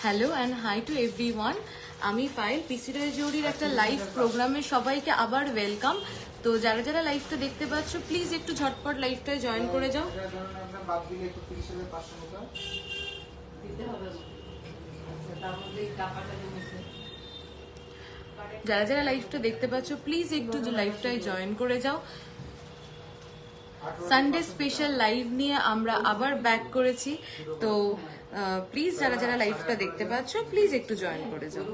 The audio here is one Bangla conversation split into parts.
Hello and hi to everyone. আমি পায়েল পিসিডাই জোড়ির একটা লাইভ প্রোগ্রামে সবাইকে আবার ওয়েলকাম। তো যারা যারা লাইভটা দেখতে পাচ্ছ প্লিজ একটু ঝটপট লাইভটায় জয়েন করে যাও। যারা যারা লাইভটা দেখতে পাচ্ছ প্লিজ একটু লাইভটায় জয়েন করে যাও। সানডে স্পেশাল লাইভ নিয়ে আমরা আবার ব্যাক করেছি, তো প্লিজ যারা যারা লাইভটা দেখতে পাচ্ছ প্লিজ একটু জয়েন করে যাও।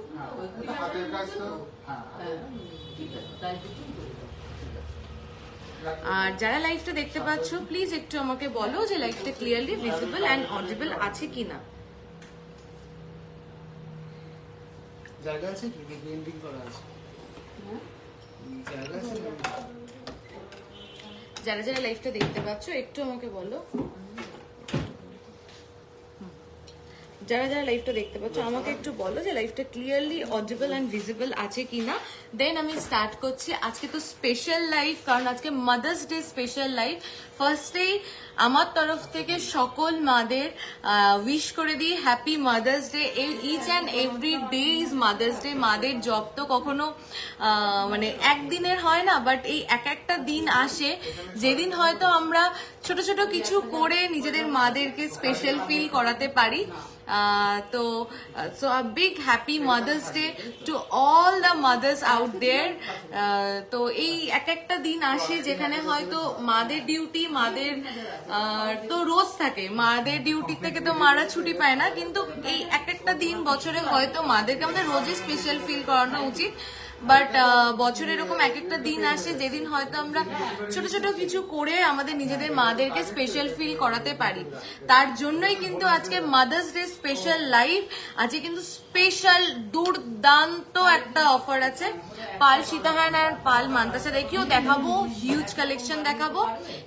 আর যারা লাইভটা দেখতে পাচ্ছ প্লিজ একটু আমাকে বলো যে লাইভটা ক্লিয়ারলি ভিজিবল অ্যান্ড অডিবল আছে কিনা। জায়গা আছে কি বিল্ডিং করা আছে? জায়গা আছে? যারা যারা লাইভটা দেখতে পাচ্ছ একটু আমাকে বলো। যারা যারা লাইভটা দেখতে পাচ্ছ আমাকে একটু বলো যে লাইভটা ক্লিয়ারলি অডিবল অ্যান্ড ভিজিবল আছে কিনা। দেন আমি স্টার্ট করছি। আজকে তো স্পেশাল লাইভ, কারণ আজকে মাদার্স ডে স্পেশাল লাইভ। ফার্স্টেই আমার তরফ থেকে সকল মাদের উইশ করে দিই happy mother's day. Each and every day is mother's day. মাদের জব তো কখনো মানে একদিনের হয় না, বাট এই এক একটা দিন আসে যেদিন হয়তো আমরা ছোট ছোট কিছু করে নিজেদের মাদেরকে স্পেশাল ফিল করাতে পারি। তো so a big happy mother's day to all the mothers out there. তো এই এক একটা দিন আসে যেখানে হয়তো মাদের ডিউটি, মাদের তো রোজ থাকে, মাদের ডিউটি থেকে তো মারা ছুটি পায় না, কিন্তু এই এক একটা দিন বছরে হয়তো মাদেরকে আমাদের রোজই স্পেশাল ফিল করানো উচিত। বাট বছরে এরকম এক একটা দিন আসে যেদিন হয়তো আমরা ছোট ছোট কিছু করে আমাদের নিজেদের মাদেরকে স্পেশাল ফিল করাতে পারি। তার জন্যই কিন্তু আজকে মাদার্স ডে স্পেশাল লাইভ। আজকে কিন্তু স্পেশাল দুর্দান্ত একটা অফার আছে। পাল সীতাহার আর পাল মান্তাসা দেখিও দেখাবো, হিউজ কালেকশন দেখাবো।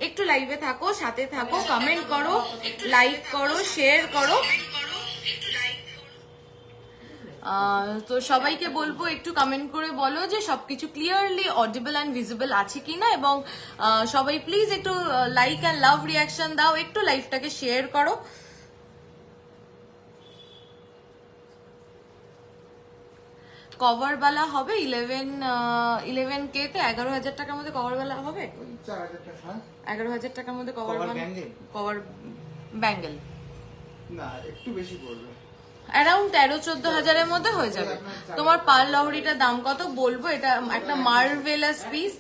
একটু লাইভে থাকো, সাথে থাকো, কমেন্ট করো, লাইক করো, শেয়ার করো। তো সবাইকে বলবো একটু কমেন্ট করে বলো যে সবকিছু ক্লিয়ারলি অডিবল অ্যান্ড ভিজিবল আছে কিনা, এবং সবাই প্লিজ একটু লাইক অ্যান্ড লাভ রিয়াকশন দাও, একটু লাইভটাকে শেয়ার করো। কভারওয়ালা হবে 11K তে 11,000 টাকার মধ্যে কভারওয়ালা হবে। 11,000 টাকার মধ্যে কভার ব্যাঙ্গেল না, একটু বেশি পড়বে, অ্যারাউন্ড 13-14 হাজারের মধ্যে হয়ে যাবে। তোমার পাল লহরিটার দাম কত বলবো? এটা একটা মার্ভেলাস পিস।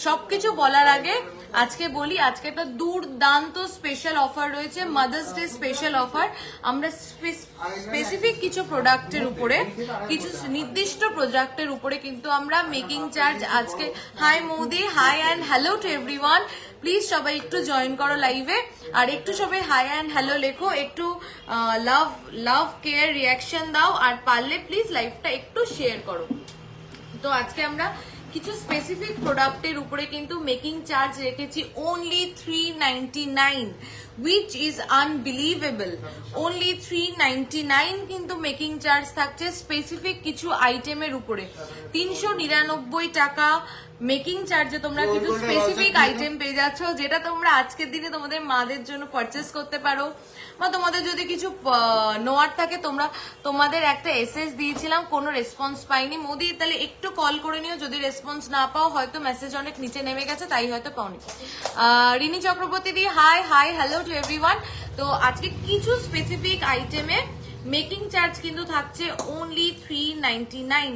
সবকিছু বলার আগে আজকে বলি, আজকে একটা দুর্দান্ত স্পেশাল অফার রয়েছে, মাদার্স ডে স্পেশাল অফার। আমরা স্পেসিফিক কিছু প্রোডাক্টের উপরে, কিছু নির্দিষ্ট প্রোডাক্টের উপরে কিন্তু আমরা মেকিং চার্জ আজকে। হাই মৌদি, hi and hello to everyone. Please সবাই একটু জয়েন করো লাইভে, আর একটু সবাই হাই অ্যান্ড হ্যালো লেখো, একটু লাভ কেয়ার রিয়াকশন দাও, আর পারলে প্লিজ লাইভটা একটু শেয়ার করো। তো আজকে আমরা কিছু স্পেসিফিক প্রোডাক্টের উপরে কিন্তু মেকিং চার্জ রেখেছি only 399, which is unbelievable. only 399 কিন্তু মেকিং চার্জ থাকছে স্পেসিফিক কিছু আইটেমের উপরে। 399 টাকা মেকিং চার্জে তোমরা কিছু স্পেসিফিক আইটেম পেয়ে যাচ্ছ, যেটা তোমরা আজকের দিনে তোমাদের মাদের জন্য পারচেস করতে পারো। বা তোমাদের যদি কিছু নোয়ার থাকে, তোমাদের একটা এসএস দিয়েছিলাম, কোনো রেসপন্স পাইনি মোদি, তাহলে একটু কল করে নিও। যদি রেসপন্স না পাও, হয়তো মেসেজ অনেক নিচে নেমে গেছে, তাই হয়তো পাওনি। রিনি চক্রবর্তী দি hi hi hello to everyone. তো আজকে কিছু স্পেসিফিক আইটেমে মেকিং চার্জ কিন্তু থাকছে অনলি 399,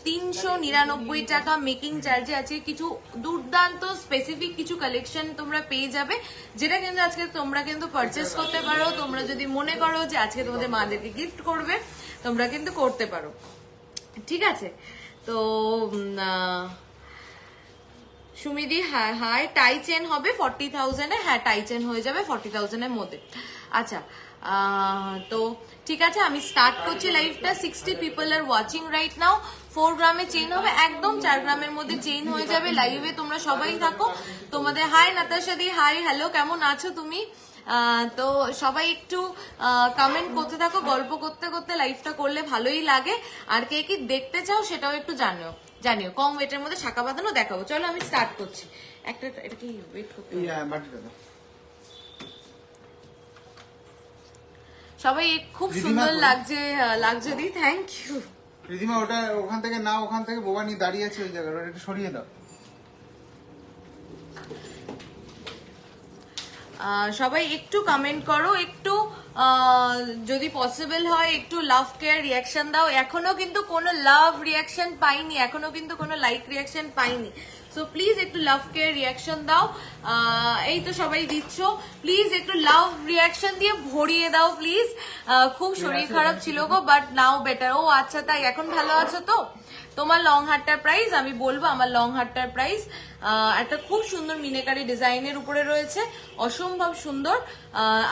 399 টাকা মেকিং চার্জে আছে। কিছু দুর্দান্ত স্পেসিফিক কিছু কালেকশন তোমরা পেয়ে যাবে, যেটা কিন্তু আজকে তোমরা কিন্তু পারচেস করতে পারো। তোমরা যদি মনে করো যে আজকে তোমাদের মাদেরকে গিফট করবে, তোমরা কিন্তু করতে পারো, ঠিক আছে? তো সুমিদি হাই, টাই চেন হবে 40,000-এ। হ্যাঁ, টাই চেন হয়ে যাবে 40,000-এর মধ্যে। আচ্ছা, তো ঠিক আছে, আমি স্টার্ট করছি লাইভটা। 60 people are watching right now. 4 গ্রামে চেইন হবে, একদম 4 গ্রামের মধ্যে চেইন হয়ে যাবে। লাইভে তোমরা সবাই থাকো। তোমাদের হাই নাতাশা দি, হাই হ্যালো, কেমন আছো তুমি? তো সবাই একটু কমেন্ট করতে থাকো, গল্প করতে করতে লাইভটা করলে ভালোই লাগে। আর কে কি দেখতে চাও সেটাও একটু জানিও। কম ওয়েটের মধ্যে শাখা বাঁধানো দেখাবো। চলো আমি স্টার্ট করছি। এটা কি ওয়েট করতে হবে? সবাই খুব রিধিমা সুন্দর কই? লাগছে দি, থ্যাংক ইউ। রিধিমা ওটা ওখান থেকে না, ওখান থেকে বোবানি দাঁড়িয়ে আছে ওই জায়গায়, ওটা একটু সরিয়ে দাও। সবাই একটু কমেন্ট করো, একটু যদি পসিবল হয় একটু লাভ কেয়ার রিয়াকশন দাও। এখনো কিন্তু কোনো লাভ রিয়াকশন পাইনি, এখনো কিন্তু কোনো লাইক রিয়াকশন পাইনি। সো প্লিজ একটু লাভ কেয়ার রিয়াকশন দাও। এই তো সবাই দিচ্ছ, প্লিজ একটু লাভ রিয়াকশন দিয়ে ভরিয়ে দাও প্লিজ। খুব শরীর খারাপ ছিল গো, বাট নাও বেটার। ও আচ্ছা, তাই এখন ভালো আছো তো? তোমার লং হারটার প্রাইস আমি বলবো, আমার লং হারটার প্রাইস একটা খুব সুন্দর মিনেকারি ডিজাইনের উপরে রয়েছে, অসম্ভব সুন্দর।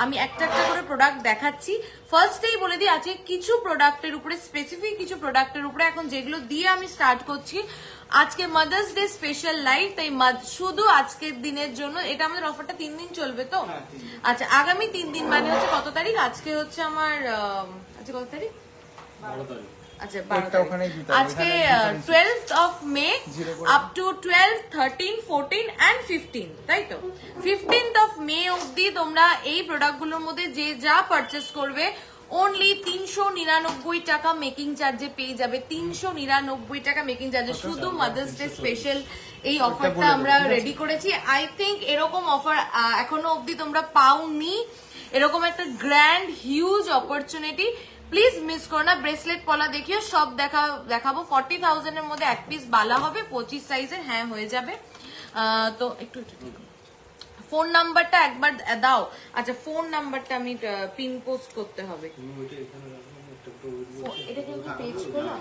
আমি একটা একটা করে প্রোডাক্ট দেখাচ্ছি। ফার্স্টেই বলে দিই, আজকে কিছু প্রোডাক্টের উপরে, স্পেসিফিক কিছু প্রোডাক্টের উপরে এখন যেগুলো দিয়ে আমি স্টার্ট করছি। আজকে মাদার্স ডে স্পেশাল লাইভ, তাই শুধু আজকের দিনের জন্য এটা আমাদের অফারটা 3 দিন চলবে তো? আচ্ছা, আগামী 3 দিন মানে হচ্ছে কত তারিখ? আজকে হচ্ছে আমার আজকে কত তারিখ? 12 তারিখ। আচ্ছা, ওইটা ওখানেই দিতে হবে, আজকে এখানে 12th of May up to 12, 13, 14 and 15, তাই তো? 15th of May অবধি তোমরা এই প্রোডাক্টগুলোর মধ্যে যে যা পারচেস করবে অনলি 399 টাকা মেকিং চার্জে পেয়ে যাবে। 399 টাকা মেকিং চার্জে, শুধু মাদার্স ডে স্পেশাল এই অফারটা আমরা রেডি করেছি। আই থিঙ্ক এরকম অফার এখনো অবধি তোমরা পাওনি, এরকম একটা grand huge opportunity. Please miss করো না। ব্রেসলেট পলা দেখিও, সব দেখাবো। 40,000 এর মধ্যে এক পিস বালা হবে, 25 সাইজের, হ্যাঁ হয়ে যাবে। তো একটু ফোন নাম্বারটা একবার দাও। আচ্ছা, ফোন নাম্বারটা আমি পিন পোস্ট করতে হবে। তুমি ওইটা এখানে রাখো, একটা তো এটা কিন্তু পেজ খোলা।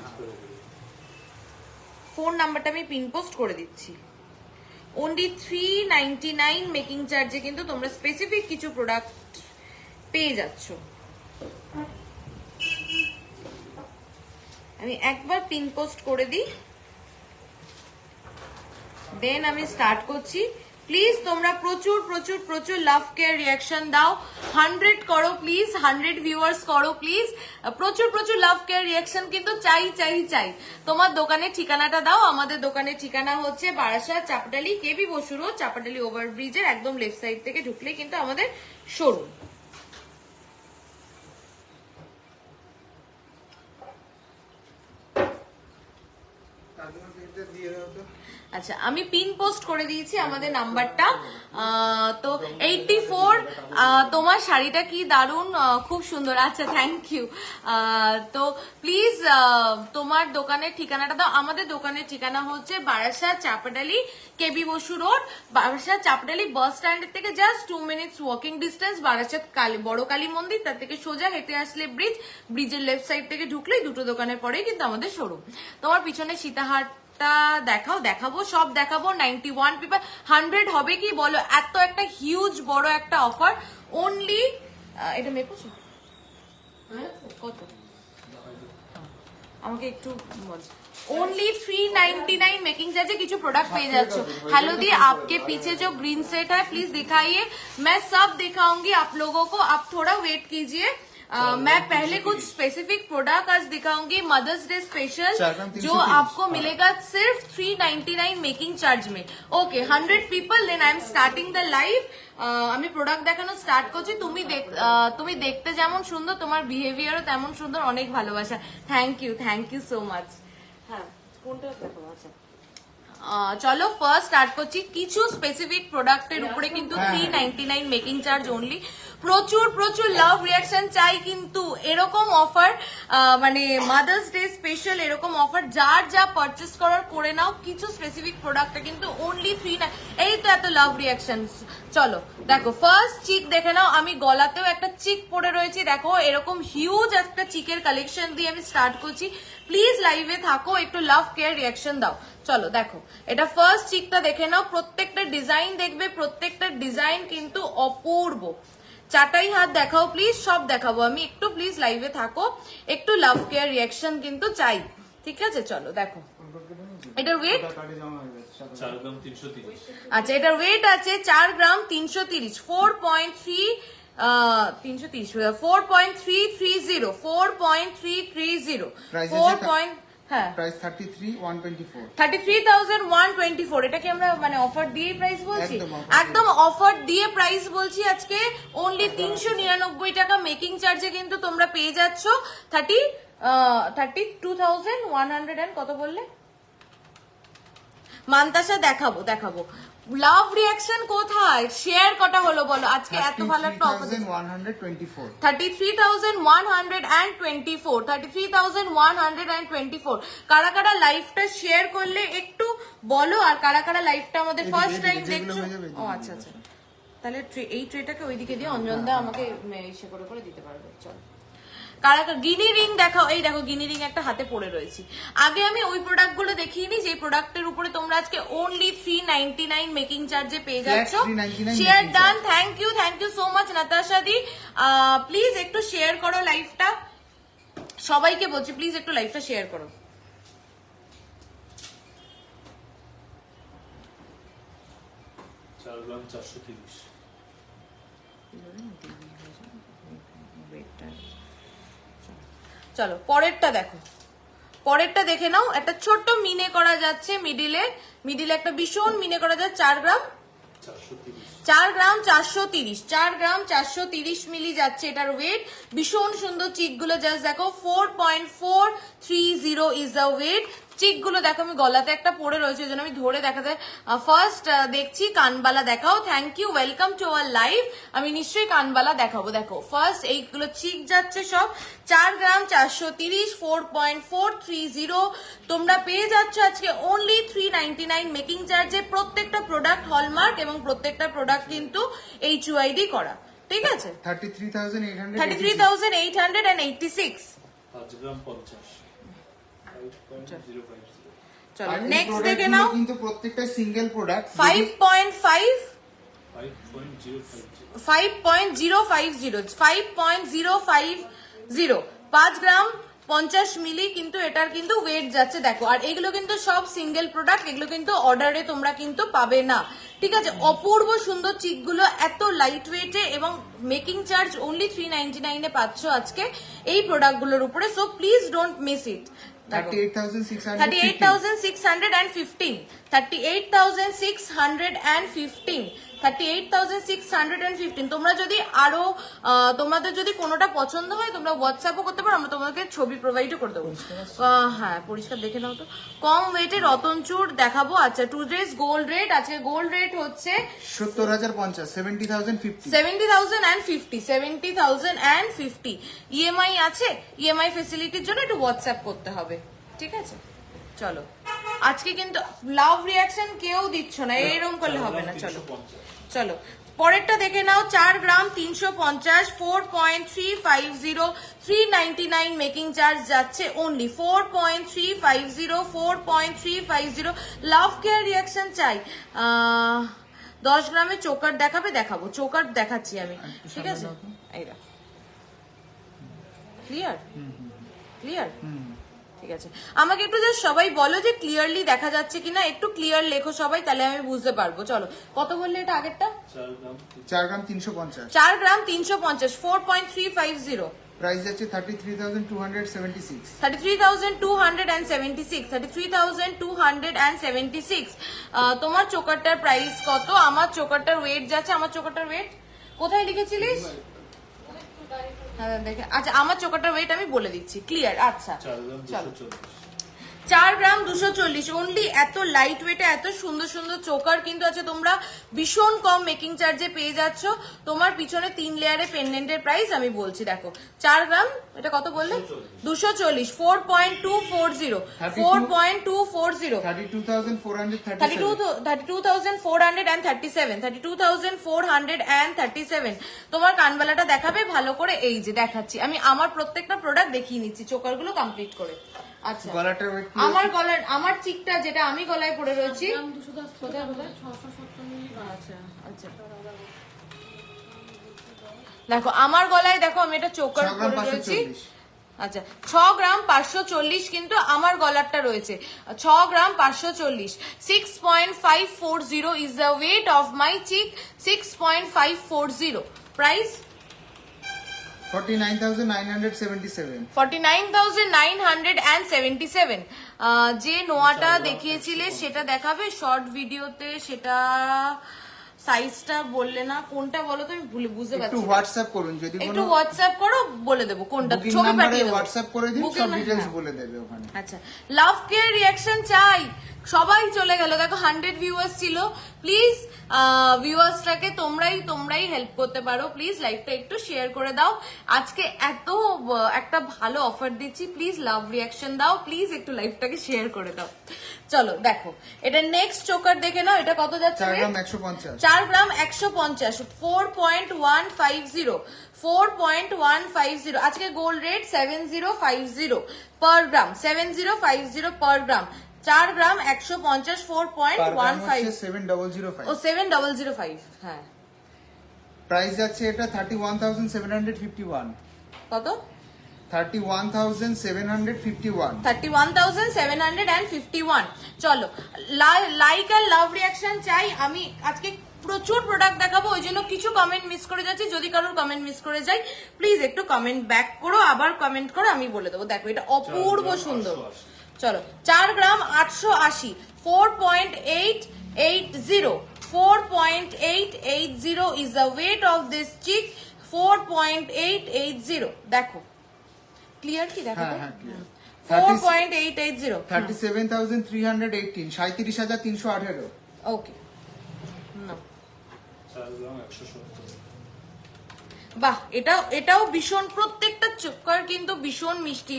ফোন নাম্বারটা আমি পিন পোস্ট করে দিচ্ছি। অনলি 399 মেকিং চার্জে কিন্তু তোমরা স্পেসিফিক কিছু প্রোডাক্ট পেয়ে যাচ্ছ। আমি একবার পিন পোস্ট করে দিই, দেন আমি স্টার্ট করছি। প্লিজ তোমরা প্রচুর প্রচুর প্রচুর লাভ কেয়ার রিয়াকশন দাও। 100 করো প্লিজ, 100 ভিউয়ার্স করো প্লিজ। প্রচুর প্রচুর লাভ কেয়ার রিয়াকশন কিন্তু চাই চাই চাই। তোমার দোকানের ঠিকানাটা দাও। আমাদের দোকানের ঠিকানা হচ্ছে বারাসাত, চাপাটালি, কেবি বসু রোড, চাপাটালি ওভারব্রিজের একদম লেফট সাইড থেকে ঢুকলেই কিন্তু আমাদের শোরুম। দিয়ে দাও তো। আচ্ছা, আমি পিন পোস্ট করে দিয়েছি আমাদের নাম্বারটা। তো 84, তোমার শাড়িটা কি দারুণ, খুব সুন্দর। আচ্ছা, থ্যাংক ইউ। তো প্লিজ তোমার দোকানের ঠিকানাটা দাও। আমাদের দোকানের ঠিকানা হচ্ছে বারাসাত, চাপাডালি, কেবি বসু রোড। বারাসাত চাপাডালি বাস স্ট্যান্ডের থেকে just 2 minutes walking distance. Barasat বড় কালী মন্দির, তার থেকে সোজা হেঁটে আসলে ব্রিজ, ব্রিজের লেফট সাইড থেকে ঢুকলেই দুটো দোকানের পরেই কিন্তু আমাদের শোরুম। তোমার পিছনে সীতাহার দেখাবো, সব দেখাবো। 91 পিপল, 100 হবে কি বলো? এত একটা হিউজ বড় একটা অফার। অনলি এটা মেপোছো কত আমাকে একটু বল। ओनली 399 मेकिंग चार्ज কিছু প্রোডাক্ট পেয়ে যাচ্ছ। हेलो दी, आपके पीछे जो ग्रीन सेट है प्लीज दिखाइए, मैं सब दिखाऊंगी आप लोगों को, आप थोड़ा वेट कीजिए। मैं पहले कुछ स्पेसिफिक प्रोडक्ट आज दिखाऊंगी मदर्स डे स्पेशल, जो आपको मिलेगा सिर्फ 399 मेकिंग चार्ज में। Okay, 100 people, then I am starting the live. আমি প্রোডাক্ট দেখানো স্টার্ট করছি। তুমি দেখতে যেমন সুন্দর, তোমার বিহেভিয়ারও তেমন সুন্দর। অনেক ভালোবাসা, থ্যাংক ইউ সো মাচ। হ্যাঁ, কোনটা দেখাবো? আচ্ছা, চলো ফার্স্ট স্টার্ট করছি। কিছু স্পেসিফিক প্রোডাক্টের উপরে কিন্তু 399 মেকিং চার্জ অনলি। প্রচুর প্রচুর লাভ রিয়াকশন চাই কিন্তু এরকম অফার, মানে মাদার্স ডে স্পেশাল এরকম অফার যার যা পারচেস করার করে নাও। কিছু স্পেসিফিক প্রোডাক্টটা কিন্তু অনলি 3। এই তো এত লাভ রিয়াকশন। চলো দেখো, ফার্স্ট চিক দেখে নাও। আমি গলাতেও একটা চিক পরে রয়েছি, দেখো এরকম হিউজ একটা চিকের কালেকশন দিয়ে আমি স্টার্ট করছি। প্লিজ লাইভে থাকো, একটু লাভ কেয়ার রিয়াকশন দাও। চলো দেখো, এটা ফার্স্ট চিকটা দেখে নাও। প্রত্যেকটা ডিজাইন দেখবে, প্রত্যেকটা ডিজাইন কিন্তু অপূর্ব। চাটাই হাত দেখাও প্লিজ, সব দেখাবো আমি। একটু প্লিজ লাইভে থাকো, একটু লাভ কেয়ার রিয়াকশন কিন্তু চাই, ঠিক আছে? চলো দেখো, এটার ওয়েট 4 গ্রাম 330। আচ্ছা, এটার ওয়েট আছে 4 গ্রাম 330, 4.330, 4.330, 4.330, হ্যাঁ প্রাইস 33,124 33,124। এটা কি আমরা মানে অফার দিয়ে প্রাইস বলছি? একদম offer একদম অফার দিয়ে প্রাইস বলছি আজকে। অনলি 399 টাকা মেকিং চার্জে কিন্তু তোমরা পেয়ে যাচ্ছ 32,100 and কত বললে? মান্তাসা দেখাবো লাভ রিয়াকশন কোথায়? শেয়ার কটা হলো বলো আজকে? এত ভালো একটা অফার 33,124 33,124 কারা কারা লাইভটা শেয়ার করলে একটু বলো, আর কারা কারা লাইভটা আমাদের ফার্স্ট টাইম দেখছো? ও আচ্ছা আচ্ছা, তাহলে এই ট্রেটাকে ওইদিকে দিয়ে অঞ্জনদা আমাকে ইসে করে দিতে পারবে। চলো কারা গিনি রিং দেখাও। এই দেখো গিনি রিং একটা হাতে পড়ে রয়েছি। আগে আমি ওই প্রোডাক্ট গুলো দেখিয়ে নি যে প্রোডাক্টের উপরে তোমরা আজকে অনলি 399 মেকিং চার্জে পেয়ে যাচ্ছ। Share done, thank you so much Natasha দি। প্লিজ একটু শেয়ার করো লাইভটা, সবাইকে বলছি প্লিজ একটু লাইভটা শেয়ার করো। চলো পরেরটা দেখো, পরেরটা দেখে নাও। একটা ছোট্ট মিনে করা যাচ্ছে মিডিলে একটা ভীষণ মিনে করা যাচ্ছে 4 গ্রাম 430 মিলি যাচ্ছে এটার ওয়েট। ভীষণ সুন্দর চিক গুলো জাস্ট দেখো 4.430 ইজ দ্য ওয়েট। চিক গুলো দেখো, আমি গলাতে একটা পরে রয়েছে ওই জন্য আমি ধরে দেখাতে ফার্স্ট দেখছি। কানবালা দেখাও, thank you, welcome to our live. আমি নিশ্চয়ই কানবালা দেখাবো। দেখো ফার্স্ট এইগুলো চিক যাচ্ছে সব 4 গ্রাম 430 4.430। তোমরা পেয়ে যাচ্ছ আজকে অনলি 399 মেকিং চার্জে। প্রত্যেকটা প্রোডাক্ট হলমার্ক এবং প্রত্যেকটা প্রোডাক্ট কিন্তু HUID করা, ঠিক আছে? 33,886। চলো নেক্সট দেখে নাও। কিন্তু প্রত্যেকটা সিঙ্গেল প্রোডাক্ট 5.050 5 গ্রাম 50 মিলি কিন্তু এটার কিন্তু ওয়েট যাচ্ছে দেখো। আর এগুলো কিন্তু সব সিঙ্গেল প্রোডাক্ট, এগুলো কিন্তু অর্ডারে তোমরা কিন্তু পাবে না, ঠিক আছে? অপূর্ব সুন্দর চিকগুলো এত লাইট ওয়েটে এবং মেকিং চার্জ অনলি 399 এ পাচ্ছ আজকে এই প্রোডাক্টগুলোর উপরে। So please don't miss it. 38,615 তোমরা যদি আরো তোমাদের যদি কোনোটা পছন্দ হয় তোমরা হোয়াটসঅ্যাপও করতে পারো, আমরা তোমাকে ছবি প্রোভাইডও করে দেবো। হ্যাঁ পরিষ্কার দেখে নাও তো। কম ওয়েটে রতনচুর দেখাবো। আচ্ছা টুডেজ গোল্ড রেট, আজকে গোল্ড রেট হচ্ছে 70,050 70,050 ইএমআই আছে। ইএমআই ফেসিলিটির জন্য একটু হোয়াটসঅ্যাপ করতে হবে, ঠিক আছে? চলো আজকে কিন্তু লাভ রিয়াকশন কেউ দিচ্ছ না, এরকম করলে হবে না। চলো পরেরটা দেখে নাও। 4 গ্রাম 350 4.350 399 মেকিং চার্জ যাচ্ছে অনলি 4.350 লাভ কেয়ার রিয়াকশন চাই। 10 গ্রামে চোকার দেখাবো চোকার দেখাচ্ছি আমি, ঠিক আছে? এই দেখো ক্লিয়ার, ঠিক আছে? আমাকে একটু জাস্ট সবাই বলো যে ক্লিয়ারলি দেখা যাচ্ছে কিনা, একটু ক্লিয়ার লেখো সবাই, তাহলে আমি বুঝতে পারবো। চলো কত বললে এটা আগেরটা? 4 গ্রাম 350 4 গ্রাম 350 4.350 প্রাইস যাচ্ছে 33,276 33,276 তোমার চোকারটার প্রাইস কত? আমার চোকারটার ওয়েট যাচ্ছে, আমার চোকারটার ওয়েট কোথায় লিখেছিলিস? হ্যাঁ দেখে, আচ্ছা আমার চোকারটার ওয়েট আমি বলে দিচ্ছি, ক্লিয়ার? আচ্ছা চলো 4 গ্রাম 240 অনলি। এত লাইট ওয়েটে এত সুন্দর সুন্দর চোকার কিন্তু আছে, তোমরা ভীষণ কম মেকিং চার্জে পেয়ে যাচ্ছ। তোমার পিছনে 3 লেয়ারে পেন্ডেন্টের প্রাইস আমি বলছি দেখো। 4 গ্রাম এটা কত বললে? 240 4.240 32,437 তোমার কানবালাটা দেখাবে ভালো করে। এই যে দেখাচ্ছি আমি, আমার প্রত্যেকটা প্রোডাক্ট দেখিয়ে নিচ্ছি চোকার গুলো কমপ্লিট করে। আচ্ছা আমার চিকটা যেটা আমি গলায় পরে রয়েছি দেখো, আমার গলায় দেখো আমি এটা চোকার পরে রয়েছি। আচ্ছা 6 গ্রাম 540 কিন্তু আমার গলারটা রয়েছে 6 গ্রাম 540 6.540 is the weight of my cheek 6.540 price 49,977 49,977 যে নোয়াটা দেখিয়েছিলে সেটা দেখাবে শর্ট ভিডিওতে, সেটা সাইজটা বললে না, কোনটা বলো তো, আমি বুঝতে একটু পারছি না। হোয়াটসঅ্যাপ করুন, যদি একটু কোনো হোয়াটসঅ্যাপ করো, বলে দেবো কোনটা, বুকিং ছবি নাম্বারে পাঠিয়ে দেবো। হোয়াটসঅ্যাপ করে দিন, Booking সব ডিটেইলস হ্যাঁ। বলে দেবে ওখানে। আচ্ছা, লাভ কেয়ার রিয়াকশন চাই, সবাই চলে গেল, দেখো 100 ভিউয়ার্স ছিল। প্লিজ ভিউয়ার্সটাকে তোমরাই হেল্প করতে পারো, প্লিজ লাইভটা একটু শেয়ার করে দাও। আজকে এত একটা ভালো অফার দিচ্ছি, প্লিজ লাভ রিয়াকশন দাও, প্লিজ একটু লাইভটাকে শেয়ার করে দাও। চলো দেখো, এটা নেক্সট চোকার দেখে নাও, এটা কত যাচ্ছে 4 rate? গ্রাম 150 4 গ্রাম 150, 4.150, 4.150। আজকে গোল্ড রেট 7050 পার গ্রাম, 7050 পার গ্রাম। 4 গ্রাম 150, পার গ্রাম হচ্ছে 4.15, 7005। ও 7005, হ্যাঁ। প্রাইস যাচ্ছে এটা 31,751, কত? 31,751। 31,751। চলো, লাইক আর লাভ রিয়াকশন চাই। আমি আজকে প্রচুর প্রোডাক্ট দেখাবো, ওই জন্য কিছু কমেন্ট মিস করে যাচ্ছি। যদি কারোর কমেন্ট মিস করে যাই, প্লিজ একটু কমেন্ট ব্যাক করো, আবার কমেন্ট করো, আমি বলে দেবো। দেখো, এটা অপূর্ব সুন্দর। চলো, 4 গ্রাম 880, 4.880, 4.880 is the weight of this chick, 4.880। দেখো ক্লিয়ার কি? দেখো হ্যাঁ হ্যাঁ clear। 4.880। 37,318, 37,318। ওকে, বাহ, এটাও ভীষণ, প্রত্যেকটা চক্কর কিন্তু ভীষণ মিষ্টি।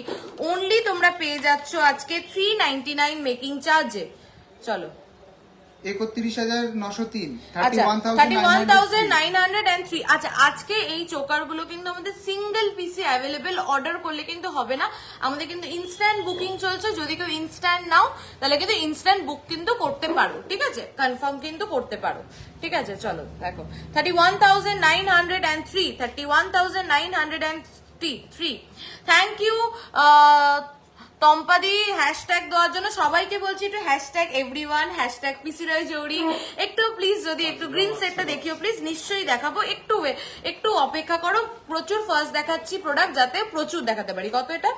অনলি তোমরা পেয়ে যাচ্ছ আজকে 399 মেকিং চার্জে। চলো, 31,903, আচ্ছা 31,903। 31,903। আচ্ছা, আজকে এই চোকার গুলো কিন্তু আমাদের সিঙ্গেল পিসি অ্যাভেলেবেল, অর্ডার করলে কিন্তু হবে না, আমাদের কিন্তু ইনস্ট্যান্ট বুকিং চলছে। যদি কেউ ইনস্ট্যান্ট নাও তাহলে কিন্তু ইনস্ট্যান্ট বুক কিন্তু করতে পারো, ঠিক আছে, কনফার্ম কিন্তু করতে পারো, ঠিক আছে। চলো দেখো, 31,903, 31,903। থ্যাংক ইউ টম্পাদি হ্যাশট্যাগ দেওয়ার জন্য। সবাইকে বলছি একটু হ্যাশট্যাগ এভরিওয়ান, হ্যাশট্যাগ পিসি রয় জৌড়ি, একটু প্লিজ যদি একটু গ্রিন সেটটা দেখিও প্লিজ, নিশ্চয়ই দেখাবো। একটু অপেক্ষা করো, প্রচুর ফার্স্ট দেখাচ্ছি প্রোডাক্ট, যাতে প্রচুর দেখাতে পারি। কত এটা?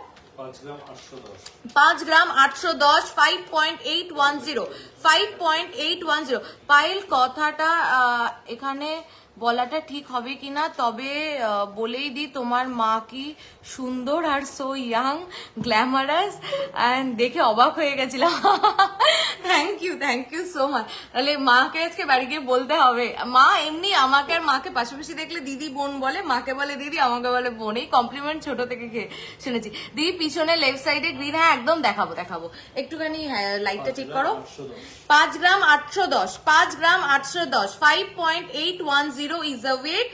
5 গ্রাম 810, 5.810, 5.810। পায়েল, কথাটা এখানে বলাটা ঠিক হবে কিনা, তবে বলেই দি, তোমার মা কি সুন্দর আর সো ইয়াং, গ্ল্যামারাস, অ্যান্ড দেখে অবাক হয়ে গেছিলাম। Thank you so much. তাহলে মাকে আজকে বাড়ি গিয়ে বলতে হবে। মা এমনি আমাকে আর মাকে পাশাপাশি দেখলে দিদি বোন বলে, মাকে বলে দিদি, আমাকে বলে বোন, এই কমপ্লিমেন্ট ছোট থেকে শুনেছি। দিদি পিছনে লেফট সাইডে গ্রিন, হ্যাঁ একদম দেখাবো। একটুখানি লাইটটা চেক করো। 5 গ্রাম 810, 5 গ্রাম 810, 5.810 ইজ দ্য ওয়েট।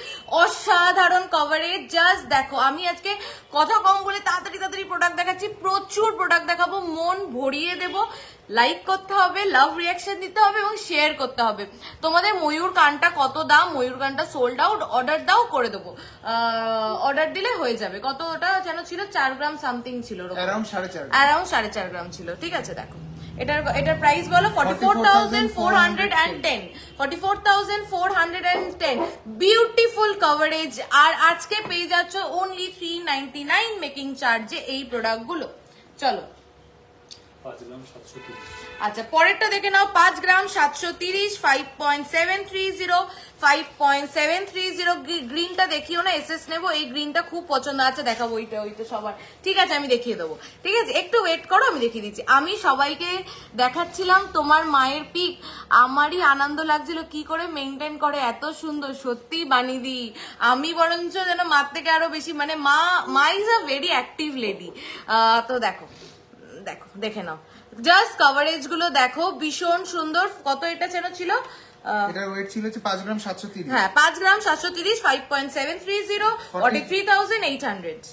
অসাধারণ কভারেজ, জাস্ট দেখো। আমি আজকে কথা কম বলে তাড়াতাড়ি প্রোডাক্ট দেখাচ্ছি, প্রচুর প্রোডাক্ট দেখাবো, মন ভরিয়ে দেবো। লাইক করতে হবে, লাভ রিয়াকশন দিতে হবে এবং শেয়ার করতে হবে। তোমাদের ময়ূর কানটা কত দাম? ময়ূর কানটা সোল্ড আউট, অর্ডার দাও, করে দেবো। অর্ডার দিলে হয়ে যাবে। কত ওটা যেন ছিল? 4 গ্রাম সামথিং ছিল, অ্যারাউন্ড 4.5। অ্যারাউন্ড 4.5 গ্রাম ছিল, ঠিক আছে। দেখো, এটার প্রাইস বলো? 44,410, 44,410। Beautiful coverage. আর আজকে পেয়ে যাচ্ছ অনলি 399 মেকিং চার্জে এই প্রোডাক্ট গুলো। চলো, 5 গ্রাম 730। আচ্ছা, পরেরটা দেখে নাও। 5 গ্রাম 730, 5.730, 5.730। গ্রিনটা দেখিও না, এসএস নেবো, এই গ্রিনটা খুব পছন্দ। আচ্ছা দেখাবো, ওইটা সবার, ঠিক আছে, আমি দেখিয়ে দেবো, ঠিক আছে, একটু ওয়েট করো, আমি দেখিয়ে দিচ্ছি। আমি সবাইকে দেখাচ্ছিলাম তোমার মায়ের পিক, আমারই আনন্দ লাগছিল কি করে মেনটেন করে, এত সুন্দর, সত্যি বানিদি। আমি বরঞ্চ যেন মার থেকে আরো বেশি, মানে মা is a very active lady. তো দেখে নাও, জাস্ট কভারেজ গুলো দেখো, ভীষণ সুন্দর। কত এটা যেন ছিল? এটার ওয়েট ছিল 5 গ্রাম 730। হ্যাঁ, 5 গ্রাম 730, 5.730, 43,800।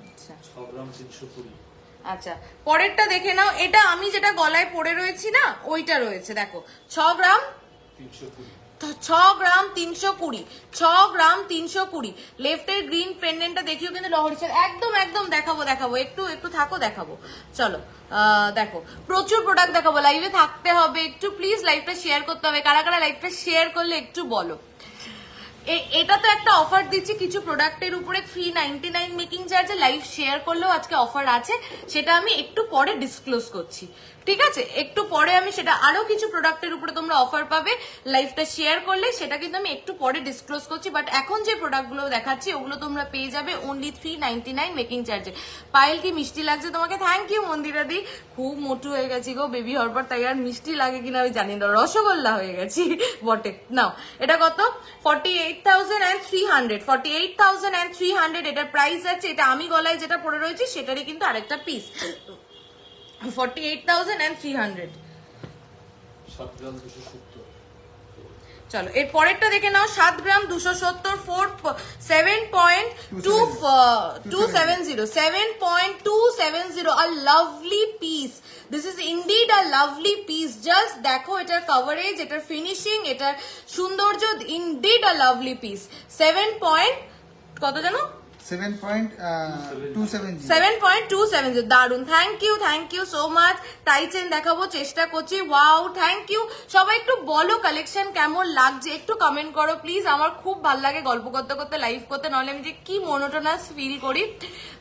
আচ্ছা, 6 গ্রাম 320। আচ্ছা, পরেরটা দেখে নাও। এটা আমি যেটা গলায় পরে রয়েছি না, ওইটা রয়েছে, দেখো, 6 গ্রাম 320। 6 গ্রাম 320, 6 গ্রাম 320। লেফটের গ্রিন পেন্ডেন্টটা দেখিও কিন্তু লহরি চাল, একদম দেখাবো, একটু থাকো, দেখাবো। চলো, দেখো, প্রচুর প্রোডাক্ট দেখাবো, লাইভে থাকতে হবে একটু, প্লিজ লাইভটা শেয়ার করতে হবে। কারা কারা লাইভটা শেয়ার করলে একটু বলো। এটা তো একটা অফার দিচ্ছি কিছু প্রোডাক্টের উপরে 399 মেকিং চার্জে লাইভ শেয়ার করলেও আজকে অফার আছে, সেটা আমি একটু পরে ডিসক্লোজ করছি। ঠিক আছে, একটু পরে আমি সেটা আরো কিছু প্রোডাক্টের উপরে তোমরা অফার পাবে লাইভটা শেয়ার করলে, সেটা কিন্তু আমি একটু পরে ডিসক্লোজ করছি। বাট এখন যে প্রোডাক্টগুলো দেখাচ্ছি ওগুলো তোমরা পেয়ে যাবে অনলি 399 মেকিং চার্জে। পায়েল কি মিষ্টি লাগছে তোমাকে? থ্যাংক ইউ মন্দিরা দি। খুব মোটু হয়ে গেছি গো বেবি হওয়ার পর, তাই আর মিষ্টি লাগে কিনা আমি জানি না, রসগোল্লা হয়ে গেছি বটে। নাও এটা কত? 48,300 48,300 এটার প্রাইস আছে। এটা আমি গলায় যেটা পরে রয়েছি সেটারই কিন্তু আরেকটা পিস। 48,300। 7 গ্রাম 270। চলো এর পরেরটা দেখে নাও। 7 গ্রাম 270 7.270 a lovely piece. This is indeed a lovely piece. Just দেখো এটার কভারেজ, এটার ফিনিশিং, এটার সৌন্দর্য, indeed a lovely piece. 7 point কত জানো? 7.270 দারুন। Thank you so much. টাইচেন দেখাবো চেষ্টা করছি। Wow, thank you. সবাই একটু বলো কালেকশন কেমন লাগছে, একটু কমেন্ট করো প্লিজ। আমার খুব ভালো লাগে গল্প করতে করতে লাইভ করতে, নাহলে আমি যে কি মনোটোনাস ফিল করি।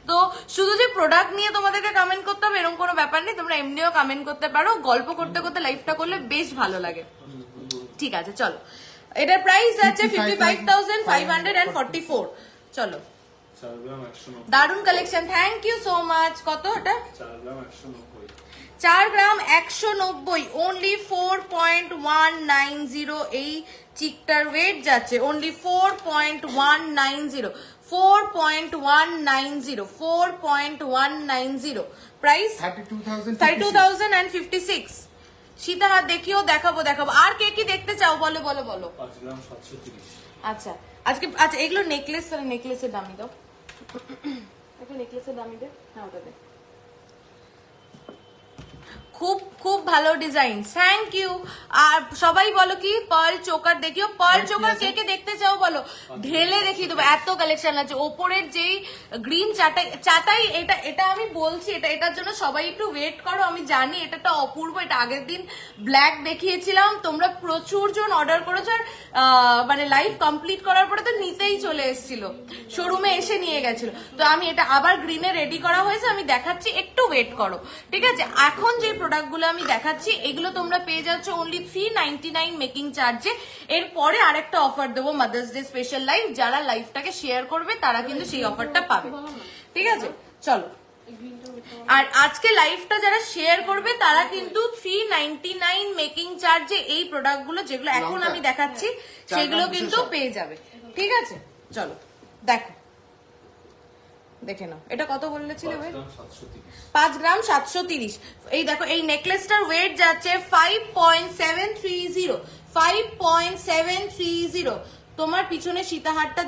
তো শুধু যে প্রোডাক্ট নিয়ে তোমাদেরকে কমেন্ট করতে হবে এরকম কোনো ব্যাপার নেই, তোমরা এমনিও কমেন্ট করতে পারো। গল্প করতে করতে লাইভটা করলে বেশ ভালো লাগে। ঠিক আছে চলো, এটার প্রাইস আছে 55,544। চলো 4 গ্রাম 190। দারুন collection, thank you so much. কত ওটা? 4 গ্রাম 190। 4 gram 190 only 4.190। এই চিকটার ওয়েট যাচ্ছে অনলি 4.190 4.190 প্রাইস 32,056। সীতাহার দেখিও, দেখাবো। আর কে কি দেখতে চাও বলো। 5 গ্রাম 730। আচ্ছা এগুলো নেকলেস, তাহলে নেকলেসের দামি দাও। একটা নেকলেসের দামি দে। হ্যাঁ ওটা দে। খুব ভালো ডিজাইন, থ্যাংক ইউ। আর সবাই বলো কি পার্ল চোকার দেখিও। পার্ল চোকার কে কে দেখতে চাও বলো, ঢেলে দেখিয়ে দেবো, এত কালেকশন আছে। ওপরের যেই গ্রিন চাটাই এটা আমি বলছি, এটার জন্য সবাই একটু ওয়েট করো। আমি জানি এটা একটা অপূর্ব, এটা আগের দিন ব্ল্যাক দেখিয়েছিলাম, তোমরা প্রচুর জন অর্ডার করেছো। আর মানে লাইভ কমপ্লিট করার পরে তো নিতেই চলে এসেছিল, শোরুমে এসে নিয়ে গেছিল। তো আমি এটা আবার গ্রিনে রেডি করা হয়েছে, আমি দেখাচ্ছি, একটু ওয়েট করো। ঠিক আছে, এখন যে প্রোডাক্টগুলো আমি দেখাচ্ছি এগুলো তোমরা পেয়ে যাচ্ছ অনলি 399 মেকিং চার্জে। এরপরে আরেকটা অফার দেবো মাদার্স ডে স্পেশাল লাইভ, যারা লাইভটাকে শেয়ার করবে তারা কিন্তু সেই অফারটা পাবে। ঠিক আছে চলো, আর আজকে লাইভটা যারা শেয়ার করবে তারা কিন্তু 399 মেকিং চার্জে এই প্রোডাক্টগুলো যেগুলো এখন আমি দেখাচ্ছি সেগুলো কিন্তু পেয়ে যাবে। ঠিক আছে চলো দেখে নাও। এটা কত বলেছিলে ভাই? 5 গ্রাম 730। এই দেখো এই নেকলেসটার ওয়েট যাচ্ছে 5.730। তোমার পিছনে সীতাহারটা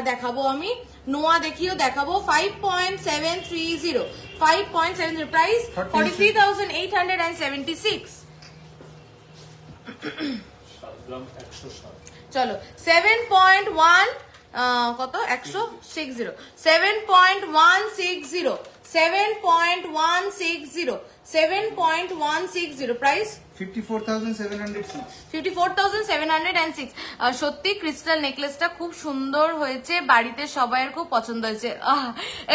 দেখাবো আমি, নোয়া দেখাবো। 5.730 প্রাইস 43,876। 7 গ্রাম 160। চলো 7.1 কত 160 7.160 প্রাইস 54,706। সত্যি ক্রিস্টাল নেকলেসটা খুব সুন্দর হয়েছে, বাড়িতে সবাইয়ের খুব পছন্দ হয়েছে।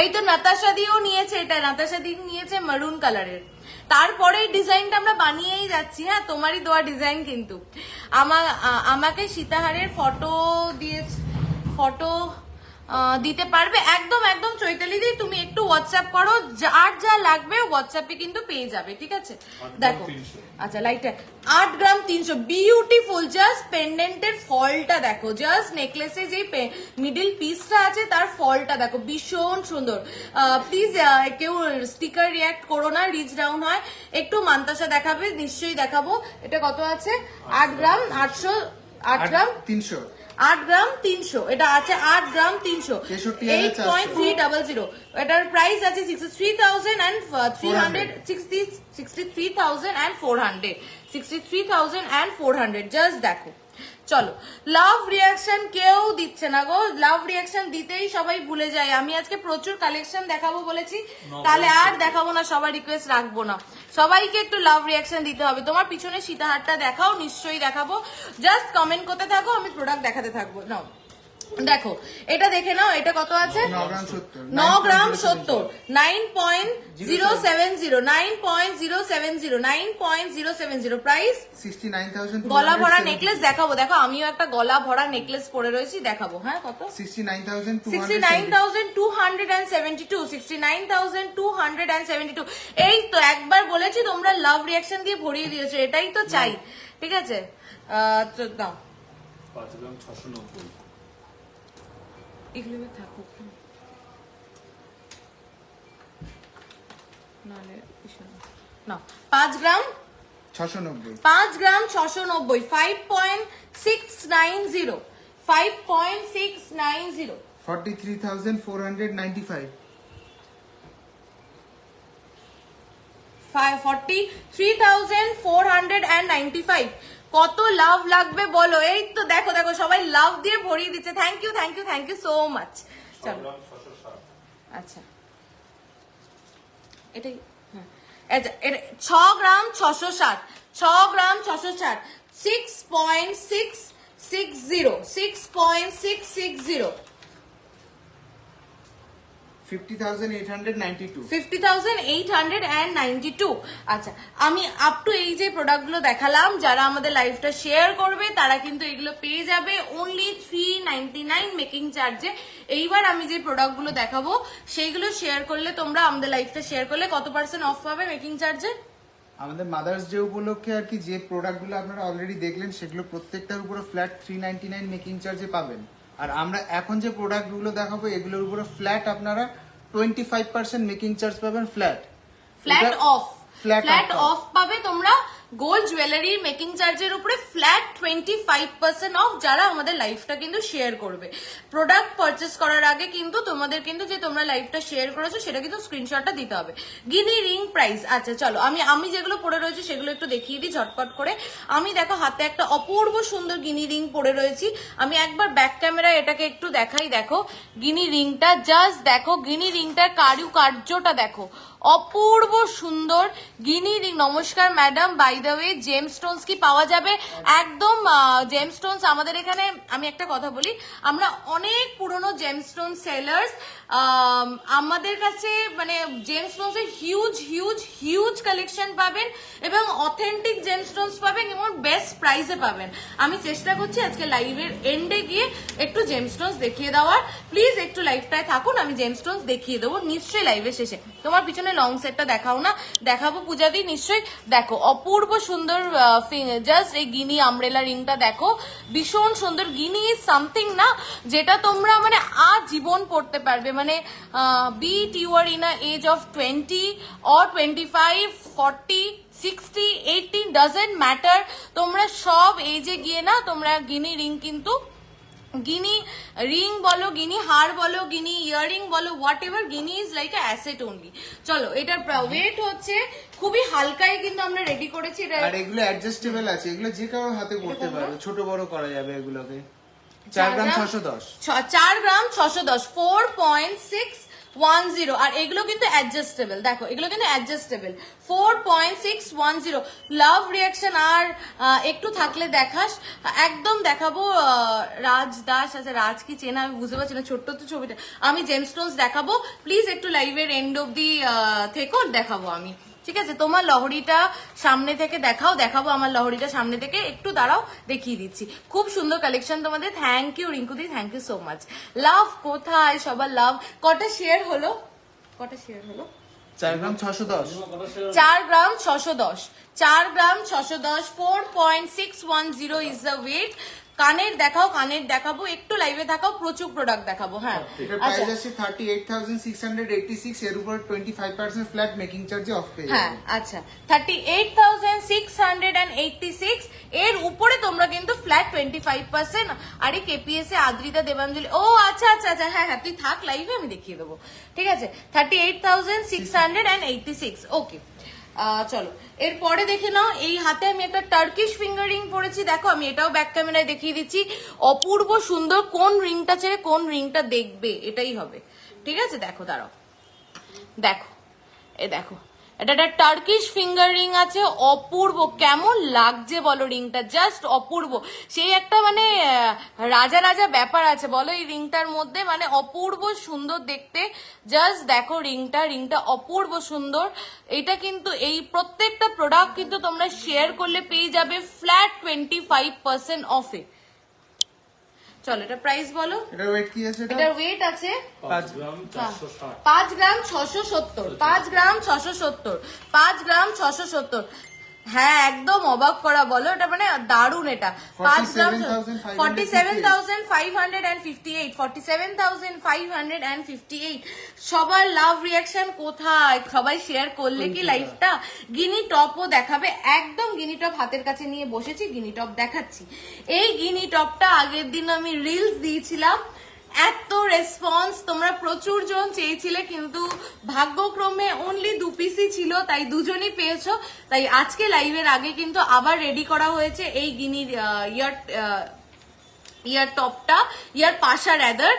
এই তো নাতাশা দিও নিয়েছে, এটা নাতাশা দি নিয়েছে মারুন কালারের। তারপরে এই ডিজাইনটা আমরা বানিয়েই যাচ্ছি। হ্যাঁ তোমারই দেওয়া ডিজাইন কিন্তু। আমাকে সীতাহারের ফটো দিতে পারবে? একদম চৈতালি দি, তুমি একটু হোয়াটসঅ্যাপ করো, আর যা লাগবে হোয়াটসঅ্যাপে কিন্তু পেয়ে যাবে। ঠিক আছে দেখো। আচ্ছা লাইটটা 8 গ্রাম 300 বিউটিফুল। জাস্ট পেন্ডেন্টের ফলটা দেখো, জাস্ট নেকলেসে যে মিডিল পিসটা আছে তার ফলটা দেখো, ভীষণ সুন্দর। প্লিজ কেউ স্টিকার রিয়াক্ট করো না, রিচ ডাউন হয়। একটু মান্তাসা দেখাবে, নিশ্চয়ই দেখাবো। এটা কত আছে? 8 গ্রাম 800 8 গ্রাম 300 8 গ্রাম 300। এটা আছে 8 গ্রাম 300 8.300। এটার প্রাইস আছে 63,400 জাস্ট দেখো। চলো লাভ রিয়াকশন কেউ দিচ্ছে না গো, লাভ রিয়াকশন দিতেই সবাই ভুলে যায়। আমি আজকে প্রচুর কালেকশন দেখাবো বলেছি, তাহলে আর দেখাবো না, সবার রিকোয়েস্ট রাখবো না। সবাইকে একটু লাভ রিয়াকশন দিতে হবে। তোমার পিছনে সীতাহারটা দেখাও, নিশ্চয়ই দেখাবো। জাস্ট কমেন্ট করতে থাকো, আমি প্রোডাক্ট দেখাতে থাকবো। নাও দেখো এটা দেখে নাও, এটা কত আছে? 9 গ্রাম 70, 9 গ্রাম 70, 9.070, 9.070, 9.070 প্রাইস। 69,270, গলা ভরা নেকলেস দেখাবো, দেখো আমিও একটা গলা ভরা নেকলেস পরে রয়েছি, দেখাবো। হ্যাঁ কত? 69,270, 69,272, 69,272। এই তো একবার বলেছি, তোমরা লাভ রিয়াকশন দিয়ে ভরিয়ে দিয়েছো, এটাই তো চাই। ঠিক আছে, তো দাও 5 গ্রাম 690, এগুলো থাকুক নাহলে না। 5 গ্রাম 690, 5 গ্রাম 690, 5.690, 5.690, 43,495, 43,495। কত লাভ লাগবে বলো? এই তো দেখো দেখো সবাই লাভ দিয়ে ভরিয়ে দিচ্ছে। Thank you thank you thank you so much. 6 চলো গ্রাম 660, আচ্ছা এটাই, হ্যাঁ এটা 6 গ্রাম 660, 6 গ্রাম 660, 6.660, 6.660, 50,892, 50,892। আচ্ছা আমি আপ টু এই যে প্রোডাক্টগুলো দেখালাম, যারা আমাদের লাইভটা শেয়ার করবে তারা কিন্তু এগুলো পেয়ে যাবে অনলি 399 মেকিং চার্জে। এইবার আমি যে প্রোডাক্টগুলো দেখাবো সেইগুলো শেয়ার করলে, তোমরা আমাদের লাইভটা শেয়ার করলে কত % অফ পাবে মেকিং চার্জে? আমাদের মাদার্স ডে উপলক্ষে আর কি যে প্রোডাক্টগুলো আপনারা অলরেডি দেখলেন সেগুলো প্রত্যেকটার উপরে ফ্ল্যাট 399 মেকিং চার্জে পাবেন। আর আমরা এখন যে প্রোডাক্টগুলো দেখাবো এগুলোর উপরে ফ্ল্যাট আপনারা 25% মেকিং চার্জ পাবেন, flat flat of, Flat flat off. Of পাবে তোমরা গোল্ড জুয়েলারির মেকিং চার্জের উপরে ফ্ল্যাট 25% অফ, যারা আমাদের লাইভটা কিন্তু শেয়ার করবে। প্রোডাক্ট পারচেস করার আগে কিন্তু তোমাদের কিন্তু যে তোমরা লাইভটা শেয়ার করেছো সেটা কিন্তু স্ক্রিনশটটা দিতে হবে। গিনি রিং প্রাইস, আচ্ছা চলো আমি যেগুলো পরে রয়েছে সেগুলো একটু দেখিয়ে দিই ঝটপট করে। আমি দেখো হাতে একটা অপূর্ব সুন্দর গিনি রিং পরে রয়েছি, আমি একবার ব্যাক ক্যামেরায় এটাকে একটু দেখাই। দেখো গিনি রিংটা, জাস্ট দেখো গিনি রিংটার কারুকার্যটা দেখো, অপূর্ব সুন্দর গিনি রিং। নমস্কার madam, by the way gemstones কি পাওয়া যাবে? একদম জেমস্টোনস আমাদের এখানে, আমি একটা কথা বলি, আমরা অনেক পুরনো জেমস্টোন সেলার্স, আমাদের কাছে মানে জেমস্টোনস এর হিউজ হিউজ হিউজ কালেকশন পাবেন এবং অথেন্টিক জেমস্টোনস পাবেন এবং বেস্ট প্রাইসে পাবেন। আমি চেষ্টা করছি আজকে লাইভের এন্ডে গিয়ে একটু জেমস্টোনস দেখিয়ে দেওয়ার। প্লিজ একটু লাইভটায় থাকুন, আমি জেমস্টোনস দেখিয়ে দেবো নিশ্চয়ই লাইভের শেষে। তোমার পিছনে লং সেটটা দেখাও না? দেখাবো পূজাদি নিশ্চয়ই। দেখো অপূর্ব সুন্দর, জাস্ট এই গিনি আমব্রেলা রিংটা দেখো, ভীষণ সুন্দর। গিনি ইজ সামথিং না যেটা তোমরা মানে আজীবন পড়তে পারবে, মানে be it you are in a age of 20 or 25, 40, 60, 80 doesn't matter, তোমরা সব এজে গিয়ে না তোমরা গিনি রিং কিন্তু, গিনি রিং বলো, গিনি হার বলো, গিনি ইয়াররিং বলো, what ever, Guinea is like a asset only. চলো এটার ওয়েট হচ্ছে খুবই হালকাই কিন্তু আমরা রেডি করেছি এটা। আর এগুলো অ্যাডজাস্টেবল আছে, এগুলো যে কারো হাতে করতে পারবে, ছোট বড় করা যাবে এগুলোকে। 4 গ্রাম 610, 4 গ্রাম 610, 4.610। আর এগুলো কিন্তু অ্যাডজাস্টেবল, দেখো এগুলো কিন্তু অ্যাডজাস্টেবল, 4.610। লাভ রিয়াকশন আর একটু থাকলে দেখাস, একদম দেখাবো। রাজ দাস, আচ্ছা রাজ কি চেনা আমি বুঝতে পারছি না, ছোট্ট তো ছবিটা। আমি জেমস্টোনস দেখাবো, প্লিজ একটু লাইভের এন্ড অব্দি থেকো, দেখাবো আমি। ঠিক আছে, তোমার লহরিটা সামনে থেকে দেখাও, দেখাবো আমার লহরিটা সামনে থেকে, একটু দাঁড়াও দেখিয়ে দিচ্ছি। খুব সুন্দর কালেকশন তোমাদের, থ্যাংক ইউ রিঙ্কুদি, thank you so much. Love কোথায় সবার লাভ? কটা শেয়ার হলো? কটা শেয়ার হলো? 4 গ্রাম 610, 4 গ্রাম 610, 4 গ্রাম 610, 4.610 ইজ দ্য ওয়েট। কানের দেখাও, কানের দেখাবো, একটু লাইভে থাকাও, প্রচুর প্রোডাক্ট দেখাবো। হ্যাঁ এটার প্রাইস আছে 38,686, এর উপর 25% ফ্ল্যাট মেকিং চার্জে অফ পেয়ে হ্যাঁ যাবেন। আচ্ছা 38,686, এর উপরে তোমরা কিন্তু ফ্ল্যাট 25%। আরে কেপিএস এ আদ্রিতা দেবাঞ্জলি, ও আচ্ছা আচ্ছা আচ্ছা, হ্যাঁ হ্যাঁ তুই থাক লাইভে, আমি দেখিয়ে দেবো। ঠিক আছে 38,686, ওকে। চলো এরপরে দেখে নাও, এই হাতে আমি একটা টার্কিশ ফিঙ্গার রিং পরেছি, দেখো আমি এটাও ব্যাক ক্যামেরায় দেখিয়ে দিচ্ছি, অপূর্ব সুন্দর। কোন রিংটা ছেড়ে কোন রিংটা দেখবে এটাই হবে। ঠিক আছে দেখো, দাঁড়াও, দেখো এ দেখো, এটা একটা টার্কিশ ফিঙ্গার রিং আছে, অপূর্ব। কেমন লাগছে বলো রিংটা, জাস্ট অপূর্ব। সেই একটা মানে রাজা রাজা ব্যাপার আছে বলো এই রিংটার মধ্যে, মানে অপূর্ব সুন্দর দেখতে। জাস্ট দেখো রিংটা অপূর্ব সুন্দর। এটা কিন্তু এই প্রত্যেকটা প্রোডাক্ট কিন্তু তোমরা শেয়ার করলে পেয়ে যাবে ফ্ল্যাট 25% অফে। চলো এটা প্রাইস বলো। এটা ওয়েট কি আছে? এটার ওয়েট আছে 5 গ্রাম 460। 5 গ্রাম 670, 5 গ্রাম 670, 5 গ্রাম 670। হ্যাঁ একদম অবাক করা বলো, এটা মানে দারুণ। এটা 5 গ্রাম 47,558, 47,558। সবার লাভ রিয়াকশন কোথায়, সবাই শেয়ার করলে কি লাইভটা? গিনি টপও দেখাবে, একদম গিনি টপ হাতের কাছে নিয়ে বসেছি, গিনি টপ দেখাচ্ছি। এই গিনি টপটা আগের দিন আমি রিলস দিয়েছিলাম, এত রেসপন্স, তোমরা প্রচুর জন চেয়েছিলে, কিন্তু ভাগ্যক্রমে অনলি 2 পিসই ছিল, তাই দুজনই পেয়েছো। তাই আজকে লাইভের আগে কিন্তু আবার রেডি করা হয়েছে এই গিনির ইয়ার টপটা, ইয়ার পাশা রেদার।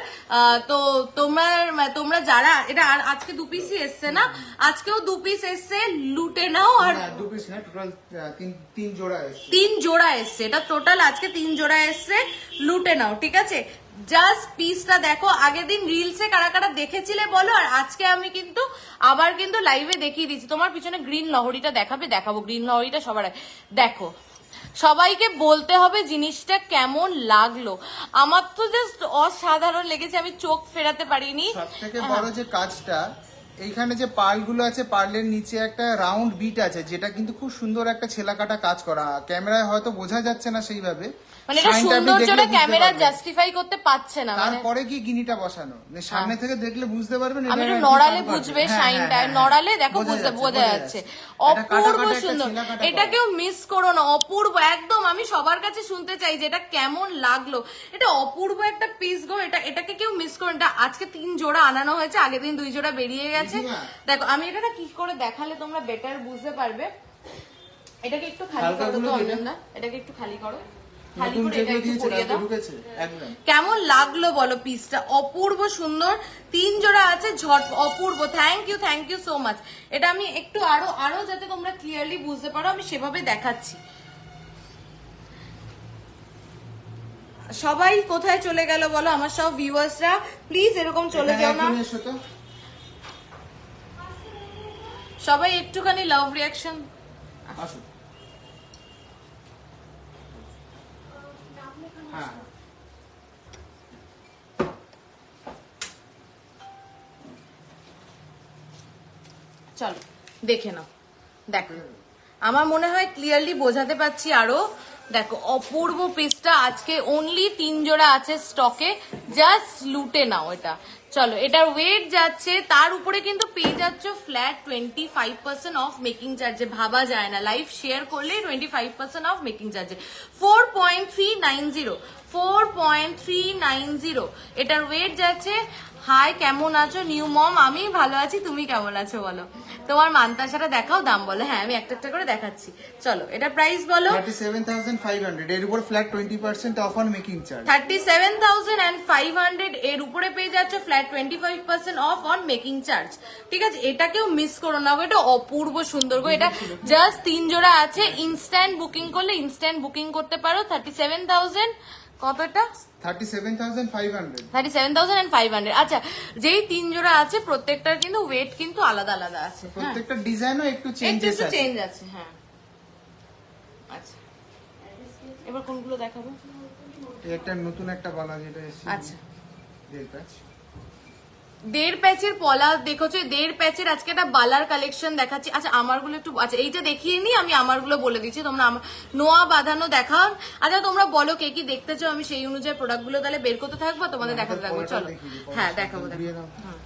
তো তোমরা যারা এটা আর আজকে 2 পিসই এসছে না, আজকেও 2 পিস এসছে, লুটে নাও। আর 2 পিস না, টোটাল 3 জোড়া এসেছে। 3 জোড়া এসছে, এটা টোটাল আজকে 3 জোড়া এসছে, লুটে নাও, ঠিক আছে? জাস্ট পিসটা দেখো, আগের দিন রিলসে কারা কারা দেখেছিলে বলো, আর আজকে আমি কিন্তু আবার কিন্তু লাইভে দেখিয়ে দিচ্ছি। তোমার পিছনে গ্রিন লহরিটা দেখাবো, গ্রিন লহরিটা সবার দেখো। সবাইকে বলতে হবে জিনিসটা কেমন লাগলো। আমার তো জাস্ট অসাধারণ লেগেছে, আমি চোখ ফেরাতে পারিনি। সবথেকে বড় যে কাজটা, এইখানে যে পার্লগুলো আছে, পার্লের নিচে একটা রাউন্ড বিট আছে, যেটা কিন্তু খুব সুন্দর একটা ছেলাকাটা কাজ করা। ক্যামেরায় হয়তো বোঝা যাচ্ছে না সেইভাবে, মানে এটা সৌন্দর্যটা ক্যামেরা জাস্টিফাই করতে পারছে না। মানে তারপরে কি গিনিটা বসানো, সামনে থেকে দেখলে বুঝতে পারবেন। আমি একটু নড়ালে বুঝবে শাইনটা, নড়ালে দেখো বোঝা যাচ্ছে। অপূর্ব সুন্দর, এটা কেউ মিস করো না, অপূর্ব একদম। আমি সবার কাছে শুনতে চাই যে এটা কেমন লাগলো। এটা অপূর্ব একটা পিস গো, এটাকে কেউ মিস করো না। আজকে 3 জোড়া আনানো হয়েছে, আগের দিন 2 জোড়া বেরিয়ে গেছে। দেখো আমি এটা কি করে দেখালে তোমরা বেটার বুঝতে পারবে। এটাকে একটু খালি করো তো অনন্যা, এটাকে একটু খালি করো, খালি করে এটা একটু পরিয়ে দাও। কেমন লাগলো বলো পিসটা, অপূর্ব সুন্দর। 3 জোড়া আছে, ঝট অপূর্ব। Thank you so much. এটা আমি একটু আরো যাতে তোমরা ক্লিয়ারলি বুঝতে পারো, আমি সেভাবে দেখাচ্ছি। সবাই কোথায় চলে গেল বলো আমার সব ভিউয়ার্সরা, প্লিজ এরকম চলে যাও না। সবাই একটুখানি লাভ রিয়াকশন। হ্যাঁ চলো দেখে নাও, দেখো আমার মনে হয় ক্লিয়ারলি বোঝাতে পারছি আরো। দেখো অপূর্ব পিসটা, আজকে অনলি 3 জোড়া আছে স্টকে, জাস্ট লুটে নাও এটা। চলো এটার ওয়েট যাচ্ছে, তার উপরে কিন্তু পেয়ে যাচ্ছ ফ্ল্যাট 25% অফ মেকিং চার্জে। ভাবা যায় না, লাইভ শেয়ার করলে 25% অফ মেকিং চার্জে। 4.390 এটার ওয়েট যাচ্ছে। হাই কেমন আছো নিউ মম? আমি ভালো আছি, তুমি কেমন আছো বলো? তোমার মানতাসাটা দেখাও, দাম বলো। হ্যাঁ আমি একটা করে দেখাচ্ছি। চলো এটা প্রাইস বলো। 37,500 এর উপর flat 20% of on making charge. 37,500 এর উপরে পেয়ে যাচ্ছে flat 25% of on making charge. ঠিক আছে, এটাকেও মিস করো না গো, এটা অপূর্ব সুন্দর গো। এটা জাস্ট 3 জোড়া আছে, ইনস্ট্যান্ট বুকিং করলে ইনস্ট্যান্ট বুকিং করতে পারো। 37,000 কতটা? 37,500। আচ্ছা, যেই 3 জোড়া আছে প্রত্যেকটার কিন্তু ওয়েট কিন্তু আলাদা আলাদা আছে, প্রত্যেকটা ডিজাইনও একটু চেঞ্জ আছে। হ্যাঁ আচ্ছা, এবার কোনগুলো দেখাবো? একটা নতুন একটা বালা যেটা এসেছে। আচ্ছা, 1.5 প্যাচ। 1.5 প্যাচের পলা দেখোছো, 1.5 প্যাচের আজকে একটা বালার কালেকশন দেখাচ্ছি। আচ্ছা আমারগুলো একটু, আচ্ছা এইটা দেখিয়ে নি, আমি আমারগুলো বলে দিচ্ছি। তোমরা নোয়া বাঁধানো দেখাও। আচ্ছা তোমরা বলো কে কি দেখতে চাও, আমি সেই অনুযায়ী প্রোডাক্ট গুলো তাহলে বের করতে থাকবো, তোমাদের দেখাতে থাকবো। চলো হ্যাঁ দেখাবো। হ্যাঁ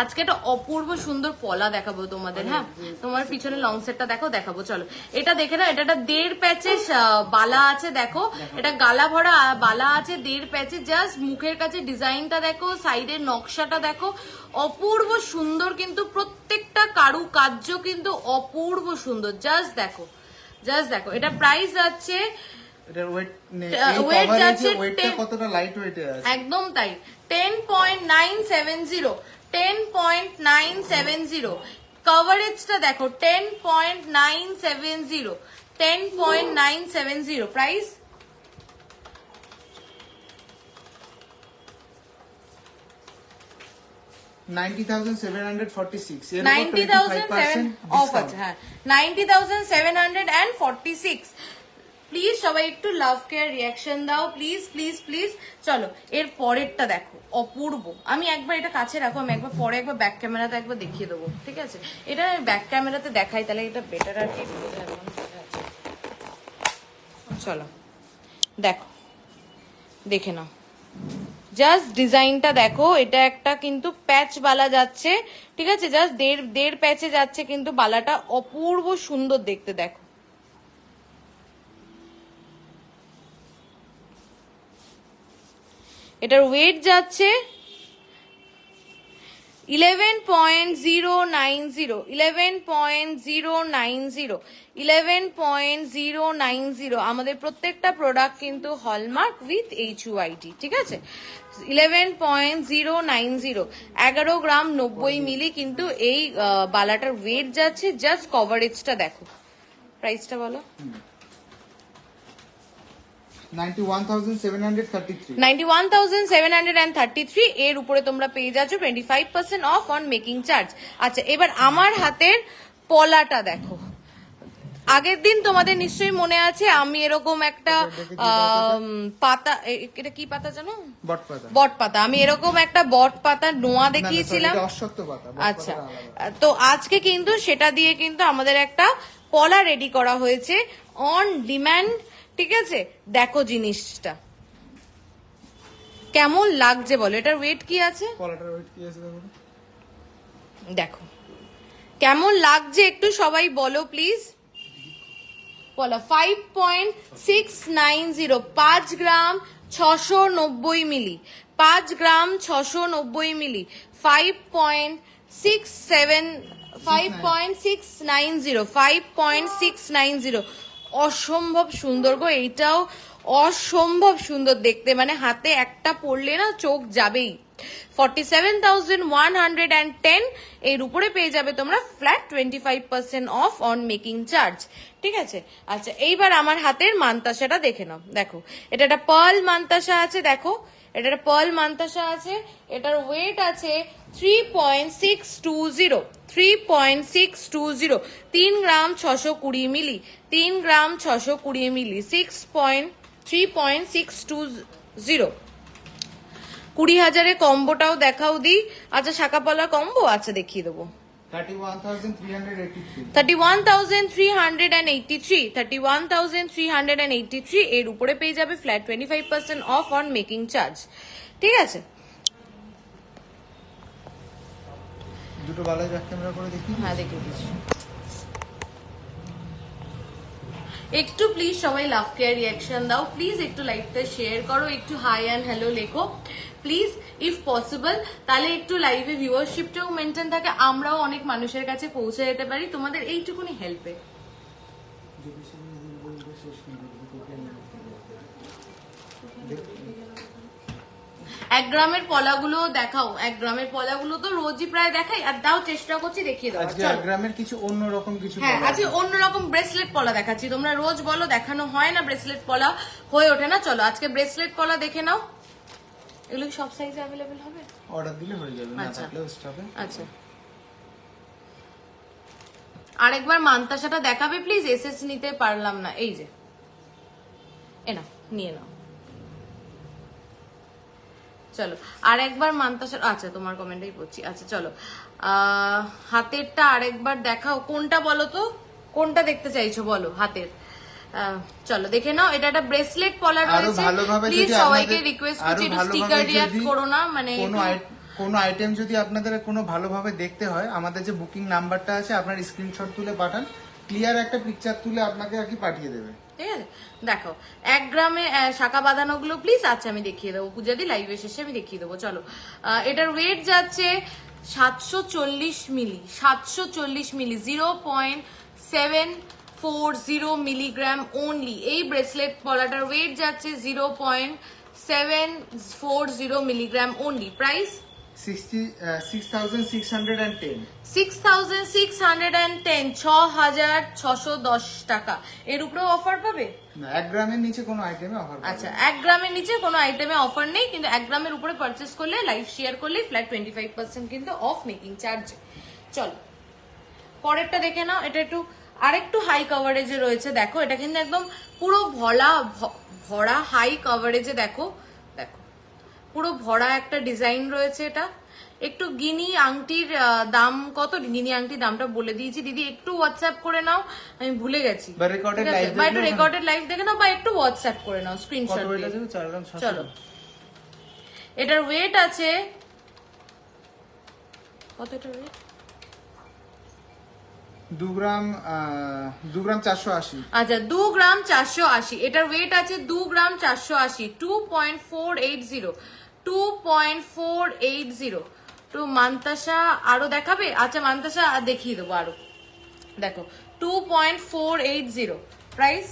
আজকে একটা অপূর্ব সুন্দর পলা দেখাবো তোমাদের। হ্যাঁ তোমার পিছনে লং সেটটা দেখাবো। চলো এটা দেখে নাও, এটা একটা 1.5 প্যাচের বালা আছে। দেখো এটা গালা ভরা বালা আছে, 1.5 প্যাচে। জাস্ট মুখের কাছে ডিজাইনটা দেখো, সাইডের নকশাটা দেখো, অপূর্ব সুন্দর। কিন্তু প্রত্যেকটা কারুকার্য কিন্তু অপূর্ব সুন্দর। জাস্ট দেখো। এটা প্রাইস আছে, এটার ওয়েট ওয়েট যাচ্ছে কতটা লাইট ওয়েটে আছে, একদম তাই, 10.970। কভারেজটা দেখো 10.970, 10.970 প্রাইস। $90,746 এর উপর 90,007 অফ 25% আছে, হ্যাঁ 90,746। প্লিজ সবাই একটু লাভ কেয়ার রিয়াকশন দাও প্লিজ প্লিজ প্লিজ। চলো এর পরেরটা দেখো, অপূর্ব। আমি একবার এটা কাছে রাখো, আমি একবার পরে একবার ব্যাক ক্যামেরাতে একবার দেখিয়ে দেবো, ঠিক আছে? এটা ব্যাক ক্যামেরাতে দেখাই, তাহলে এটা বেটার আর কি। চলো দেখো, দেখে নাও, জাস্ট ডিজাইনটা দেখো। এটা একটা কিন্তু প্যাচ বালা যাচ্ছে, ঠিক আছে? জাস্ট দেড় প্যাচে যাচ্ছে, কিন্তু বালাটা অপূর্ব সুন্দর দেখতে। দেখো এটার ওয়েট যাচ্ছে 11.090, 11.090, 11.090। আমাদের প্রত্যেকটা প্রোডাক্ট কিন্তু হলমার্ক উইথ HUID, ঠিক আছে? 11.090, 11 গ্রাম 90 মিলি কিন্তু এই বালাটার ওয়েট যাচ্ছে। জাস্ট কভারেজটা দেখো, প্রাইসটা বলো। 91,733 91,733। এর উপরে তোমরা পেয়ে যাচ্ছ 25% অফ অন মেকিং চার্জ। আচ্ছা, এবার আমার হাতের পলাটা দেখো। আগের দিন তোমাদের নিশ্চয়ই মনে আছে, আমি এরকম একটা পাতা, এটা কি পাতা জানো? বটপাতা। বটপাতা। আমি এরকম একটা বটপাতা নোয়া দেখিয়েছিলাম। অশ্বত্থ পাতা। আচ্ছা, তো আজকে কিন্তু সেটা দিয়ে কিন্তু আমাদের একটা পলা রেডি করা হয়েছে অন ডিম্যান্ড, ঠিক আছে? দেখো জিনিসটা কেমন লাগছে বলো। এটার ওয়েট কি আছে? পলাটার ওয়েট কি আছে দেখো। দেখো কেমন লাগছে একটু সবাই বলো প্লিজ। বলো 5.690, 5 গ্রাম 690 মিলি, 5 গ্রাম 690 মিলি, 5.690, অসম্ভব সুন্দর গো। এইটাও অসম্ভব সুন্দর দেখতে, মানে হাতে একটা পরলে না চোখ যাবেই। 47,110। এর উপরে পেয়ে যাবে তোমরা flat 25% of on making charge, ঠিক আছে? আচ্ছা, এইবার আমার হাতের মান্তাসাটা দেখে নাও। দেখো এটা একটা পার্ল মান্তাসা আছে, দেখো এটা একটা পার্ল মান্তাসা আছে। এটার ওয়েট আছে 3.620, 3.620, 3 গ্রাম 620 মিলি, 3 গ্রাম 620 মিলি, 3.620। 20,000 কম্বোটাও দেখাও দি। আচ্ছা, শাকাপালা কম্বো, আচ্ছা দেখিয়ে দেবো। 31,383 31,383, 31,383। এর উপরে পেয়ে যাবে flat 25% of on making charge, ঠিক আছে? দুটো বালাই ব্যাক ক্যামেরা করে দেখি। হ্যাঁ, দেখিয়ে দিচ্ছি। একটু প্লিজ সবাই লাভ কেয়ার রিয়াকশন দাও প্লিজ, একটু লাইভটা শেয়ার করো, একটু হাই অ্যান্ড হ্যালো লেখো প্লিজ ইফ পসিবল। তাহলে একটু লাইভে ভিউয়ারশিপটাও মেনটেন থাকে, আমরাও অনেক মানুষের কাছে পৌঁছে যেতে পারি তোমাদের এইটুকুনি হেল্পে। এক গ্রামের পলাগুলো দেখাও, এক গ্রামের পলাগুলো তো রোজই প্রায় দেখাই, আর দাও চেষ্টা করছি দেখিয়ে দাও। আজকে এক গ্রামের কিছু অন্যরকম কিছু হ্যাঁ, পলা আজকে অন্যরকম ব্রেসলেট পলা দেখাচ্ছি। তোমরা রোজ বলো দেখানো হয় না, ব্রেসলেট পলা হয়ে ওঠে না। চলো আজকে ব্রেসলেট পলা দেখে নাও। এগুলো কি সব সাইজে অ্যাভেলেবেল হবে? অর্ডার দিলে হয়ে যাবে, না আচ্ছা। থাকলেও স্টকে। আচ্ছা, আরেকবার মান্তাসাটা দেখাবে প্লিজ, এসএস নিতে পারলাম না। এই যে এ নাও, নিয়ে নাও। চলো আরেকবার মান্তাসা, আচ্ছা তোমার কমেন্টই পড়ছি। আচ্ছা চলো, হাতেরটা আরেকবার দেখাও। কোনটা বলো তো, কোনটা দেখতে চাইছো বলো হাতের? চলো দেখে নাও। এটা একটা ব্রেসলেট পলা রয়েছে। প্লিজ সবাইকে রিকোয়েস্ট করছি একটু স্টিকার রিঅ্যাক্ট করো না, মানে কোনো আইটেম যদি আপনাদের কোনো ভালোভাবে দেখতে হয়, আমাদের যে বুকিং নাম্বারটা আছে আপনার স্ক্রিনশট তুলে পাঠান, ক্লিয়ার একটা পিকচার তুলে আপনাকে আর কি পাঠিয়ে দেবে, ঠিক আছে? দেখো 1 গ্রামে শাখা বাঁধানো গুলো প্লিজ। আচ্ছা আমি দেখিয়ে দেবো, পূজা দি লাইভে শেষে আমি দেখিয়ে দেবো। চলো, এটার ওয়েট যাচ্ছে 740 মিলি, 740 মিলি, 0.740 মিলিগ্রাম ওনলি। এই ব্রেসলেট পলাটার ওয়েট যাচ্ছে 0.740 মিলিগ্রাম ওনলি। প্রাইস 6,610 6,610 6,610 টাকা। এর উপরেও অফার পাবে? না, 1 গ্রামের নিচে কোনো আইটেমে অফার আচ্ছা, 1 গ্রামের নিচে কোনো আইটেমে অফার নেই, কিন্তু 1 গ্রামের উপরে পারচেস করলে, লাইভ শেয়ার করলে ফ্ল্যাট 25% কিন্তু অফ মেকিং চার্জ। চলো পরেরটা দেখে নাও। এটা একটু আরেকটু হাই কভারেজে রয়েছে। দেখো এটা কিন্তু একদম পুরো ভরা হাই কভারেজে। দেখো দেখো পুরো ভরা একটা ডিজাইন রয়েছে। এটা একটু গিনি আংটির দাম কত? গিনি আংটির দামটা বলে দিয়েছি দিদি, একটু হোয়াটসঅ্যাপ করে নাও, আমি ভুলে গেছি। বা রেকর্ডেড লাইভ বা একটু রেকর্ডেড লাইভ দেখে নাও, বা একটু হোয়াটসঅ্যাপ করে নাও স্ক্রিনশট কত দিয়ে। এটা দেবে? 4 গ্রাম 700। চলো এটার ওয়েট আছে কত? এটার ওয়েট 2 গ্রাম 480। আচ্ছা 2 গ্রাম 480। এটার ওয়েট আছে 2 গ্রাম 480, 2.480, 2.480। তো মান্তাসা আরো দেখাবে? আচ্ছা মান্তাসা দেখিয়ে দেবো আরো। দেখো 2.480 প্রাইস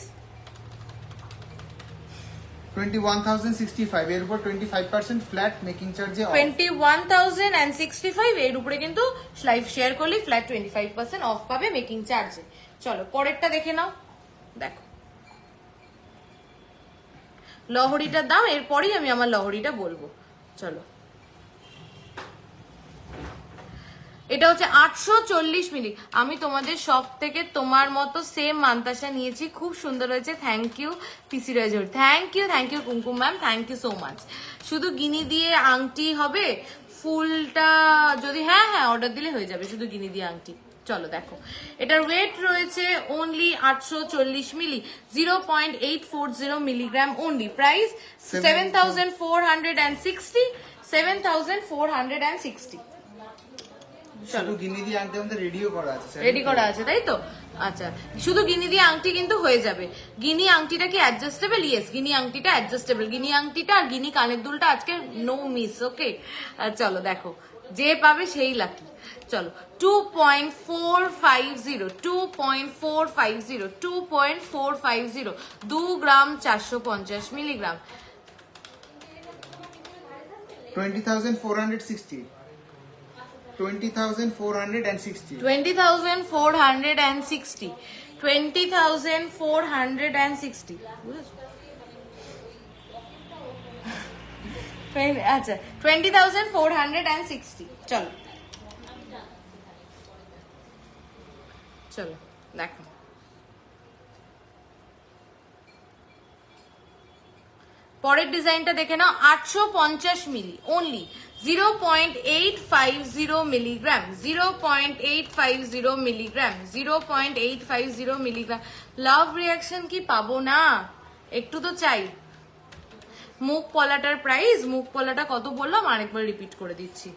21,065। এর উপর 25% ফ্ল্যাট মেকিং চার্জে অফ। 21,065। এর উপরে কিন্তু লাইভ শেয়ার করলে ফ্ল্যাট 25% অফ পাবে মেকিং চার্জে। চলো পরেরটা দেখে নাও। দেখো লহরিটার দাম এরপরই আমি আমার লহরিটা বলবো। চলো এটা হচ্ছে 840 মিলি। আমি তোমাদের সব থেকে তোমার মতো সেম মান্তাসা নিয়েছি, খুব সুন্দর হয়েছে। থ্যাংক ইউ পিসি রাজর, thank you Kumkum ma'am, thank you so much. শুধু গিনি দিয়ে আংটি হবে? ফুলটা যদি হ্যাঁ অর্ডার দিলে হয়ে যাবে, শুধু গিনি দিয়ে আংটি। চলো দেখো এটার ওয়েট রয়েছে অনলি 840 মিলি, 0.840 মিলিগ্রাম অনলি। প্রাইস 7,460, 7,460। শুধু গিনি দিয়ে আনতে আমাদের রেডিও করা আছে। রেডি করা আছে তাই তো? আচ্ছা শুধু গিনি দিয়ে আংটি কিন্তু হয়ে যাবে। গিনি আংটিটা কি অ্যাডজাস্টেবল? ইয়েস, গিনি আংটিটা অ্যাডজাস্টেবল। গিনি আংটিটা আর গিনি কানের দুলটা আজকে নো মিস। ওকে চলো দেখো, যে পাবে সেই লাকি। চলো 2.450, 2.450, 2.450, 2 গ্রাম 450 মিলিগ্রাম, 20,460। 20,460। 20,460, 20,460 বুঝেছো? আচ্ছা 20,460। চলো চলো দেখো পরের ডিজাইনটা দেখে নাও। 850 মিলি অনলি, 0.850 মিলিগ্রাম, 0.850 মিলিগ্রাম, 0.850 মিলিগ্রাম। লাভ রিয়াকশন কি পাবো না? একটু তো চাই। মুখ পলাটার প্রাইস, মুখ পলাটা কত বললাম আরেকবার রিপিট করে দিচ্ছি।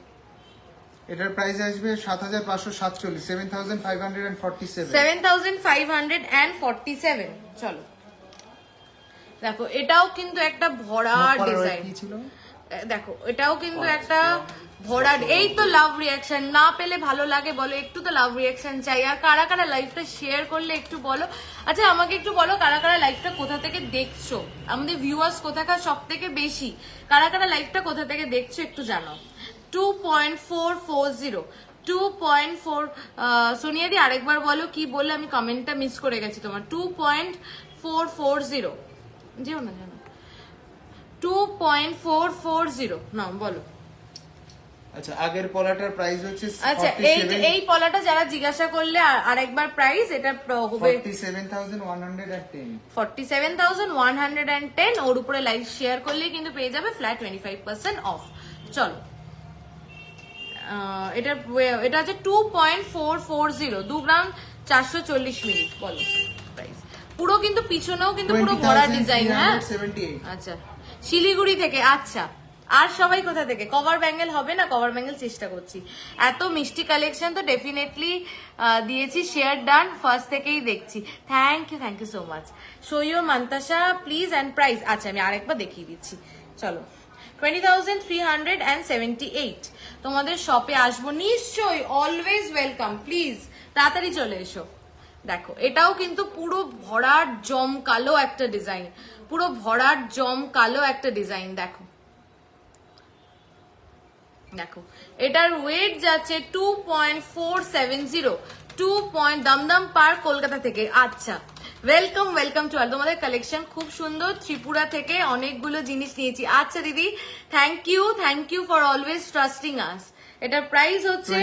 এটার প্রাইস আসবে 7,547, 7,547। 7,547। চলো দেখো এটাও কিন্তু একটা ভরা ডিজাইন। কি ছিল? দেখো এটাও কিন্তু একটা ভরা। এই তো লাভ রিয়াকশন না পেলে ভালো লাগে বলো? একটু তো লাভ রিয়াকশন চাই। আর কারা কারা লাইভটা শেয়ার করলে একটু বলো। আচ্ছা আমাকে একটু বলো কারা কারা লাইভটা কোথা থেকে দেখছো? আমাদের ভিউয়ার্স কোথাকার সব থেকে বেশি? কারা কারা লাইভটা কোথা থেকে দেখছো একটু জানাও। 2.440, 2.4 সোনিয়াদি আরেকবার বলো কি বললে, আমি কমেন্টটা মিস করে গেছি তোমার। 2.440 যেও না জানো, 2.440 না বলো। আচ্ছা আগের পলাটার প্রাইস হচ্ছে আচ্ছা এই পলাটা যারা জিজ্ঞাসা করলে আরেকবার প্রাইস এটা হবে 47,110। 47,110। ওর উপরে লাইভ শেয়ার করলে কিন্তু পেয়ে যাবে ফ্ল্যাট 25% অফ। চলো এটা হচ্ছে 2.440, 2 গ্রাম 440 মিলি। বলো প্রাইস। পুরো কিন্তু পিছনেও কিন্তু পুরো ভরা ডিজাইন। হ্যাঁ 20,378। আচ্ছা শিলিগুড়ি থেকে। আচ্ছা আর সবাই কোথা থেকে? কভার ব্যাঙ্গেল হবে না? কভার ব্যাঙ্গেল চেষ্টা করছি। এত মিষ্টি কালেকশন তো ডেফিনেটলি দিয়েছি। শেয়ার ডান, ফার্স্ট থেকেই দেখছি। Thank you so much. Show your মান্তাসা প্লিজ অ্যান্ড প্রাইস। আচ্ছা আমি আরেকবার দেখিয়ে দিচ্ছি। চলো 20,378। তোমাদের শপে আসবো নিশ্চয়ই, অলওয়েজ ওয়েলকাম। প্লিজ তাড়াতাড়ি চলে এসো। দেখো এটাও কিন্তু পুরো ভরার জমকালো একটা ডিজাইন, পুরো ভরার জমকালো একটা ডিজাইন। দেখো দেখো এটার ওয়েট যাচ্ছে 2.470, 2 দমদম পার্ক কলকাতা থেকে। আচ্ছা, ওয়েলকাম ওয়েলকাম টু অল। তোমাদের কালেকশন খুব সুন্দর, ত্রিপুরা থেকে অনেকগুলো জিনিস নিয়েছি। আচ্ছা দিদি, thank you for always trusting us. এটার প্রাইস হচ্ছে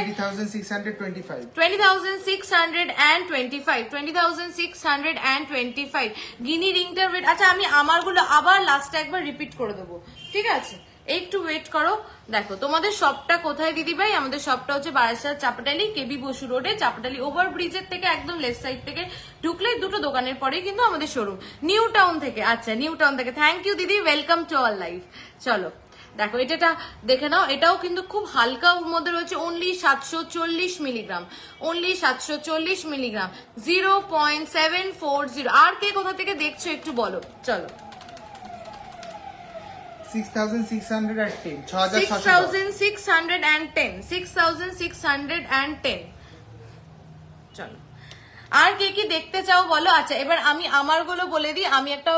20,625। 20,625 গিনি রিংটার ওয়েট। আচ্ছা আমি আমারগুলো আবার লাস্টে একবার রিপিট করে দেবো, ঠিক আছে? একটু ওয়েট করো। দেখো তোমাদের শপটা কোথায় দিদি ভাই? আমাদের শপটা হচ্ছে বারাসাত চাপাটালি কেবি বসু রোডে, চাপাটালি ওভার ব্রিজের থেকে একদম লেফট সাইড থেকে ঢুকলে দুটো দোকানের পরেই কিন্তু আমাদের শোরুম, নিউ টাউন থেকে। আচ্ছা নিউ টাউন থেকে, থ্যাংক ইউ দিদি, ওয়েলকাম টু আওয়ার লাইফ। চলো দেখো এটা দেখে নাও, এটাও কিন্তু খুব হালকা মধ্যে রয়েছে, অনলি 740 মিলিগ্রাম, অনলি 740 মিলিগ্রাম, 0.740। আর কে কোথা থেকে দেখছো একটু বলো। চলো 6,610, 6,610। চলো আর কে কি দেখতে চাও বলো। আচ্ছা এবার আমি আমারগুলো বলে দিই। আমি একটা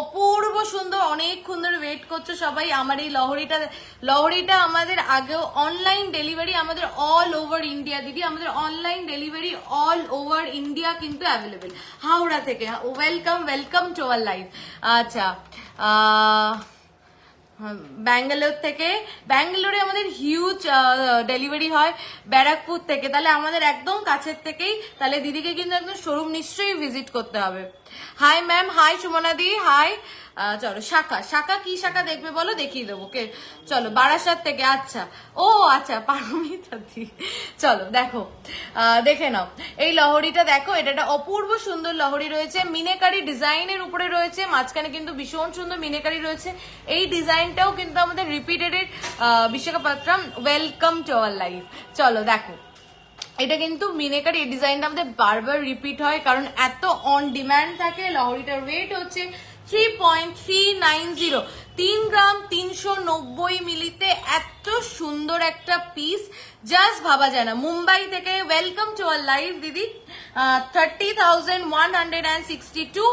অপূর্ব সুন্দর, অনেকক্ষণ ধরে ওয়েট করছো সবাই আমার এই লহরিটা আমাদের আগেও অনলাইন ডেলিভারি আমাদের অল ওভার ইন্ডিয়া দিদি, আমাদের online delivery all over India কিন্তু অ্যাভেলেবেল, হাওড়া থেকে। Welcome to our life. আচ্ছা ব্যাঙ্গালোর থেকে, ব্যাঙ্গালোরে আমাদের হিউজ ডেলিভারি হয়, ব্যারাকপুর থেকে, তাহলে আমাদের একদম কাছের থেকেই, তাহলে দিদিকে কিন্তু একদম শোরুম নিশ্চয়ই ভিজিট করতে হবে। হাই ম্যাম, হাই সুমনা দি, হাই। চলো শাখা কি শাখা দেখবে বলো, দেখিয়ে দেবো। কে? চলো বারাসাত থেকে। আচ্ছা ও আচ্ছা পারমিতা দি, চলো দেখো দেখে নাও এই লহরিটা। দেখো এটা একটা অপূর্ব সুন্দর লহরি রয়েছে, মিনেকারি ডিজাইনের উপরে রয়েছে, মাঝখানে কিন্তু ভীষণ সুন্দর মিনেকারি রয়েছে। এই ডিজাইনটাও কিন্তু আমাদের repeated Visakhapatnam, welcome to our life. চলো দেখো এটা কিন্তু মিনেকারি, এই ডিজাইনটা আমাদের বারবার রিপিট হয় কারণ এত অন ডিমান্ড থাকে। লহরিটার ওয়েট হচ্ছে 3.390, 3 গ্রাম 390 মিলিতে এত সুন্দর একটা পিস জাস্ট ভাবা যায় না। মুম্বাই থেকে, ওয়েলকাম টু আওয়ার লাইভ দিদি। 30,162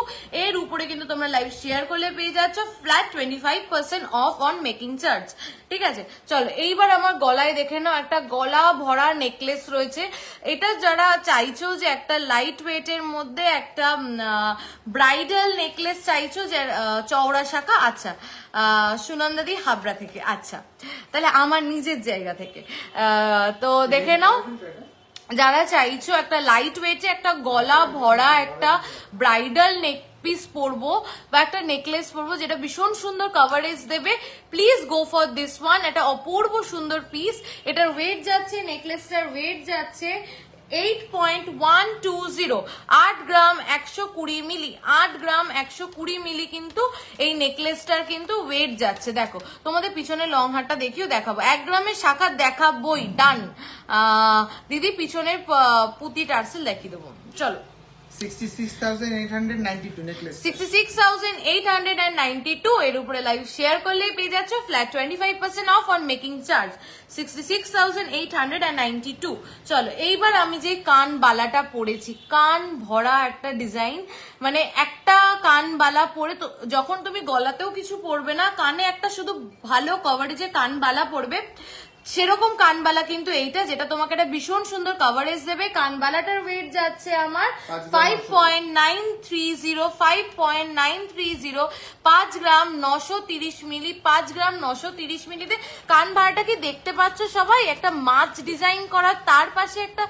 এর উপরে কিন্তু তোমরা লাইভ শেয়ার করলে পেয়ে যাচ্ছ flat 25% of on making charge, ঠিক আছে? চলো এইবার আমার গলায় দেখে নাও, একটা গলা ভরা নেকলেস রয়েছে। এটা যারা চাইছো যে একটা লাইট ওয়েটের মধ্যে একটা ব্রাইডাল নেকলেস চাইছো যে চওড়া শাখা, আচ্ছা সুনন্দাদি হাবড়া থেকে। আচ্ছা তাহলে আমার নিজের জায়গা থেকে তো দেখে নাও, যারা চাইছো একটা লাইট ওয়েটে একটা গলা ভরা একটা ব্রাইডাল নেক পিস পরবো বা একটা নেকলেস পরবো যেটা ভীষণ সুন্দর কভারেজ দেবে, please go for this one. এটা অপূর্ব সুন্দর পিস। এটার ওয়েট যাচ্ছে, নেকলেসটার ওয়েট যাচ্ছে 8.120, 8 গ্রাম 120 মিলি, 8 গ্রাম 120 মিলি কিন্তু এই নেকলেসটার কিন্তু ওয়েট যাচ্ছে। দেখো তোমাদের পিছনে লং হারটা দেখিও দেখাবো, 1 গ্রামের শাখা দেখাবোই, ডান। দিদি পিছনের পুঁতি টার্সেল দেখিয়ে দেবো। চলো 66,892 নেকলেস, 66,892 এর উপরে লাইভ শেয়ার করলেই পেয়ে যাচ্ছ flat 25% of on making charge, 66,892। চলো এইবার আমি যে কান বালাটা পরেছি, কান ভরা একটা ডিজাইন, মানে একটা কান বালা পরে তো যখন তুমি গলাতেও কিছু পরবে না, কানে একটা শুধু ভালো কভারেজে কান বালা পরবে, সেরকম কানবালা কিন্তু এইটা, যেটা তোমাকে একটা ভীষণ সুন্দর কভারেজ দেবে। কানবালাটার ওয়েট যাচ্ছে আমার 5.930, 5.930, 5 গ্রাম 930 মিলি, 5 গ্রাম 930 মিলিতে। কান ভাড়াটা কি দেখতে পাচ্ছ সবাই? একটা মাছ ডিজাইন করা, তার পাশে একটা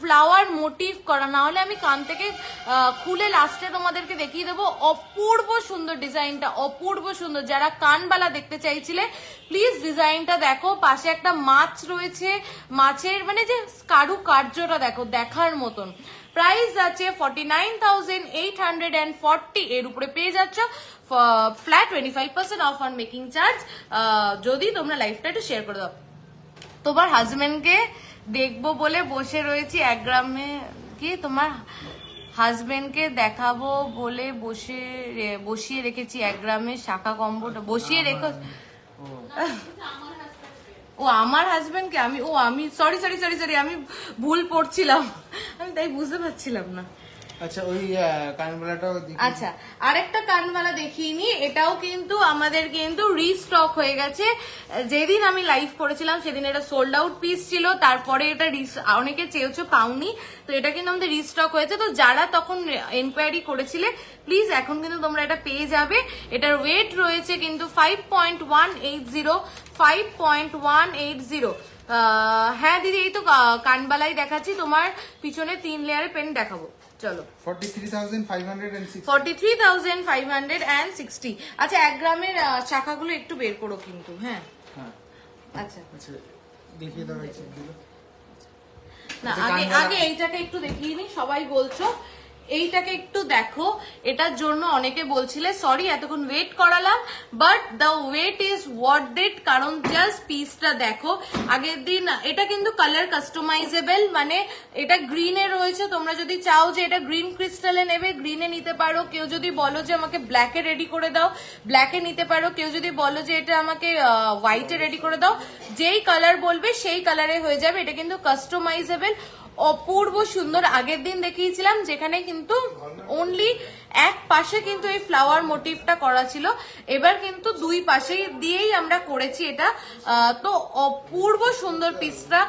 ফ্লাওয়ার মোটিভ করা, না হলে আমি কান থেকে খুলে লাস্টে তোমাদেরকে দেখিয়ে দেবো। অপূর্ব সুন্দর ডিজাইনটা, অপূর্ব সুন্দর। যারা কানবালা দেখতে চাইছিলে প্লিজ ডিজাইনটা দেখো, পাশে একটা মাছ রয়েছে, মাছের মানে যে কারুকার্যটা দেখো, দেখার মতন। প্রাইস আছে 49,840, এর উপরে পেয়ে যাচ্ছ flat 25% of on making charge, যদি তোমরা লাইফটা একটু শেয়ার করে দাও। তোমার হাজবেন্ডকে দেখবো বলে বসে রয়েছি 1 গ্রামে, কি তোমার হাজবেন্ডকে দেখাবো বলে বসিয়ে রেখেছি 1 গ্রামের শাখা কম্বোটা, বসিয়ে রেখো। ও আমার হাজবেন্ডকে আমি সরি আমি ভুল পড়ছিলাম, আমি তাই বুঝতে পারছিলাম না। আচ্ছা ওই কানবালাটাও আচ্ছা আরেকটা কানবালা দেখিয়ে নি, এটাও কিন্তু আমাদের কিন্তু রিস্টক হয়ে গেছে। যেদিন আমি লাইভ করেছিলাম সেদিন এটা সোল্ড আউট পিস ছিল, তারপরে এটা অনেকে চেয়েছো পাওনি, তো এটা কিন্তু আমাদের রিস্টক হয়েছে। তো যারা তখন এনকোয়ারি করেছিলে প্লিজ এখন কিন্তু তোমরা এটা পেয়ে যাবে। এটার ওয়েট রয়েছে কিন্তু 5.180, 5.180। হ্যাঁ দিদি এই তো কানবালাই দেখাচ্ছি, তোমার পিছনে 3 লেয়ারের পেন দেখাবো, চলো। 43,560 43,560। আচ্ছা 1 গ্রামের শাখাগুলো একটু বের করো কিন্তু, হ্যাঁ হ্যাঁ আচ্ছা আচ্ছা দেখিয়ে দাও এই চেকগুলো। না আচ্ছা, আগে কানবালা- আগে এইটাকে একটু দেখিয়ে নি, সবাই বলছো এইটাকে একটু দেখো। এটার জন্য অনেকে বলছিলে সরি এতক্ষণ ওয়েট করালাম, but the wait is worth it, কারণ জাস্ট পিসটা দেখো। আগের দিন এটা কিন্তু কালার কাস্টমাইজেবল, মানে এটা গ্রিনে রয়েছে, তোমরা যদি চাও যে এটা গ্রিন ক্রিস্টালে নেবে গ্রিনে নিতে পারো, কেউ যদি বলো যে আমাকে ব্ল্যাকে রেডি করে দাও ব্ল্যাকে নিতে পারো, কেউ যদি বলো যে এটা আমাকে হোয়াইটে রেডি করে দাও, যেই কালার বলবে সেই কালারে হয়ে যাবে। এটা কিন্তু কাস্টমাইজেবল, অপূর্ব সুন্দর। আগের দিন দেখিয়েছিলাম যেখানে কিন্তু অনলি এক পাশে কিন্তু এই ফ্লাওয়ার মোটিভটা করা ছিল, এবার কিন্তু দুই পাশে দিয়েই আমরা করেছি এটা। তো অপূর্ব সুন্দর পিসটা।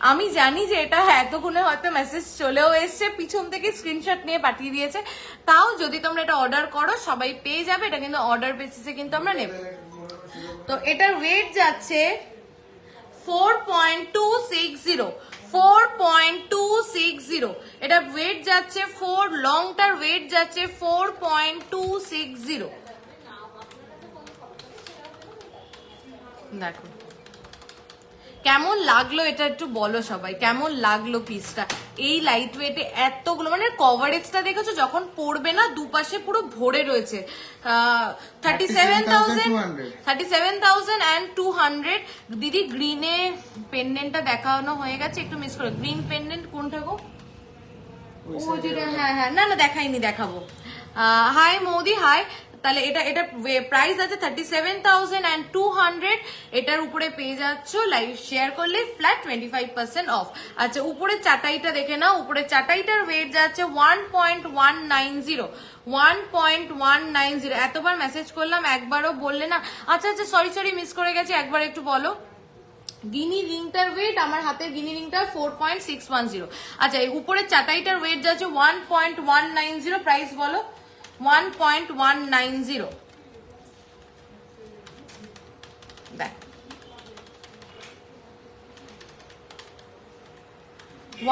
আমি জানি যে এটা এতক্ষণে হয়তো মেসেজ চলেও এসছে, পিছন থেকে স্ক্রিনশট নিয়ে পাঠিয়ে দিয়েছে, তাও যদি তোমরা এটা অর্ডার করো সবাই পেয়ে যাবে। এটা কিন্তু অর্ডার বেসিসে কিন্তু আমরা নেব। তো এটার ওয়েট যাচ্ছে 4.260, 4.260। এটা ওয়েট যাচ্ছে 4, লংটার ওয়েট যাচ্ছে 4.260। দেখো কেমন লাগলো এটা একটু বলো সবাই, কেমন লাগলো পিসটা। এই লাইট ওয়েটে এতগুলো, মানে কভারেজটা দেখেছো যখন পড়বে না দুপাশে পুরো ভরে রয়েছে। 37,200। দিদি গ্রিনে পেন্ডেন্টটা দেখানো হয়ে গেছে, একটু মিস করে। গ্রিন পেন্ডেন্ট কোনটা গো? ও যেটা, হ্যাঁ হ্যাঁ, না না দেখাইনি, দেখাবো। হাই মৌদি হাই। তাহলে এটা প্রাইস আছে 37,200। এটার উপরে পেয়ে যাচ্ছ লাইভ শেয়ার করলে ফ্ল্যাট 25% অফ। আচ্ছা উপরে চাটাইটা দেখে নাও, উপরে চাটাইটার ওয়েট যাচ্ছে 1.190, 1.190। এতবার মেসেজ করলাম একবারও বললে না। আচ্ছা আচ্ছা সরি মিস করে গেছি, একবার একটু বলো। গিনি রিংটার ওয়েট, আমার হাতের গিনি রিংটার 4.610। আচ্ছা এই উপরে চাটাইটার ওয়েট যাচ্ছে 1.190, প্রাইস বলো। 1.190। দেখ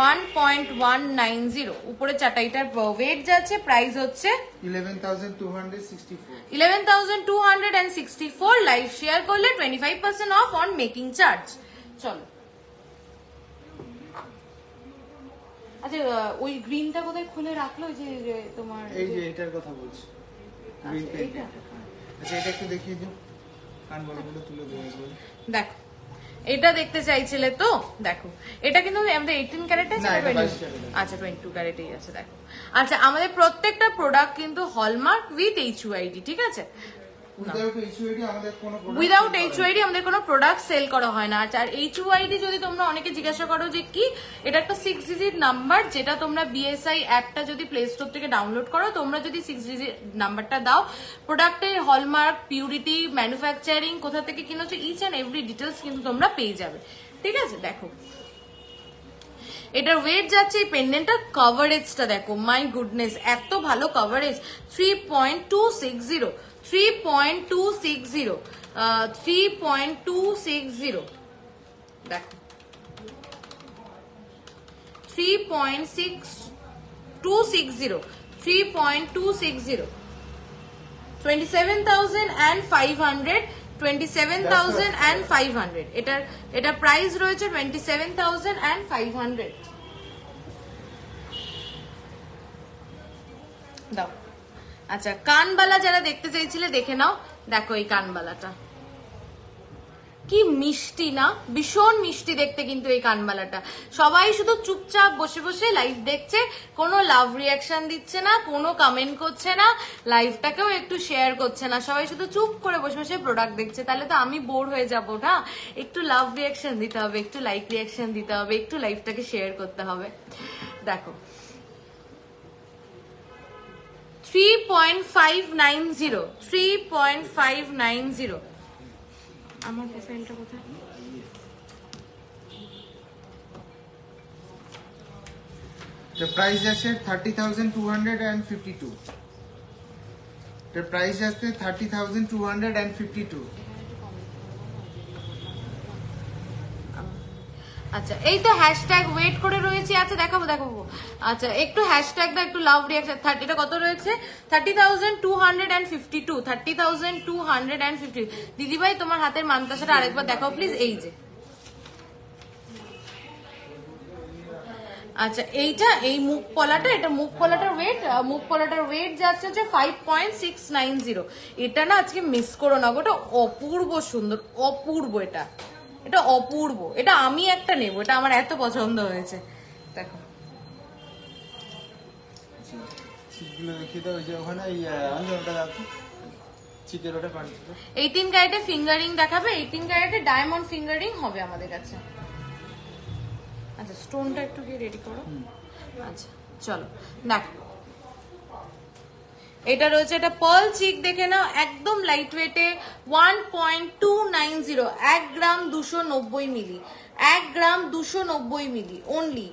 1.190 উপরে চাটাইটার ওয়েট যাচ্ছে, প্রাইস হচ্ছে 11,264। 11,264। লাইভ শেয়ার করলে 25% অফ অন মেকিং চার্জ। চলো আচ্ছা ওই গ্রিনটা কোথায় খুলে রাখলো, ওই যে তোমার এই যে এটার কথা বলছি, গ্রিন আচ্ছা, পেইন্ট। এইটা? আচ্ছা এটা একটু দেখিয়ে দিও, কানবালাগুলো তুলে দেবো। দেখো এটা দেখতে চাইছিলে তো, দেখো এটা কিন্তু আমাদের 18 ক্যারেট আছে, না, এটা 22 22 ক্যারেট। আচ্ছা 22 ক্যারেটেই আছে। দেখো আচ্ছা আমাদের প্রত্যেকটা প্রোডাক্ট কিন্তু হলমার্ক উইথ HUID, ঠিক আছে? উইদাউট HUID আমাদের কোনো product উইদাউট sell করা HUID আমাদের কোনো প্রোডাক্ট সেল করা হয় না। আর HUID যদি তোমরা অনেকে জিজ্ঞাসা করো যে কি, এটা একটা 6 ডিজিট নাম্বার, যেটা তোমরা BSI অ্যাপটা যদি প্লে স্টোর থেকে ডাউনলোড করো, তোমরা যদি 6 ডিজিট নাম্বারটা দাও, প্রোডাক্টের হলমার্ক, পিউরিটি, ম্যানুফ্যাকচারিং, কোথা থেকে কিনেছো, ইচ অ্যান্ড এভরি ডিটেলস কিন্তু তোমরা পেয়ে যাবে, ঠিক আছে? দেখো এটার ওয়েট যাচ্ছে, এই পেন্ডেন্টটার কভারেজটা দেখো, মাই গুডনেস এত ভালো কভারেজ। 3.260, 3.260, 3.260। দেখো 3.260, 3.260, 27,500, 27,500। এটা প্রাইস রয়েছে 27,500। দাও আচ্ছা কানবালা যারা দেখতে চাইছিলে দেখে নাও। দেখো এই কানবালাটা কি মিষ্টি না, ভীষণ মিষ্টি দেখতে কিন্তু এই কানবালাটা। সবাই শুধু চুপচাপ বসে বসে লাইভ দেখছে, কোনো লাভ রিয়াকশন দিচ্ছে না, কোনো কমেন্ট করছে না, লাইভটাকেও একটু শেয়ার করছে না, সবাই শুধু চুপ করে বসে বসে প্রোডাক্ট দেখছে। তাহলে তো আমি বোর হয়ে যাবো না, একটু লাভ রিয়াকশন দিতে হবে, একটু লাইক রিয়াকশন দিতে হবে, একটু লাইভটাকে শেয়ার করতে হবে। দেখো 3.590 3.590 আমার প্রোফাইলটা কোথায়? The price আছে 30,252. The price আছে 30,252. আচ্ছা এই তো হ্যাশট্যাগ ওয়েট করে রয়েছে। আচ্ছা দেখাবো দেখাবো। আচ্ছা একটু হ্যাশট্যাগ দা, একটু লাভ রিঅ্যাকশন। 30টা কত রয়েছে? 30,252 30,250। দিদিভাই তোমার হাতের মানতাসাটা আরেকবার দেখাও প্লিজ। এই যে আচ্ছা এইটা, এই মুখ পলাটা, এটা মুখ পলাটার ওয়েট যাচ্ছে হচ্ছে 5.690। এটা না আজকে মিস করো না গো, এটা অপূর্ব সুন্দর, অপূর্ব। এটা অপূর্ব। এটা আমি একটা নেব, এটা আমার এত পছন্দ হয়েছে। দেখো চিকগুলো দেখিয়ে দাও, ওই যে ওখানে এই আঞ্জনটা দেখো, চিকের ওটা পাঠিয়ে 18 ক্যারেটে ফিঙ্গারিং দেখাবে, 18 ক্যারেটে ডায়মন্ড ফিঙ্গারিং হবে আমাদের কাছে। আচ্ছা স্টোনটা একটু গিয়ে রেডি করো। আচ্ছা চলো দেখো, এটা রয়েছে, এটা পার্ল চিক দেখে নাও, একদম লাইট ওয়েটে 1.290, 1 গ্রাম 290 মিলি, 1 গ্রাম 290 মিলি অনলি,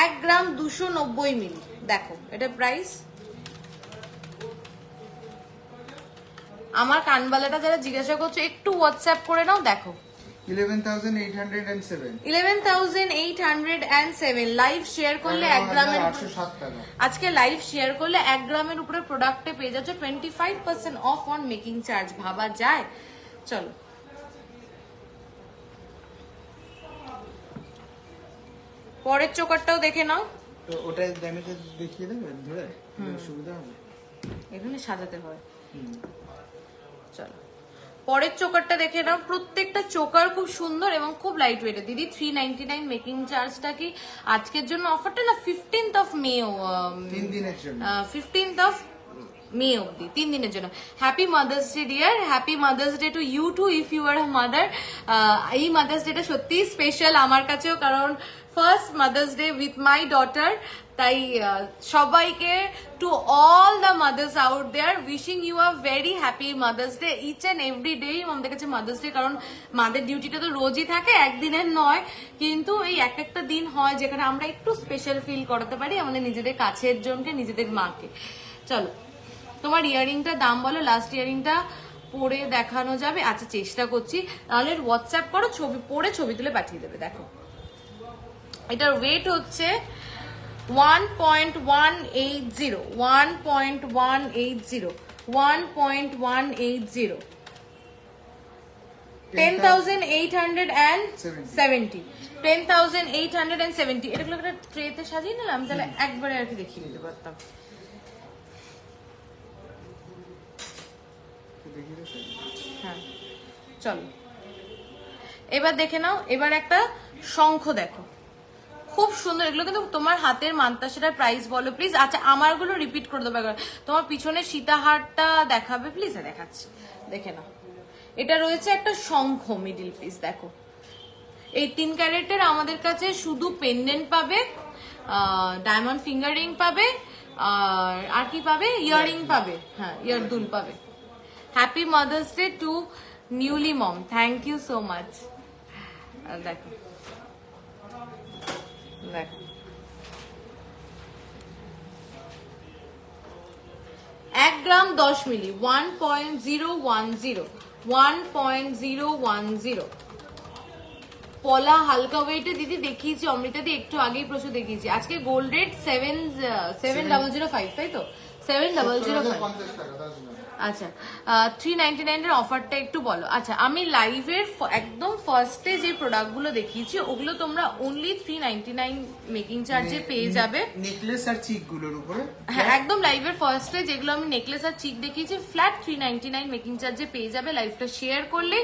1 গ্রাম 290 মিলি। দেখো এটা প্রাইস। আমার কানবালাটা যারা জিজ্ঞাসা করছো একটু হোয়াটসঅ্যাপ করে নাও। দেখো 11,807. 11,807 লাইভ শেয়ার করলে 1 গ্রামের 807 টাকা। আজকে লাইভ শেয়ার করলে 1 গ্রামের উপরে প্রোডাক্টে পেয়ে যাচ্ছে 25% অফ অন মেকিং চার্জ। ভাবা যায়? চলো পরের চোকারটাও দেখে নাও। তো ওটা দামিতে দেখিয়ে দেবেন ধরে, সুবিধা হবে। এখানে সাজাতে হয়। চলো পরের চোকারটা দেখে নাও। প্রত্যেকটা চোকার খুব সুন্দর এবং খুব লাইট ওয়েট। দিদি 399 মেকিং চার্জটা কি আজকের জন্য অফারটা না 15th অফ মে, 3 দিনের জন্য, 15th অফ মে অব্দি, 3 দিনের জন্য। Happy mother's day dear, happy mother's day to you too if you are a mother. এই মাদার্স ডেটা সত্যি স্পেশাল আমার কাছেও, কারণ first mother's day with my daughter. তাই সবাইকে, to all the mothers out there, wishing you a very happy mother's day. Each and every day আমাদের কাছে মাদার্স ডে, কারণ মাদের ডিউটিটা তো রোজই থাকে, একদিনের নয়। কিন্তু এই একটা দিন হয় যেখানে আমরা একটু স্পেশাল ফিল করাতে পারি আমাদের নিজেদের কাছের জনকে, নিজেদের মাকে। চলো তোমার ইয়ারিংটা দাম বলো, লাস্ট ইয়ারিংটা পরে দেখানো যাবে। আচ্ছা চেষ্টা করছি, তাহলে হোয়াটসঅ্যাপ করো, ছবি পরে ছবি তুলে পাঠিয়ে দেবে। দেখো এটার ওয়েট হচ্ছে 1.180 1.180 1.180 10,870 10,870। এটাগুলো একটা ট্রেতে সাজিয়ে নিলাম, তাহলে একবারে আর কি দেখিয়ে দিতে পারতাম। হ্যাঁ চলো এবার দেখে নাও। এবার একটা শঙ্খ দেখো, খুব সুন্দর। এগুলো কিন্তু তোমার হাতের মানতাসাটার প্রাইস বলো প্লিজ। আচ্ছা আমারগুলো রিপিট করে দেবো একবার। তোমার পিছনে সীতাহারটা দেখাবে প্লিজ। দেখাচ্ছি, দেখে নাও। এটা রয়েছে একটা শঙ্খ মিডিল পিস। দেখো 18 ক্যারেটের আমাদের কাছে শুধু পেন্ডেন্ট পাবে, ডায়মন্ড ফিঙ্গারিং পাবে, আর কি পাবে, ইয়ারিং পাবে, হ্যাঁ ইয়ার দুল পাবে। Happy mother's day to newly mom, thank you so much. দেখো দেখো 1 গ্রাম 10 মিলি, 1.010 1.010। পলা হালকা ওয়েটে দিদি দেখিয়েছি, অমৃতা দি একটু আগেই প্রচুর দেখিয়েছি। আজকে গোল্ড রেট 7005, তাই তো 7005। 50 টাকা 10 টাকা। আচ্ছা 399 এর অফারটা একটু বলো। আচ্ছা আমি লাইভের একদম ফার্স্টে যে প্রোডাক্টগুলো দেখিয়েছি ওগুলো তোমরা অনলি 399 মেকিং চার্জে পেয়ে যাবে। নেকলেস আর চিক গুলোর উপরে, হ্যাঁ একদম লাইভের ফার্স্টে যেগুলো আমি নেকলেস আর চিক দেখিয়েছি ফ্ল্যাট 399 মেকিং চার্জে পেয়ে যাবে লাইভটা শেয়ার করলে।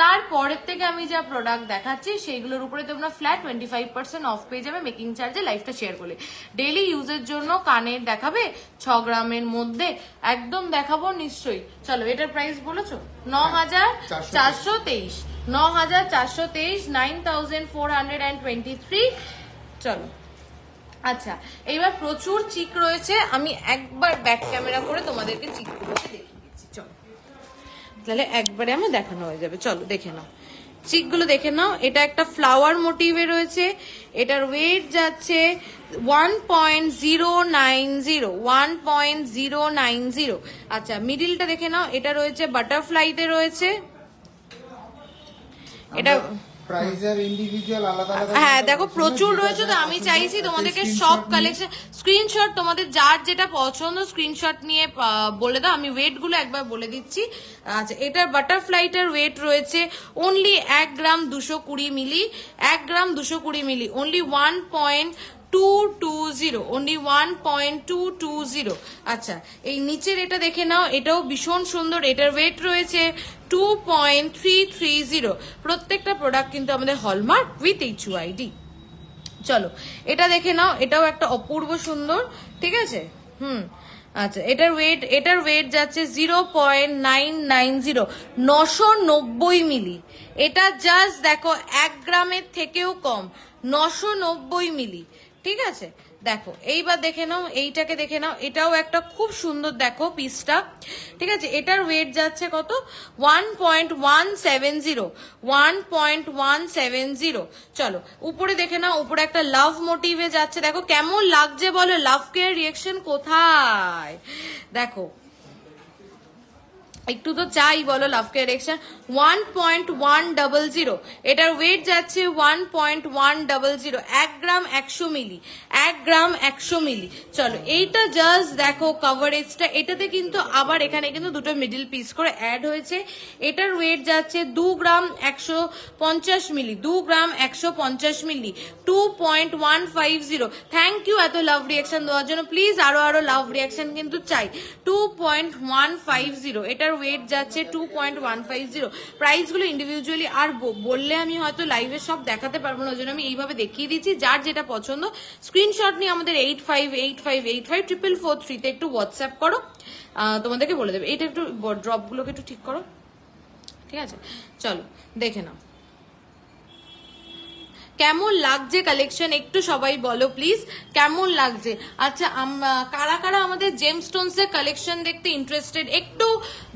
তারপরের থেকে আমি যা প্রোডাক্ট দেখাচ্ছি সেইগুলোর উপরে তোমরা ফ্ল্যাট 25% অফ পেয়ে যাবে মেকিং চার্জে লাইভটা শেয়ার করলে। ডেইলি ইউজের জন্য কানের দেখাবে 6 গ্রামের মধ্যে, একদম দেখাবো নিশ্চয়ই। চলো এটার প্রাইস বলেছো 9,423 9,423 9,423। চলো আচ্ছা, এইবার প্রচুর চিক রয়েছে, আমি একবার ব্যাক ক্যামেরা করে তোমাদেরকে চিকগুলোকে দেখিয়ে দিচ্ছি। চলো, তাহলে একবারে আমার দেখানো হয়ে যাবে। চলো দেখে নাও, চিকগুলো দেখে নাও। এটা একটা ফ্লাওয়ার মোটিভে রয়েছে, এটার ওয়েট যাচ্ছে 1.090, 1.090। আচ্ছা, মিডিলটা দেখে নাও, এটা রয়েছে বাটারফ্লাইতে রয়েছে। এটা প্রাইজার ইন্ডিভিজুয়াল আলাদা আলাদা, হ্যাঁ দেখো প্রচুর রয়েছে, তো আমি চাইছি তোমাদেরকে সব কালেকশন স্ক্রিনশট, তোমাদের যার যেটা পছন্দ স্ক্রিনশট নিয়ে বলে দাও। আমি ওয়েট গুলো একবার বলে দিচ্ছি। আচ্ছা, এটার বাটারফ্লাইটার ওয়েট রয়েছে অনলি 1 গ্রাম 220 মিলি, 1 গ্রাম 220 মিলি, অনলি 1.220, only 1.220। আচ্ছা, এই নিচের এটা দেখে নাও, এটাও ভীষণ সুন্দর, এটার ওয়েট রয়েছে 2.330। প্রত্যেকটা প্রোডাক্ট কিন্তু আমাদের হলমার্ক উইথ HUID। চলো এটা দেখে নাও, এটাও একটা অপূর্ব সুন্দর, ঠিক আছে। আচ্ছা, এটার ওয়েট যাচ্ছে 0.990, 990 মিলি। এটা জাস্ট দেখো 1 গ্রামের থেকেও কম, 990 মিলি, ঠিক আছে। দেখো এইবার দেখে নাও, এইটাকে দেখে নাও, এটাও একটা খুব সুন্দর দেখো পিসটা, ঠিক আছে। এটার ওয়েট যাচ্ছে কত, 1.170, 1.170। চলো উপরে দেখে নাও, উপরে একটা লাভ মোটিভে যাচ্ছে, দেখো কেমন লাগছে বলো, লাভ কেয়ার রিয়েকশন কোথায়, দেখো একটু তো চাই বলো লাভ কেয়ার রিয়েকশন। 1.100, এটার ওয়েট যাচ্ছে 1.100, 1 গ্রাম 100 মিলি, 1 গ্রাম 100 মিলি। চলো এইটা জাস্ট দেখো কভারেজটা, এটাতে কিন্তু আবার এখানে কিন্তু দুটো মিডিল পিস করে অ্যাড হয়েছে। এটার ওয়েট যাচ্ছে 2 গ্রাম 150 মিলি, 2 গ্রাম 150 মিলি, 2.150। থ্যাংক ইউ এত লাভ রিয়াকশন দেওয়ার জন্য, প্লিজ আরো আরো লাভ রিয়াকশন কিন্তু চাই। 2.150, এটার ওয়েট যাচ্ছে 2.150। প্রাইস গুলো ইন্ডিভিজুয়ালি আর বললে আমি হয়তো লাইভে সব দেখাতে পারবো না, ওই জন্য আমি এইভাবে দেখিয়ে দিচ্ছি। যার যেটা পছন্দ স্ক্রিনশট নিয়ে আমাদের 8585854443 তে একটু হোয়াটসঅ্যাপ করো, তোমাদেরকে বলে দেবে। এটা একটু ড্রপ গুলোকে একটু ঠিক করো, ঠিক আছে। চলো দেখে নাও কেমন লাগছে কালেকশন, একটু সবাই বলো প্লিজ কেমন লাগছে। আচ্ছা, কারা কারা আমাদের জেমস্টোনস এর কালেকশন দেখতে ইন্টারেস্টেড, একটু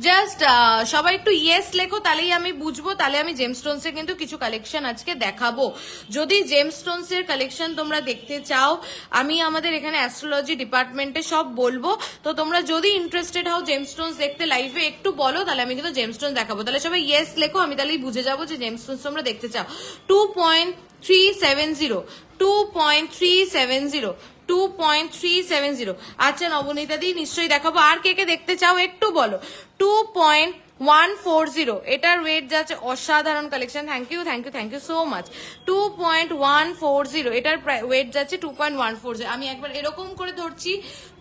জাস্ট সবাই একটু ইয়েস লেখো, তাহলেই আমি বুঝবো, তাহলে আমি জেমস্টোনস এর কিন্তু কিছু কালেকশন আজকে দেখাবো। যদি জেমস্টোনস এর কালেকশন তোমরা দেখতে চাও, আমি আমাদের এখানে অ্যাস্ট্রোলজি ডিপার্টমেন্টে সব বলবো, তো তোমরা যদি ইন্টারেস্টেড হও জেমস্টোনস দেখতে লাইভে একটু বলো, তাহলে আমি কিন্তু জেমস্টোনস দেখাবো। তাহলে সবাই ইয়েস লেখো, আমি তাহলেই বুঝে যাবো যে জেমস্টোনস তোমরা দেখতে চাও। 2.370, 2.370, 2.370। আচ্ছা নবনীতা দি নিশ্চয়ই দেখাবো। আর কে কে দেখতে চাও একটু বলো। 2.140, এটার ওয়েট যাচ্ছে অসাধারণ collection, thank you thank you thank you so much. 2.140, এটার ওয়েট যাচ্ছে 2.140। আমি একবার এরকম করে ধরছি,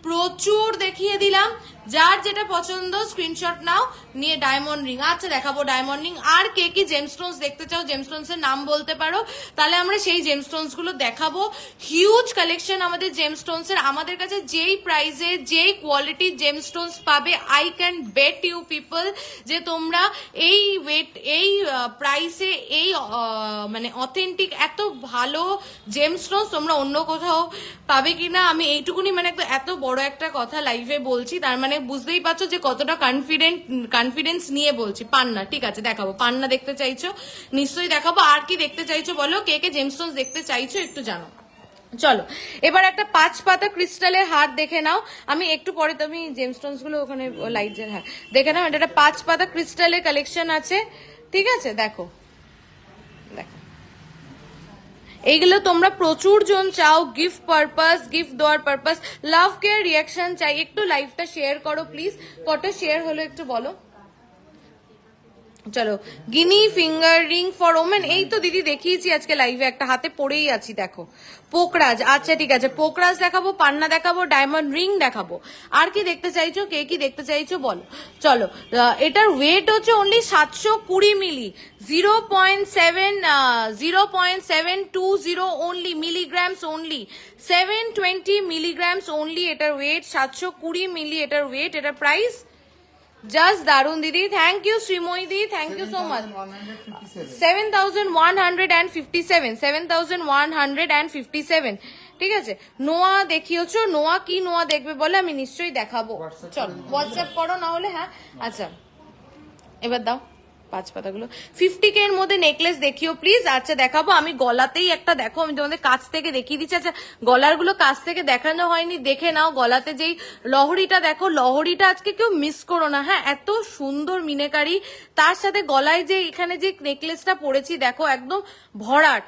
প্রচুর দেখিয়ে দিলাম। যার যেটা পছন্দ স্ক্রিনশট নাও নিয়ে ডায়মন্ড রিং, আচ্ছা দেখাবো ডায়মন্ড রিং। আর কে কি জেমস্টোনস দেখতে চাও, জেমস্টোনস এর নাম বলতে পারো, তাহলে আমরা সেই জেমস্টোনস গুলো দেখাবো। হিউজ কালেকশন আমাদের জেমস্টোনস এর, আমাদের কাছে যেই প্রাইসে যেই কোয়ালিটির জেমস্টোনস পাবে, I can bet you people যে তোমরা এই ওয়েট এই প্রাইসে এই মানে অথেন্টিক এত ভালো জেমস্টোনস তোমরা অন্য কোথাও পাবে কিনা। আমি এইটুকুনি মানে এত বড় একটা কথা লাইভে বলছি, তার মানে বুঝতেই পারছো যে কতটা কনফিডেন্স নিয়ে বলছি। পান্না, ঠিক আছে দেখাবো। পান্না দেখতে চাইছো, নিশ্চয়ই দেখাবো। আর কি দেখতে চাইছো বলো, কে কে জেমস্টোনস দেখতে চাইছো একটু জানো। চলো এবার একটা 5 পাতা ক্রিস্টালের হার দেখে নাও, আমি একটু পরে তুমি জেমস্টোনস গুলো ওখানে লাইটের হ্যাঁ দেখে নাও। এটা একটা 5 পাতা ক্রিস্টালের কালেকশন আছে, ঠিক আছে। দেখো দেখো এইগুলো তোমরা প্রচুর জন চাও, গিফট পারপাস, গিফট দেওয়ার পারপাস, লাভ কেয়ার রিয়াকশন চাই। একটু লাইভটা শেয়ার করো প্লিজ, কটা শেয়ার হলো একটু বলো। চলো গিনি ফিঙ্গার রিং ফর ওমেন, এই তো দিদি দেখিয়েছি আজকে লাইভে, একটা হাতে পরেই আছি দেখো। পোকরাজ, আচ্ছা ঠিক আছে, পোকরাজ দেখাবো, পান্না দেখাবো, ডায়মন্ড রিং দেখাবো। আর কি দেখতে চাইছো, কে কি দেখতে চাইছো বলো। চলো এটার ওয়েট হচ্ছে only 720 milli, 0.720 only milligrams only, 720 milligrams only এটার ওয়েট, 720 মিলি এটার ওয়েট। এটার প্রাইস জাস্ট দারুন দিদি, থ্যাংক ইউ শ্রীময়ী দি, থ্যাংক ইউ সো মাচ। 7157, 7157, ঠিক আছে, নোয়া দেখিয়েছো, নোয়া কি নোয়া দেখবে বলে আমি নিশ্চয়ই দেখাবো। চল হোয়াটসঅ্যাপ করো না হলে। হ্যাঁ আচ্ছা এবার দাও 5 পাতাগুলো। 50K এর মধ্যে নেকলেস দেখিও প্লিজ। আচ্ছা দেখাবো, আমি গলাতেই একটা দেখো, আমি তোমাদের কাছ থেকে দেখিয়ে দিচ্ছি। আচ্ছা গলার গুলো কাছ থেকে দেখানো হয়নি, দেখে নাও। গলাতে যেই লহরিটা দেখো, লহরিটা আজকে কেউ মিস করো না। হ্যাঁ এত সুন্দর মিনেকারি, তার সাথে গলায় যে এখানে যে নেকলেসটা পরেছি দেখো, একদম ভরাট,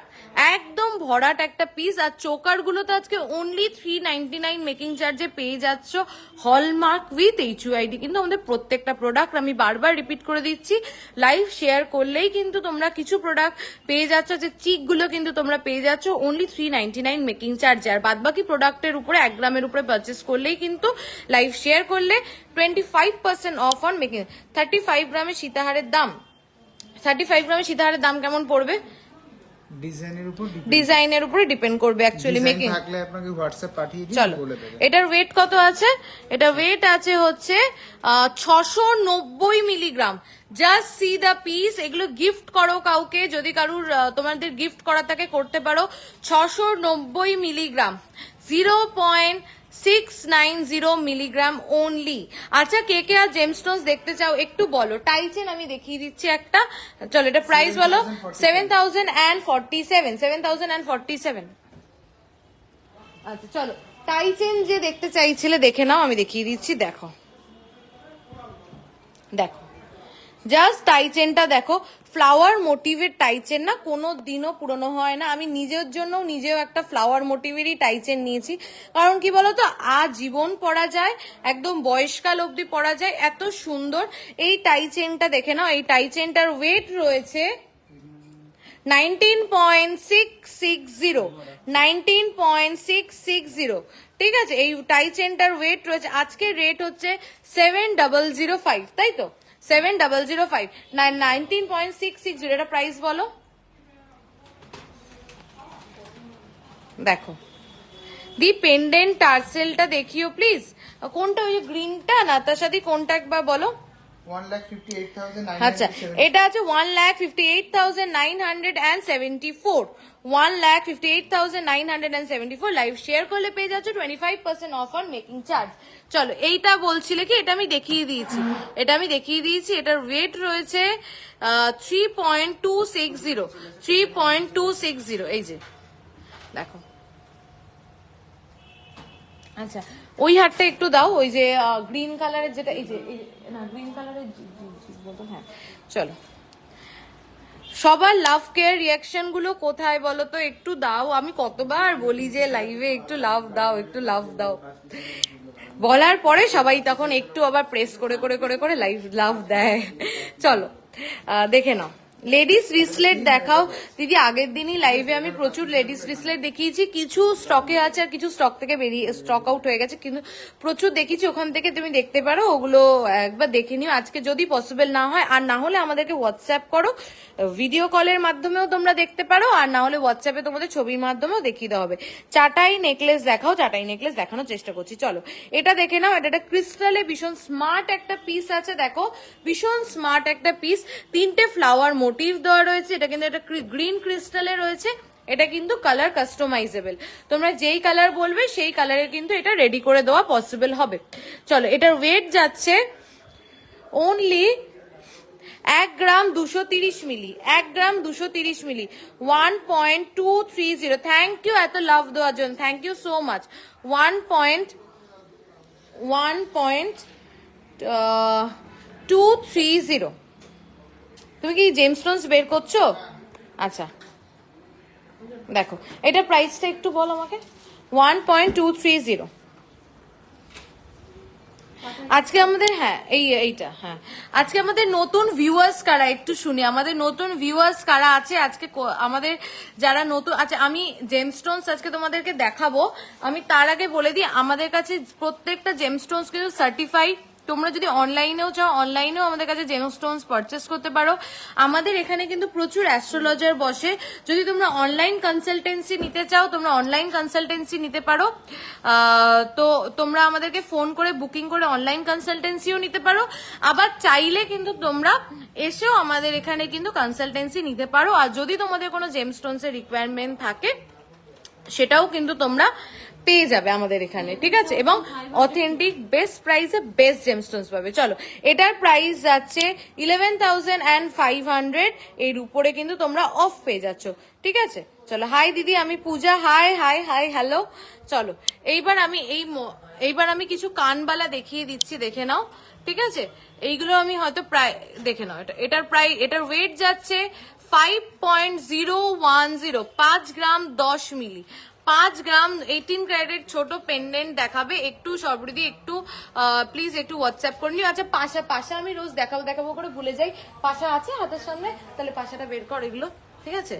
একদম ভরাট একটা পিস। আর চোকার গুলো তো আজকে অনলি 399 মেকিং চার্জে পেয়ে যাচ্ছ, হলমার্ক উইথ HUID। কিন্তু আমাদের প্রত্যেকটা প্রোডাক্ট আমি বারবার রিপিট করে দিচ্ছি, লাইভ শেয়ার করলেই কিন্তু তোমরা কিছু প্রোডাক্ট পেয়ে যাচ্ছ, যে চিক গুলো কিন্তু তোমরা পেয়ে যাচ্ছ অনলি 399 মেকিং চার্জে। আর বাদ বাকি প্রোডাক্টের উপরে 1 গ্রামের উপরে পারচেস করলেই কিন্তু, লাইভ শেয়ার করলে 25% অফ অন মেকিং। 35 গ্রামের সীতাহারের দাম, 35 গ্রামের সীতাহারের দাম কেমন পড়বে? ডিজাইনের উপরে ডিপেন্ড করবে অ্যাকচুয়ালি মেকিং। থাকলে আপনাকে হোয়াটসঅ্যাপ পাঠিয়ে দিই, চলো বলে দেবে। এটার ওয়েট কত আছে? এটা ওয়েট আছে হচ্ছে 690 milligram. Just see the piece. এগুলো গিফট করো কাউকে, যদি কারুর তোমাদের গিফট করা থাকে করতে পারো। 690 মিলিগ্রাম, 0.690 মিলিগ্রাম অনলি। আচ্ছা কে কে আর জেমস্টোনস দেখতে চাও একটু বলো। টাইচেন আমি দেখিয়ে দিচ্ছি একটা, চলো এটা প্রাইস বলো। 7047, 7047। আচ্ছা চলো টাইচেন যে দেখতে চাইছিলে দেখে নাও, আমি দেখিয়ে দিচ্ছি। দেখো দেখো জাস্ট টাইচেনটা দেখো, ফ্লাওয়ার মোটিভের টাইচেন না, কোনো দিনও পুরনো হয় না। আমি নিজের জন্য নিজেও একটা ফ্লাওয়ার মোটিভেরই টাইচেন নিয়েছি, কারণ কি বলতো আজীবন পরা যায়, একদম বয়সকাল অবধি পরা যায়, এত সুন্দর এই টাইচেনটা দেখে নাও। এই টাইচেনটার ওয়েট রয়েছে 19.660, 19.660। ঠিক আছে, এই টাইচেনটার ওয়েট রয়েছে, আজকের রেট হচ্ছে 7005, তাই তো 7005, 19.660। এটা প্রাইস বলো। দেখো দি পেন্ডেন্ট টার্সেলটা দেখিও প্লিজ। কোনটা, ওই গ্রিনটা না তার সাথে কোনটা একবার বলো। 1,58,974। আচ্ছা এটা আছে 1,58,974, 1,58,974। লাইভ শেয়ার করলে পেয়ে যাচ্ছে 25% অফ অন মেকিং চার্জ। চলো এইটা বলছিলে কি, এটা আমি দেখিয়ে দিয়েছি, এটা আমি দেখিয়ে দিয়েছি। এটার ওয়েট রয়েছে 3.260, 3.260। এই যে দেখো। আচ্ছা ওই হারটা একটু দাও, ওই যে গ্রিন কালারের যেটা, এই যে না গ্রিন কালারের, হ্যাঁ চলো। সবার লাভ কেয়ার রিয়াকশন গুলো কোথায় বলো তো, একটু দাও। আমি কতবার বলি যে লাইভে একটু লাভ দাও, একটু লাভ দাও, বলার পরে সবাই তখন একটু আবার প্রেস করে করে করে করে লাভ দেয়। চলো দেখে নাও। লেডিস রিসলেট দেখাও দিদি। আগের দিনই লাইভে আমি প্রচুর লেডিস রিসলেট দেখিয়েছি, কিছু স্টকে আছে আর কিছু স্টক থেকে বেরিয়ে স্টক আউট হয়ে গেছে, কিন্তু প্রচুর দেখিয়েছি, ওখান থেকে তুমি দেখতে পারো, ওগুলো একবার দেখে নিও আজকে যদি পসিবল না হয়। আর না হলে আমাদেরকে হোয়াটসঅ্যাপ করো, ভিডিও কলের মাধ্যমেও তোমরা দেখতে পারো, আর না হলে হোয়াটসঅ্যাপে তোমাদের ছবির মাধ্যমেও দেখিয়ে দেওয়া হবে। চাটাই নেকলেস দেখাও, চাটাই নেকলেস দেখানোর চেষ্টা করছি। চলো এটা দেখে নাও। এটা একটা ক্রিস্টালে ভীষণ স্মার্ট একটা পিস আছে, দেখো ভীষণ স্মার্ট একটা পিস। 3টে ফ্লাওয়ার মোটিভ দেওয়া রয়েছে। এটা কিন্তু একটা গ্রিন ক্রিস্টালে রয়েছে। এটা কিন্তু কালার কাস্টমাইজেবল, তোমরা যেই কালার বলবে সেই কালারে কিন্তু এটা রেডি করে দেওয়া পসিবল হবে। চলো এটার ওয়েট যাচ্ছে only 1 gram 230 milli, 1 gram 230 milli, 1.230। Thank you এত লাভ দেওয়ার জন্য, থ্যাংক ইউ সো মাচ। 1.230। তুমি কি জেমস্টোনস বের করছো? আচ্ছা দেখো এটা প্রাইসটা একটু বলো আমাকে। 1.230। আজকে আমাদের এইটা আজকে আমাদের নতুন ভিউয়ার্স কারা একটু শুনি, আমাদের নতুন ভিউয়ার্স কারা আছে আজকে আমাদের যারা নতুন। আচ্ছা আমি জেমস্টোনস আজকে তোমাদেরকে দেখাবো, আমি তার আগে বলে দিই আমাদের কাছে প্রত্যেকটা জেমস্টোনস কিন্তু সার্টিফাইড। তোমরা যদি অনলাইনেও চাও, অনলাইনেও আমাদের কাছে জেমস্টোনস পারচেস করতে পারো। আমাদের এখানে কিন্তু প্রচুর অ্যাস্ট্রোলজার বসে, যদি তোমরা অনলাইন কনসালটেন্সি নিতে চাও তোমরা অনলাইন কনসালটেন্সি নিতে পারো। তো তোমরা আমাদেরকে ফোন করে বুকিং করে অনলাইন কনসালটেন্সিও নিতে পারো, আবার চাইলে কিন্তু তোমরা এসেও আমাদের এখানে কিন্তু কনসালটেন্সি নিতে পারো। আর যদি তোমাদের কোনো জেমস্টোনস এর রিকোয়ারমেন্ট থাকে সেটাও কিন্তু তোমরা পেয়ে যাবে আমাদের এখানে, ঠিক আছে? এবং অথেন্টিক বেস্ট প্রাইসে বেস্ট জেমস্টোনস পাবে। চলো, এটার প্রাইস যাচ্ছে 11,500, এর উপরে কিন্তু তোমরা অফ পেয়ে যাচ্ছ, ঠিক আছে? চলো, হাই দিদি, আমি পূজা, হাই হাই হাই হ্যালো। চলো, এইবার আমি কিছু কানবালা দেখিয়ে দিচ্ছি, দেখে নাও, ঠিক আছে? এইগুলো আমি হয়তো প্রায় দেখে নাও। এটার ওয়েট যাচ্ছে 5.010, 5 গ্রাম 10 মিলি, 5 গ্রাম 18 ক্যারেটের ছোট পেন্ডেন্ট দেখাবে। একটু সর্বরিদি একটু প্লিজ একটু হোয়াটসঅ্যাপ করে নিও। আচ্ছা, পাশা আমি রোজ দেখাবো করে ভুলে যাই। পাশা আছে হাতের সামনে? তাহলে পাশাটা বের কর, এগুলো ঠিক আছে।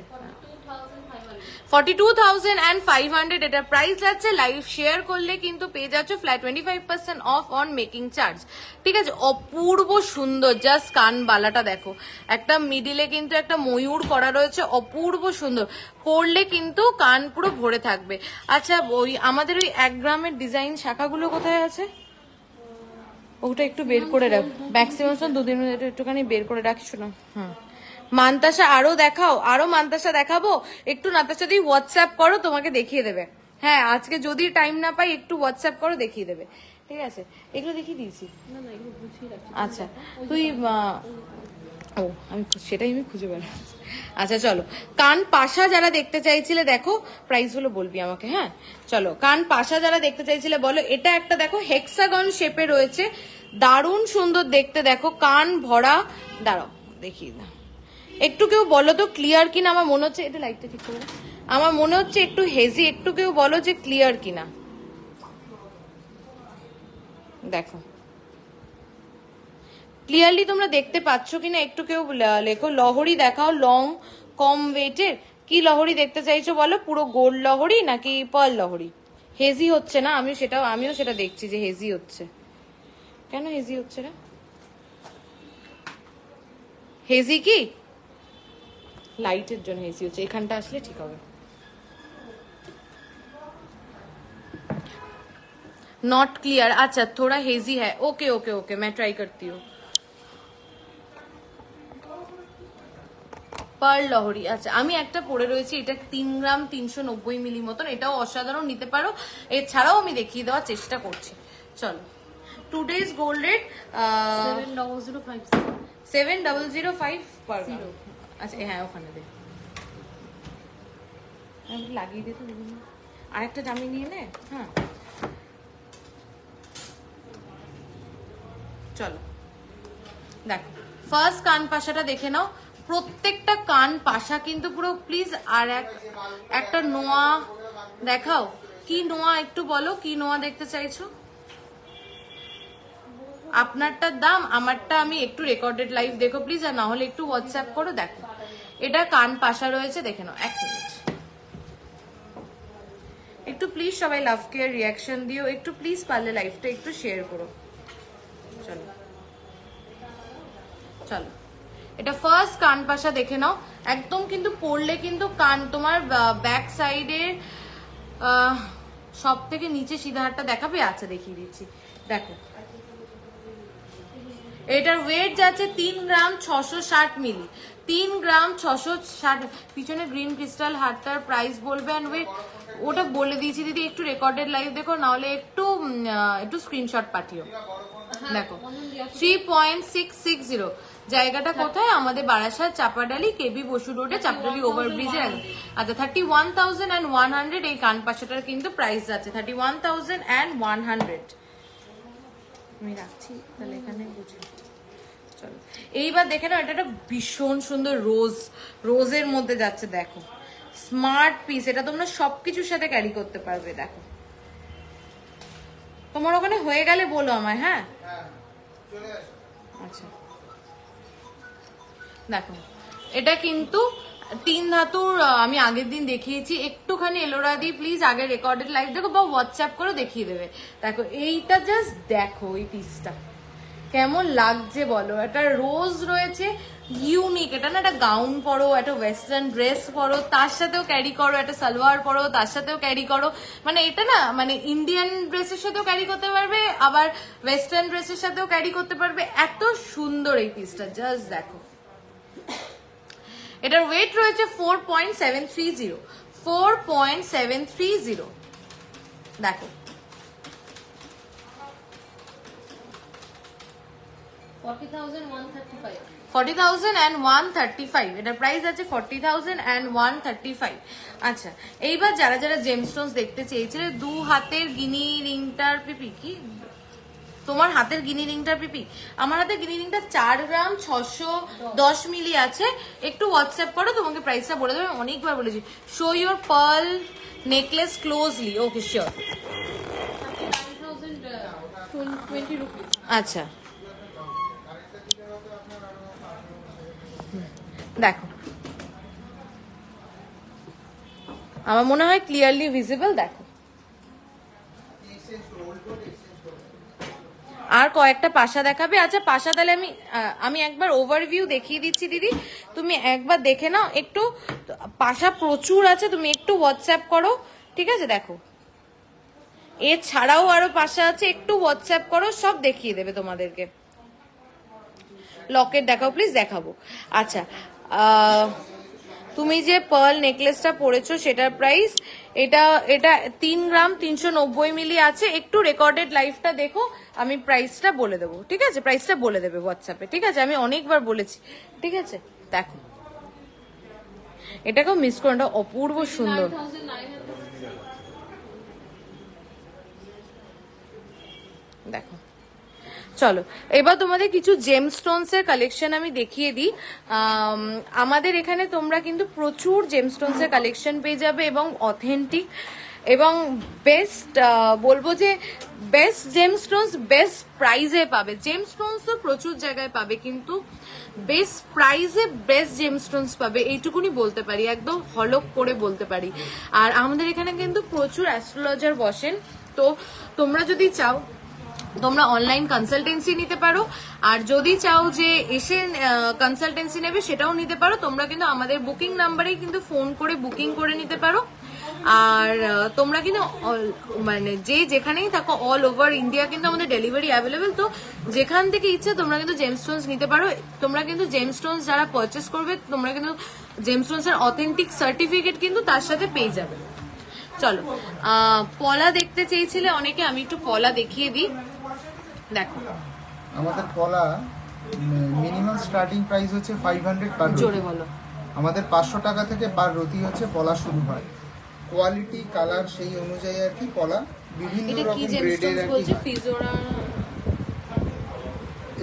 42,500 এটার প্রাইস যাচ্ছে। লাইভ শেয়ার করলে কিন্তু পেয়ে যাচ্ছ flat 25% of on making charge, ঠিক আছে? অপূর্ব সুন্দর, জাস্ট কানবালাটা দেখো, একটা মিডিলে কিন্তু একটা ময়ূর করা রয়েছে, অপূর্ব সুন্দর, পরলে কিন্তু কান পুরো ভরে থাকবে। আচ্ছা, আমাদের ওই 1 গ্রামের ডিজাইন শাখাগুলো কোথায় আছে? ওটা একটু বের করে রাখ, ম্যাক্সিমাম 2 মিনিট একটুখানি বের করে রাখিস না। হ্যাঁ, মান্তাসা আরো দেখাও, আরো মান্তাসা দেখাবো। একটু নাতাশা দিয়ে হোয়াটসঅ্যাপ করো, তোমাকে দেখিয়ে দেবে। হ্যাঁ, আজকে যদি টাইম না পাই একটু হোয়াটসঅ্যাপ করো, দেখিয়ে দেবে, ঠিক আছে? এগুলো দেখিয়ে দিয়েছি। আচ্ছা, তুই সেটাই আমি খুঁজে বেড়াচ্ছি। আচ্ছা চলো, কান পাশা যারা দেখতে চাইছিলে, দেখো প্রাইস গুলো বলবি আমাকে। হ্যাঁ চলো, কান পাশা যারা দেখতে চাইছিলে বলো। এটা একটা দেখো হেক্সাগন শেপে রয়েছে, দারুণ সুন্দর দেখতে, দেখো কান ভরা। দাঁড়াও দেখিয়ে দাও, একটু কেউ বলো তো ক্লিয়ার কিনা। আমার মনে হচ্ছে, এটা লাইটটা ঠিক করে, আমার মনে হচ্ছে একটু হেজি, একটু কেউ বলো যে ক্লিয়ার কিনা। দেখো ক্লিয়ারলি তোমরা দেখতে পাচ্ছ কিনা একটু কেউ লেখো। লহরি দেখাও, লং কম ওয়েটের। কি লহরি দেখতে চাইছো বলো, পুরো গোল্ড লহরি নাকি পার্ল লহরি? হেজি হচ্ছে না, আমিও সেটা দেখছি যে হেজি হচ্ছে। কেন হেজি হচ্ছে না? হেজি কি লাইটের জন্য হেজি হচ্ছে, এখানটা আসলে ঠিক হবে। नॉट क्लियर, अच्छा थोड़ा हेजी है, ओके ओके ओके, मैं ट्राई करती हूँ। পার্ল লহরি, আচ্ছা আমি একটা পরে রয়েছি, এটা 3 গ্রাম 390 মিলি মতন, এটাও অসাধারণ, নিতে পারো। এছাড়াও আমি দেখিয়ে দেওয়ার চেষ্টা করছি। চলো, টুডেজ গোল্ড রেট 7005 পার গ্রাম। আচ্ছা হ্যাঁ, ওখানে দে, লাগিয়ে দে তো, আরেকটা জামি নিয়ে নে। হ্যাঁ চলো, দেখো ফার্স্ট কান পাশাটা দেখে নাও। প্রত্যেকটা কান পাশা কিন্তু পুরো প্লিজ। আর একটা নোয়া দেখাও, কি নোয়া একটু বলো, কি নোয়া দেখতে চাইছো? আপনারটার দাম, আমারটা আমি একটু রেকর্ডেড লাইভ দেখো প্লিজ, আর না হলে একটু হোয়াটসঅ্যাপ করো। দেখো এটা কান পাশা রয়েছে, দেখে নাও। 1 মিনিট একটু প্লিজ সবাই লাভ কেয়ার রিয়াকশন দিও, একটু প্লিজ পারলে লাইভটা একটু শেয়ার করো। চলো চলো, এটা ফার্স্ট কান পাশা দেখে নাও। একদম কিন্তু পরলে কিন্তু কান তোমার ব্যাক সাইডে সব থেকে নিচে সিধা হাতটা দেখাবে। আচ্ছা দেখিয়ে দিচ্ছি, দেখো এটার ওয়েট যাচ্ছে 3 গ্রাম 660 মিলি, 3 গ্রাম 660। পিছনে গ্রিন ক্রিস্টাল হারটার প্রাইস বলবে অ্যান্ড ওয়েট ওটা বলে দিয়েছি দিদি, একটু রেকর্ডেড লাইভ দেখো, নাহলে একটু স্ক্রিনশট পাঠিও। দেখো 3.660, জায়গাটা কোথায়? আমাদের বারাসাত চাপাডালি কেবি বসু রোডে, চাপাডালি ওভারব্রিজের। আচ্ছা 31,100 এই কান পাশাটার কিন্তু প্রাইস যাচ্ছে 31,100। আমি রাখছি তাহলে এখানে বুঝে। চলো এইবার দেখে নাও, এটা একটা ভীষণ সুন্দর রোজের মধ্যে যাচ্ছে, দেখো স্মার্ট পিস, এটা তোমরা সবকিছুর সাথে ক্যারি করতে পারবে। দেখো তোমার ওখানে হয়ে গেলে বলো আমায়। হ্যাঁ আচ্ছা দেখো, এটা কিন্তু 3 ধাতুর, আমি আগের দিন দেখিয়েছি। একটুখানি এলোরা দি প্লিজ, আগে রেকর্ডেড লাইভ দেখো বা হোয়াটসঅ্যাপ করে দেখিয়ে দেবে। দেখো এইটা জাস্ট দেখো, এই পিসটা কেমন লাগছে বলো। একটা রোজ রয়েছে, ইউনিক। এটা না, একটা গাউন পরো, একটা ওয়েস্টার্ন ড্রেস পরো, তার সাথেও ক্যারি করো, একটা সালোয়ার পরো, তার সাথেও ক্যারি করো। মানে এটা না, মানে ইন্ডিয়ান ড্রেসের সাথেও ক্যারি করতে পারবে, আবার ওয়েস্টার্ন ড্রেসের সাথেও ক্যারি করতে পারবে। এত সুন্দর এই পিসটা, জাস্ট দেখো। এটার ওয়েট রয়েছে 4.730, 4.730 দেখো 40,135 এটার প্রাইস আছে 40,135। আচ্ছা এইবার যারা যারা জেমস্টোনস দেখতে চেয়েছিলে, 2 হাতের গিনি রিংটার পিপি কি তোমার হাতের গিনি রিংটার পিপি, আমার হাতের গিনি রিংটা 4 গ্রাম 610 মিলি আছে, একটু হোয়াটসঅ্যাপ করো, তোমাকে প্রাইসটা বলে দেবে। অনেকবার বলেছি show your pearl necklace closely, okay sure. আচ্ছা দেখো আমার মনে হয় ক্লিয়ারলি ভিজিবল, দেখো আর কয়েকটা পাশা দেখাবে। আচ্ছা পাশা তাহলে আমি একবার ওভারভিউ দেখিয়ে দিচ্ছি দিদি, তুমি একবার দেখে নাও একটু। পাশা প্রচুর আছে, তুমি একটু হোয়াটসঅ্যাপ করো, ঠিক আছে? দেখো এছাড়াও আরো পাশা আছে, একটু হোয়াটসঅ্যাপ করো, সব দেখিয়ে দেবে তোমাদেরকে। লকেট দেখাও প্লিজ, দেখাবো। আচ্ছা তুমি যে পার্ল নেকলেসটা পরেছো সেটার প্রাইস, এটা 3 গ্রাম 390 মিলি আছে। একটু রেকর্ডেড লাইভটা দেখো, আমি প্রাইসটা বলে দেবো, ঠিক আছে? প্রাইসটা বলে দেবে হোয়াটসঅ্যাপে, ঠিক আছে? আমি অনেকবার বলেছি, ঠিক আছে? দেখো এটাকেও মিস করো, এটা অপূর্ব সুন্দর। দেখো চলো এবার তোমাদের কিছু জেমস্টোনস এর কালেকশন আমি দেখিয়ে দিই। আমাদের এখানে তোমরা কিন্তু প্রচুর জেমস্টোনস এর কালেকশন পেয়ে যাবে এবং অথেন্টিক এবং বেস্ট, বলবো যে বেস্ট জেমস্টোনস বেস্ট প্রাইজে পাবে। জেমস্টোনস তো প্রচুর জায়গায় পাবে, কিন্তু বেস্ট প্রাইজে বেস্ট জেমস্টোনস পাবে, এইটুকুনি বলতে পারি, একদম হলক করে বলতে পারি। আর আমাদের এখানে কিন্তু প্রচুর অ্যাস্ট্রোলজার বসেন, তো তোমরা যদি চাও তোমরা অনলাইন কনসালটেন্সি নিতে পারো, আর যদি চাও যে এসে কনসালটেন্সি নেবে সেটাও নিতে পারো। তোমরা কিন্তু আমাদের বুকিং নাম্বারেই কিন্তু ফোন করে বুকিং করে নিতে পারো। আর তোমরা কিন্তু মানে যে যেখানেই থাকো অল ওভার ইন্ডিয়া কিন্তু আমাদের ডেলিভারি অ্যাভেলেবেল, তো যেখান থেকে ইচ্ছে তোমরা কিন্তু জেমস্টোনস নিতে পারো। তোমরা কিন্তু জেমস্টোনস যারা পারচেস করবে তোমরা কিন্তু জেমস্টোনস এর অথেন্টিক সার্টিফিকেট কিন্তু তার সাথে পেয়ে যাবে। চলো পলা দেখতে চেয়েছিলে অনেকে, আমি একটু পলা দেখিয়ে দিই। দেখো আমাদের পলা মিনিমাম স্টার্টিং প্রাইস হচ্ছে 500 পার রতি। জোরে বলো। আমাদের 500 টাকা থেকে পার রতি হচ্ছে পলা শুরু হয়। কোয়ালিটি কালার সেই অনুযায়ী আর কি পলা বিভিন্ন এটা কি রকম গ্রেডের জেমস্টোনস আর বলছে? কি। ফিজোরা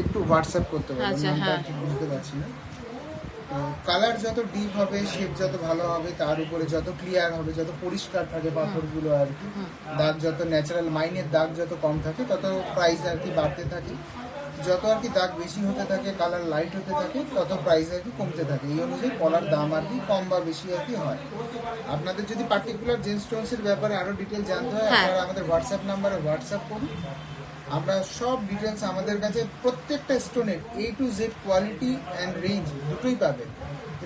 একটু হোয়াটসঅ্যাপ করতে পারবেন, আচ্ছা, নামটা হ্যাঁ। ঠিক বুঝতে পারছি না। তো কালার যত ডিপ হবে, শেপ যত ভালো হবে, তার উপরে যত ক্লিয়ার হবে, যত পরিষ্কার থাকে পাথরগুলো আর কি, দাগ যত ন্যাচারাল মাইনের দাগ যত কম থাকে তত প্রাইস আর কি বাড়তে থাকে। যত আর কি দাগ বেশি হতে থাকে, কালার লাইট হতে থাকে, তত প্রাইস আর কি কমতে থাকে। এই অনুযায়ী পলার দাম আর কি কম বা বেশি আর কি হয়। আপনাদের যদি পার্টিকুলার জেমস্টোনস এর ব্যাপারে আরো ডিটেল জানতে হয়, হ্যাঁ। আপনারা আমাদের হোয়াটসঅ্যাপ নাম্বারে হোয়াটসঅ্যাপ করুন। আমরা সব ডিটেলস, আমাদের কাছে প্রত্যেকটা স্টোনের A to Z quality and range দুটোই পাবেন।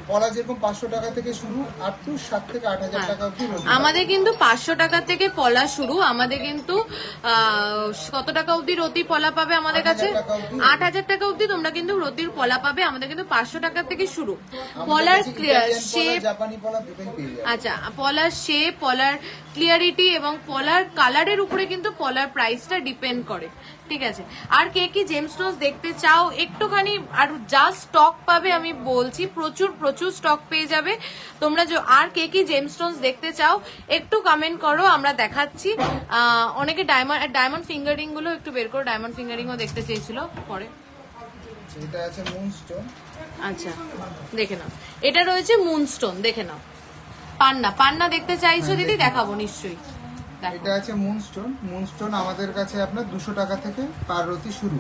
পলা যেরকম 500 টাকা থেকে শুরু আপ টু 7 থেকে 8,000 টাকা অবধি রতি পাবেন। আমাদের কিন্তু 500 টাকা থেকে পলা শুরু। আমাদের কিন্তু কত টাকা অবধি রতি পলা পাবে আমাদের কাছে? 8,000 টাকা অবধি। 8,000 টাকা অবধি তোমরা কিন্তু রতির পলা পাবে। আমাদের কিন্তু 500 টাকা থেকে শুরু। আমাদের পলার কাছে ইটালিয়ান পলা, শেপ, জাপানি পলা দুটোই পেয়ে যাবেন। আচ্ছা পলার শেপ, পলার ক্লিয়ারিটি এবং পলার কালারের উপরে কিন্তু পলার প্রাইসটা ডিপেন্ড করে, ঠিক আছে? আর কে কি জেমস্টোনস দেখতে চাও একটুখানি, আর যা স্টক পাবে আমি বলছি প্রচুর প্রচুর স্টক পেয়ে যাবে তোমরা। আর কে কি জেমস্টোনস দেখতে চাও একটু কমেন্ট করো, আমরা দেখাচ্ছি। অনেকে ডায়মন্ড ফিঙ্গারিং গুলো একটু বের করো, ডায়মন্ড ফিঙ্গারিং ও দেখতে চেয়েছিল পরে। এটা আছে মুনস্টোন। আচ্ছা দেখে নাও, এটা রয়েছে মুনস্টোন, দেখে নাও। পান্না দেখতে চাইছো দিদি? দেখাবো নিশ্চয়ই। দেখো। এটা আছে মুনস্টোন। মুনস্টোন আমাদের কাছে আপনার 200 টাকা থেকে পার রতি শুরু।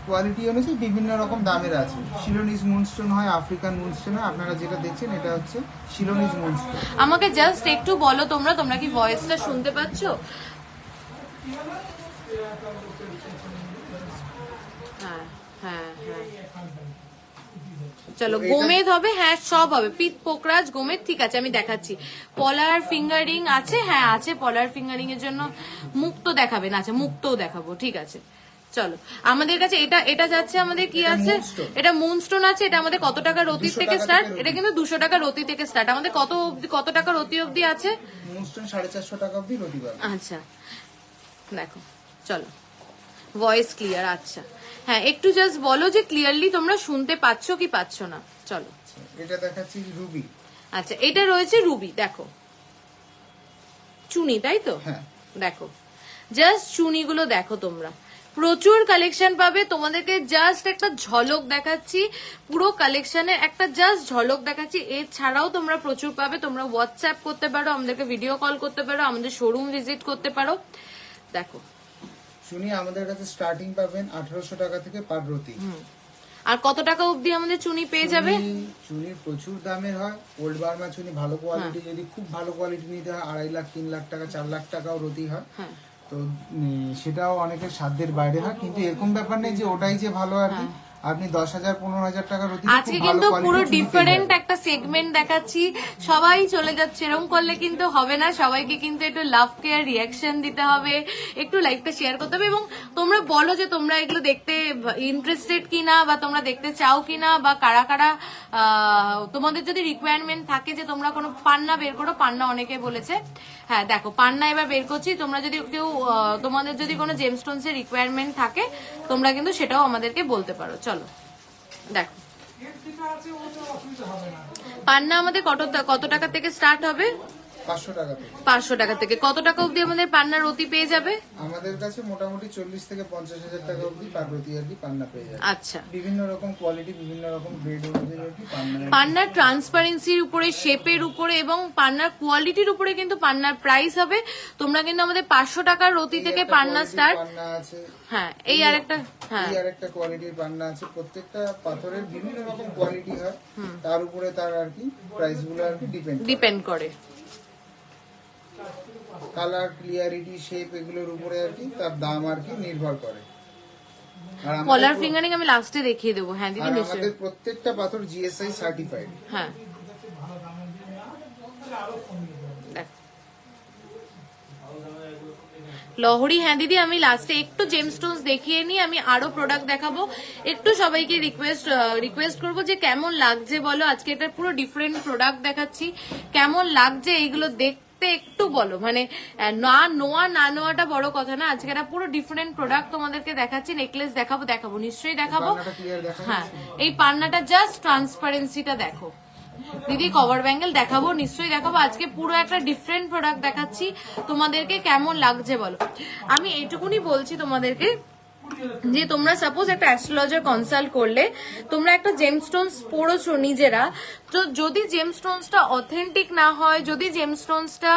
কোয়ালিটি অনুযায়ী বিভিন্ন রকম দামের আছে। শিলোনিজ মুনস্টোন হয়, আফ্রিকান মুনস্টোন হয়। আপনারা যেটা দেখছেন এটা হচ্ছে শিলোনিজ মুনস্টোন। আমাকে জাস্ট একটু বলো তোমরা কি ভয়েসটা শুনতে পাচ্ছ? হ্যাঁ হ্যাঁ হ্যাঁ চলো গোমেদ হবে, হ্যাঁ সব হবে, পিত পোকরাজ গোমেদ, ঠিক আছে আমি দেখাচ্ছি। পলার ফিঙ্গারিং আছে, হ্যাঁ আছে পলার ফিঙ্গারিং এর জন্য। মুক্তো দেখাবেন? আচ্ছা মুক্তও দেখাবো, ঠিক আছে চলো আমাদের কাছে এটা যাচ্ছে আমাদের কি এটা আছে, Moonstone। এটা মুনস্টোন আছে। এটা আমাদের কত টাকা রতির 200 থেকে টাকা স্টার্ট? থেকে রতি। এটা কিন্তু 200 টাকা রতি থেকে স্টার্ট। আমাদের কত টাকা রতি অবধি আছে? মুনস্টোন 450 টাকা অবধি রতি পাবে। আচ্ছা দেখো, চলো ভয়েস ক্লিয়ার। আচ্ছা হ্যাঁ, একটু জাস্ট বলো যে ক্লিয়ারলি তোমরা শুনতে পাচ্ছ কি পাচ্ছ না। চলো এটা দেখাচ্ছি রুবি। আচ্ছা, এটা রয়েছে রুবি। দেখো চুনি, তাই তো? হ্যাঁ। দেখো জাস্ট চুনিগুলো দেখো তোমরা, প্রচুর কালেকশন পাবে। তোমাদেরকে জাস্ট একটা ঝলক দেখাচ্ছি, পুরো কালেকশনের একটা জাস্ট ঝলক দেখাচ্ছি। এছাড়াও তোমরা প্রচুর পাবে। তোমরা হোয়াটসঅ্যাপ করতে পারো, আমাদেরকে ভিডিও কল করতে পারো, আমাদের শোরুম ভিজিট করতে পারো। দেখো শুনি আমাদের কাছে স্টার্টিং পাবেন 1800 টাকা থেকে পার রতি। আর কত টাকা অবধি আমাদের চুনি পেয়ে যাবে? চুনি প্রচুর দামের হয়। ওল্ড বার্মা চুনি ভালো কোয়ালিটি, যদি খুব ভালো কোয়ালিটি নিতে হয় 2.5 লাখ 3 লাখ টাকা 4 লাখ টাকাও রতি হয়। হ্যাঁ তো সেটাও অনেকের সাধ্যের বাইরে হয়, কিন্তু এরকম ব্যাপার নেই যে ওটাই যে ভালো আর কি। আপনি 10,000 15,000 টাকা রতি আজকে কিন্তু পুরো ডিফারেন্ট একটা সেগমেন্ট দেখাচ্ছি। সবাই চলে যাচ্ছে, এরকম করলে কিন্তু হবে না। সবাইকে কিন্তু একটু লাভ কেয়ার রিয়াকশন দিতে হবে, একটু লাইকটা শেয়ার করতে হবে, এবং তোমরা বলো যে তোমরা এগুলো দেখতে ইন্টারেস্টেড কিনা, বা তোমরা দেখতে চাও কিনা, বা কারা কারা তোমাদের যদি রিকোয়ারমেন্ট থাকে যে তোমরা কোনো পান্না বের করো। পান্না অনেকে বলেছে। হ্যাঁ দেখো পান্না এবার বের করছি। তোমরা যদি কেউ তোমাদের যদি কোনো জেমস্টোনস এর রিকোয়ারমেন্ট থাকে তোমরা কিন্তু সেটাও আমাদেরকে বলতে পারো। চলো দেখো পান্না আমাদের কত টাকা থেকে স্টার্ট হবে? 500 টাকা থেকে। 500 টাকা থেকে। কত টাকা অবধি আমাদের পান্নার রতি পেয়ে যাবে? আমাদের কাছে মোটামুটি 40 থেকে 50,000 টাকা অবধি পার রতি আর কি পান্না পেয়ে যাবে। আচ্ছা, বিভিন্ন রকম কোয়ালিটি, বিভিন্ন রকম গ্রেড অনুযায়ী আর কি পান্না। পান্নার ট্রান্সপারেন্সির উপরে, শেপের উপরে এবং পান্নার কোয়ালিটির উপরে কিন্তু পান্নার প্রাইস হবে। তোমরা কিন্তু আমাদের 500 টাকার রতি থেকে পান্না স্টার্ট। পান্না আছে। হ্যাঁ এই আরেকটা, হ্যাঁ এই আরেকটা কোয়ালিটির পান্না আছে। প্রত্যেকটা পাথরের বিভিন্ন রকম কোয়ালিটি হয়, তার উপরে তার আর কি প্রাইস গুলো আর কি ডিপেন্ড করে। কালার, ক্লিয়ারিটি, শেপ এগুলোর উপরে আর কি তার দাম আর কি নির্ভর করে। আর কলার ফিঙ্গারিং আমি লাস্টে দেখিয়ে দেবো। হ্যাঁ দিদি নিশ্চয়ই। আমাদের প্রত্যেকটা পাথর জিএসআই সার্টিফাইড। হ্যাঁ দেখ লহরি। হ্যাঁ দিদি আমি লাস্টে একটু জেমস্টোনস দেখিয়ে নিই, আমি আরো প্রোডাক্ট দেখাবো। একটু সবাইকে রিকোয়েস্ট করবো যে কেমন লাগছে বলো। আজকে এটা পুরো ডিফারেন্ট প্রোডাক্ট দেখাচ্ছি, কেমন লাগছে এইগুলো দেখতে একটু বলো। মানে না নেওয়াটা বড় কথা না। আজকে এটা পুরো ডিফারেন্ট প্রোডাক্ট তোমাদেরকে দেখাচ্ছি। নেকলেস দেখাবো নিশ্চয়ই দেখাবো। হ্যাঁ এই পান্নাটা জাস্ট ট্রান্সপারেন্সিটা দেখো দিদি। কভার ব্যাঙ্গেল দেখাবো, নিশ্চয়ই দেখাবো। আজকে পুরো একটা ডিফারেন্ট প্রোডাক্ট দেখাচ্ছি তোমাদেরকে, কেমন লাগছে বলো। আমি এইটুকুনি বলছি তোমাদেরকে যে তোমরা সাপোজ একটা অ্যাস্ট্রোলজার কনসাল্ট করলে, তোমরা একটা জেমস্টোনস পড়েছো নিজেরা, তো যদি জেমস্টোনসটা অথেন্টিক না হয়, যদি জেমস্টোনসটা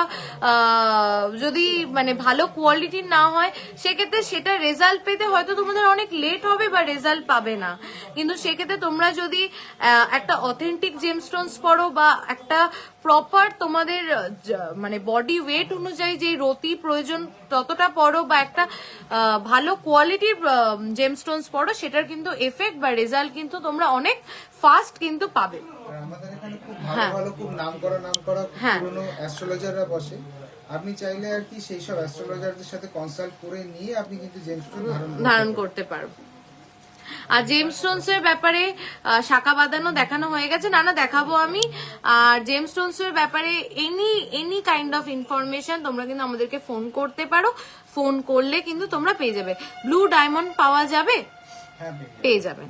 যদি মানে ভালো কোয়ালিটির না হয়, সেক্ষেত্রে সেটা রেজাল্ট পেতে হয়তো তোমাদের অনেক লেট হবে বা রেজাল্ট পাবে না। কিন্তু সেক্ষেত্রে তোমরা যদি একটা অথেন্টিক জেমস্টোনস পড়ো, বা একটা প্রপার তোমাদের মানে বডি ওয়েট অনুযায়ী যে রতি প্রয়োজন ততটা পড়ো, বা একটা ভালো কোয়ালিটির জেমস্টোনস পড়ো, সেটার কিন্তু এফেক্ট বা রেজাল্ট কিন্তু তোমরা অনেক ফাস্ট কিন্তু পাবে। আমাদের এখানে খুব ভালো ভালো খুব নামকরা পুরনো অ্যাস্ট্রোলজাররা বসে। আপনি চাইলে আর কি সেই সব অ্যাস্ট্রোলজারদের সাথে কনসাল্ট করে নিয়ে আপনি কিন্তু জেমস্টোন ধারণ করতে পারবেন। আর জেমস্টোনস এর ব্যাপারে শাখা বাঁধানো দেখানো হয়ে গেছে, না দেখাবো আমি। আর জেমস্টোনস এর ব্যাপারে এনি কাইন্ড অফ ইনফরমেশন তোমরা কিন্তু আমাদেরকে ফোন করতে পারো। ফোন করলে কিন্তু তোমরা পেয়ে যাবে। ব্লু ডায়মন্ড পাওয়া যাবে, পেয়ে যাবেন।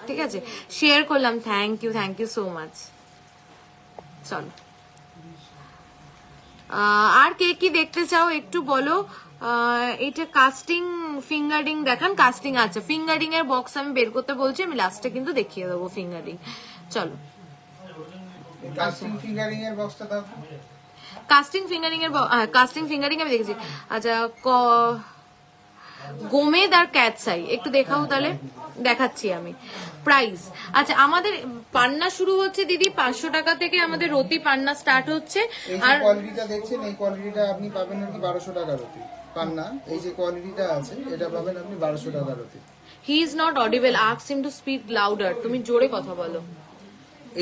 ঠিক আছে, শেয়ার করলাম। Thank you so much. চলো আর কে কি দেখতে চাও একটু বলো। এটা কাস্টিং ফিঙ্গারিং দেখান। কাস্টিং আছে, ফিঙ্গারিং এর বক্স আমি বের করতে বলছি, আমি লাস্টে কিন্তু দেখিয়ে দেবো ফিঙ্গারিং। চলো কাস্টিং ফিঙ্গারিং এর বক্সটা দাও। কাস্টিং ফিঙ্গারিং আমি দেখেছি। আচ্ছা গোমেদ আর ক্যাটসাই একটু দেখাও তাহলে। দেখাচ্ছি আমি প্রাইস। আচ্ছা আমাদের পান্না শুরু হচ্ছে দিদি 500 টাকা থেকে, আমাদের রতি পান্না স্টার্ট হচ্ছে। আর কোয়ালিটিটা দেখছেন, এই কোয়ালিটিটা আপনি পাবেন আর কি 1200 টাকা রতি পান্না। এই যে কোয়ালিটিটা আছে এটা পাবেন আপনি 1200 টাকা রতি। He is not audible, ask him to speak louder. তুমি জোরে কথা বলো।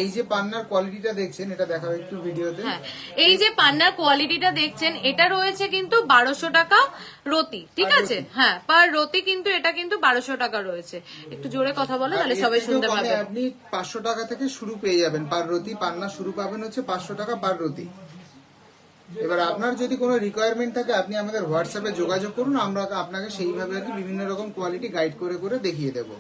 এই যে পান্নার কোয়ালিটিটা দেখছেন, এটা দেখাবো একটু ভিডিওতে। হ্যাঁ, এই যে পান্নার কোয়ালিটিটা দেখছেন, এটা রয়েছে কিন্তু 1200 টাকা রতি, ঠিক আছে? হ্যাঁ, পার রতি কিন্তু এটা কিন্তু 1200 টাকা রয়েছে। একটু জোরে কথা বলো, তাহলে সবাই শুনতে পাবে। আপনি 500 টাকা থেকে শুরু পেয়ে যাবেন পার রতি। পান্না শুরু পাবেন হচ্ছে 500 টাকা পার রতি। এবার আপনার যদি কোনো রিকোয়ারমেন্ট থাকে, আপনি আমাদের হোয়াটসঅ্যাপে যোগাযোগ করুন, আমরা আপনাকে সেইভাবে আর কি বিভিন্ন রকম কোয়ালিটি গাইড করে করে দেখিয়ে দেবো।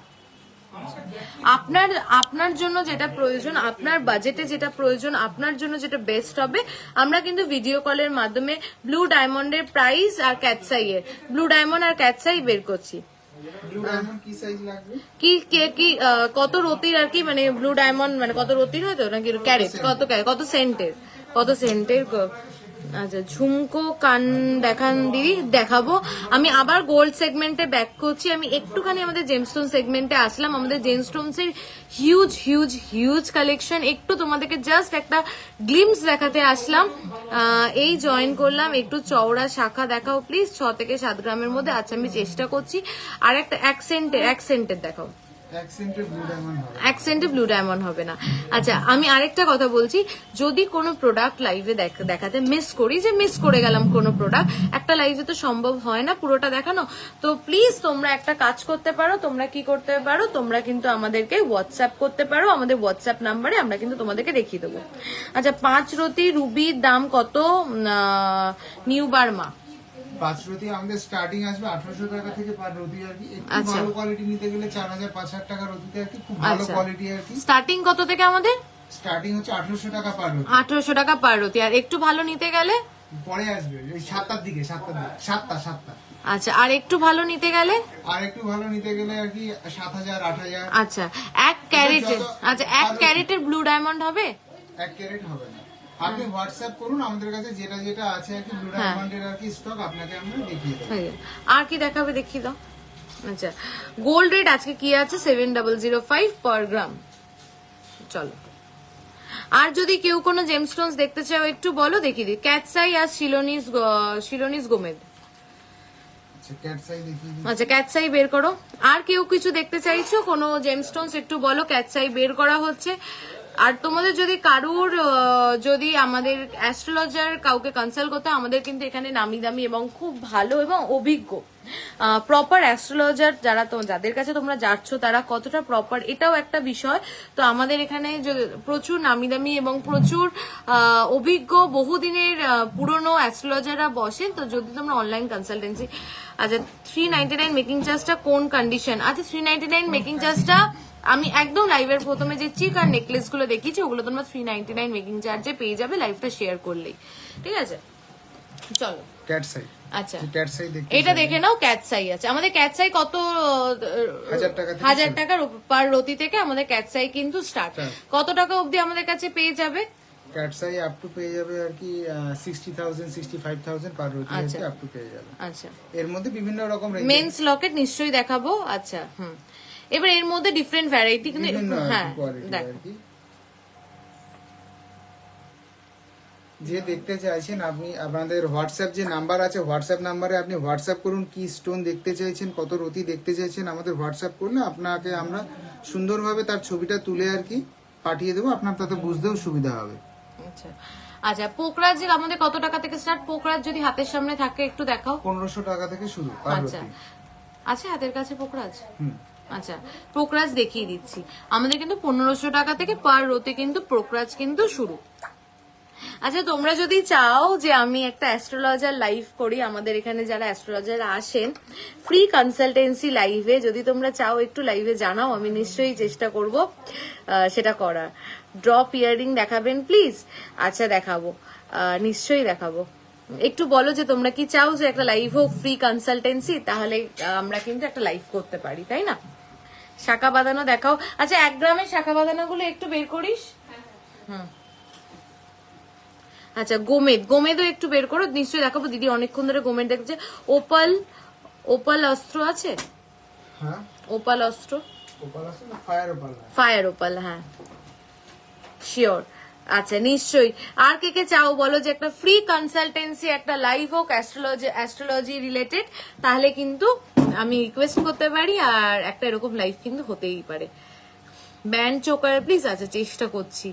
আপনার জন্য যেটা প্রয়োজন, আপনার বাজেটে যেটা প্রয়োজন, আপনার জন্য যেটা বেস্ট হবে, আমরা কিন্তু ভিডিও কলের মাধ্যমে ব্লু ডায়মন্ডের প্রাইস আর ক্যাটসাই এর, ব্লু ডায়মন্ড আর ক্যাটসাই বের করছি। ব্লু ডায়মন্ড কি সাইজ লাগবে? কি কত রতির আর কি, মানে ব্লু ডায়মন্ড মানে কত রতির হয়তো নাকি ক্যারেট, কত সেন্টের আচ্ছা, ঝুমকো কান দেখান দিদি, দেখাবো। আমি আবার গোল্ড সেগমেন্টে ব্যাক করছি। আমি একটুখানি আমাদের জেমস্টোন সেগমেন্টে আসলাম। আমাদের জেমস্টোনস এর হিউজ কালেকশন, একটু তোমাদেরকে জাস্ট একটা গ্লিমস দেখাতে আসলাম। এই জয়েন করলাম। একটু চওড়া শাখা দেখাও প্লিজ, 6 থেকে 7 গ্রামের মধ্যে। আচ্ছা, আমি চেষ্টা করছি। আর একটা অ্যাকসেন্টের দেখাও। অ্যাকসেন্টে ব্লু ডায়মন্ড হবে না। আচ্ছা, আমি আরেকটা কথা বলছি, যদি কোনো প্রোডাক্ট লাইভে দেখাতে মিস করি, যে মিস করে গেলাম কোনো প্রোডাক্ট, একটা লাইভে তো সম্ভব হয় না পুরোটা দেখানো, তো প্লিজ তোমরা একটা কাজ করতে পারো। তোমরা কি করতে পারো, তোমরা কিন্তু আমাদেরকে হোয়াটসঅ্যাপ করতে পারো। আমাদের হোয়াটসঅ্যাপ নাম্বারে আমরা কিন্তু তোমাদেরকে দেখিয়ে দেবো। আচ্ছা, 5 রতি রুবির দাম কত? নিউ বার্মা 5 রতি আমাদের স্টার্টিং আসবে 1800 টাকা থেকে পার রতি আর কি। একটু ভালো কোয়ালিটি নিতে গেলে 4000-5000 টাকা রতিতে আর কি, খুব ভালো কোয়ালিটি আর কি। স্টার্টিং কত থেকে আমাদের? স্টার্টিং হচ্ছে 1800 টাকা পার রতি। 1800 টাকা পার রতি। আর একটু ভালো নিতে গেলে পরে আসবে ওই 7টার দিকে, 7টা। আচ্ছা, আর একটু ভালো নিতে গেলে? আর একটু ভালো নিতে গেলে আর কি 7000-8000। আচ্ছা, 1 ক্যারেটের, আচ্ছা 1 ক্যারেটের ব্লু ডায়মন্ড হবে? 1 ক্যারেট হবে না। আপনি হোয়াটসঅ্যাপ করুন, আমাদের কাছে যেটা যেটা আছে আর কি ব্লু ডায়মন্ডের আর কি স্টক, আপনাকে আমরা দেখিয়ে দেব। আর কি দেখাবে দেখিয়ে দাও। আচ্ছা, গোল্ড রেট আজকে কি আছে? 7005 পার গ্রাম। চলো, আর যদি কেউ কোনো জেমস্টোনস দেখতে চাও একটু বলো, দেখিয়ে দিই। ক্যাটসাই আর শিলোনিস গোমেদ। আচ্ছা, ক্যাটসাই বের করো। আর কেউ কিছু দেখতে চাইছো কোনো জেমস্টোনস একটু বলো, ক্যাটসাই বের করা হচ্ছে। আর তোমাদের যদি কারুর যদি আমাদের অ্যাস্ট্রোলজার কাউকে কনসাল্ট করতে, আমাদের কিন্তু এখানে নামি দামি এবং খুব ভালো এবং অভিজ্ঞ প্রপার অ্যাস্ট্রোলজার যাদের কাছে তোমরা যাচ্ছ, তারা কতটা প্রপার, এটাও একটা বিষয়। তো আমাদের এখানে প্রচুর নামি দামি এবং প্রচুর অভিজ্ঞ বহুদিনের পুরনো অ্যাস্ট্রোলজাররা বসেন। তো যদি তোমরা অনলাইন কনসালটেন্সি, আচ্ছা 399 মেকিং চার্জটা কোন কন্ডিশন? আচ্ছা, 399 মেকিং চার্জটা আমি একদম লাইভের প্রথমে যে চিক আর নেকলেস গুলো দেখিয়েছি, ওগুলো তোমরা 399 মেকিং চার্জে পেয়ে যাবে লাইভটা শেয়ার করলেই, ঠিক আছে? চলো, ক্যাটসাই। আচ্ছা, ক্যাটসাই দেখতে এটা দেখে নাও। ক্যাটসাই আছে আমাদের। ক্যাটসাই কত? 1000 টাকার পার রতি থেকে আমাদের ক্যাটসাই কিন্তু স্টার্ট। কত টাকা অবধি আমাদের কাছে পেয়ে যাবে? ক্যাটসাই আপ টু পেয়ে যাবে আর কি 60000 65000 পার রতি আছে, আপ টু পেয়ে যাবে। আচ্ছা, এর মধ্যে বিভিন্ন রকম মেন্স লকেট নিশ্চয়ই দেখাবো। আচ্ছা, এবার এর মধ্যে ডিফারেন্ট ভ্যারাইটি কিন্তু, হ্যাঁ দেখ, যে দেখতে চাইছেন আপনি আপনাদের হোয়াটসঅ্যাপ যে নাম্বার আছে, হোয়াটসঅ্যাপ নাম্বারে আপনি হোয়াটসঅ্যাপ করুন, কি স্টোন দেখতে চাইছেন, কত রতি দেখতে চাইছেন, আমাদের হোয়াটসঅ্যাপ করলে আপনাকে আমরা সুন্দরভাবে তার ছবিটা তুলে আর কি পাঠিয়ে দেবো, আপনার তাতে বুঝতেও সুবিধা হবে। আচ্ছা আচ্ছা, পোকরাজ আমাদের কত টাকা থেকে স্টার্ট? পোকরাজ যদি হাতের সামনে থাকে একটু দেখাও। 1500 টাকা থেকে শুরু। আচ্ছা, আচ্ছা হাতের কাছে পোকরাজ। আচ্ছা, পোকরাজ দেখিয়ে দিচ্ছি। আমাদের কিন্তু 1500 টাকা থেকে পার রোতে কিন্তু পোকরাজ কিন্তু শুরু। আচ্ছা, তোমরা যদি চাও যে আমি একটা অ্যাস্ট্রোলজার লাইভ করি, আমাদের এখানে যারা অ্যাস্ট্রোলজার আসেন ফ্রি কনসালটেন্সি লাইভে, যদি তোমরা চাও একটু লাইভে জানাও, আমি নিশ্চয়ই চেষ্টা করব সেটা করার। ড্রপ ইয়ারিং দেখাবেন প্লিজ? আচ্ছা, দেখাবো, নিশ্চয়ই দেখাবো। একটু বলো যে তোমরা কি চাও যে একটা লাইভ হোক ফ্রি কনসালটেন্সি, তাহলে আমরা কিন্তু একটা লাইভ করতে পারি, তাই না? শাখা বাঁধানো দেখাও। আচ্ছা, 1 গ্রামের শাখা বাঁধানো গুলো একটু বের করিস। আচ্ছা, গোমেদও একটু বের করো, নিশ্চয়ই দেখাবো। দিদি অনেকক্ষণ ধরে গোমেদ দেখছে। ওপাল অস্ত্র আছে? হ্যাঁ, ওপাল অস্ত্র, ফায়ার ওপাল, হ্যাঁ শিওর। আচ্ছা, নিশ্চয়ই। আর কে কে চাও বলো যে একটা ফ্রি কনসালটেন্সি, একটা লাইভ হোক অ্যাস্ট্রোলজি রিলেটেড, তাহলে কিন্তু আমি রিকোয়েস্ট করতে পারি, আর একটা এরকম লাইভ কিন্তু হতেই পারে। ব্যান্ড চোকার প্লিজ, আচ্ছা চেষ্টা করছি,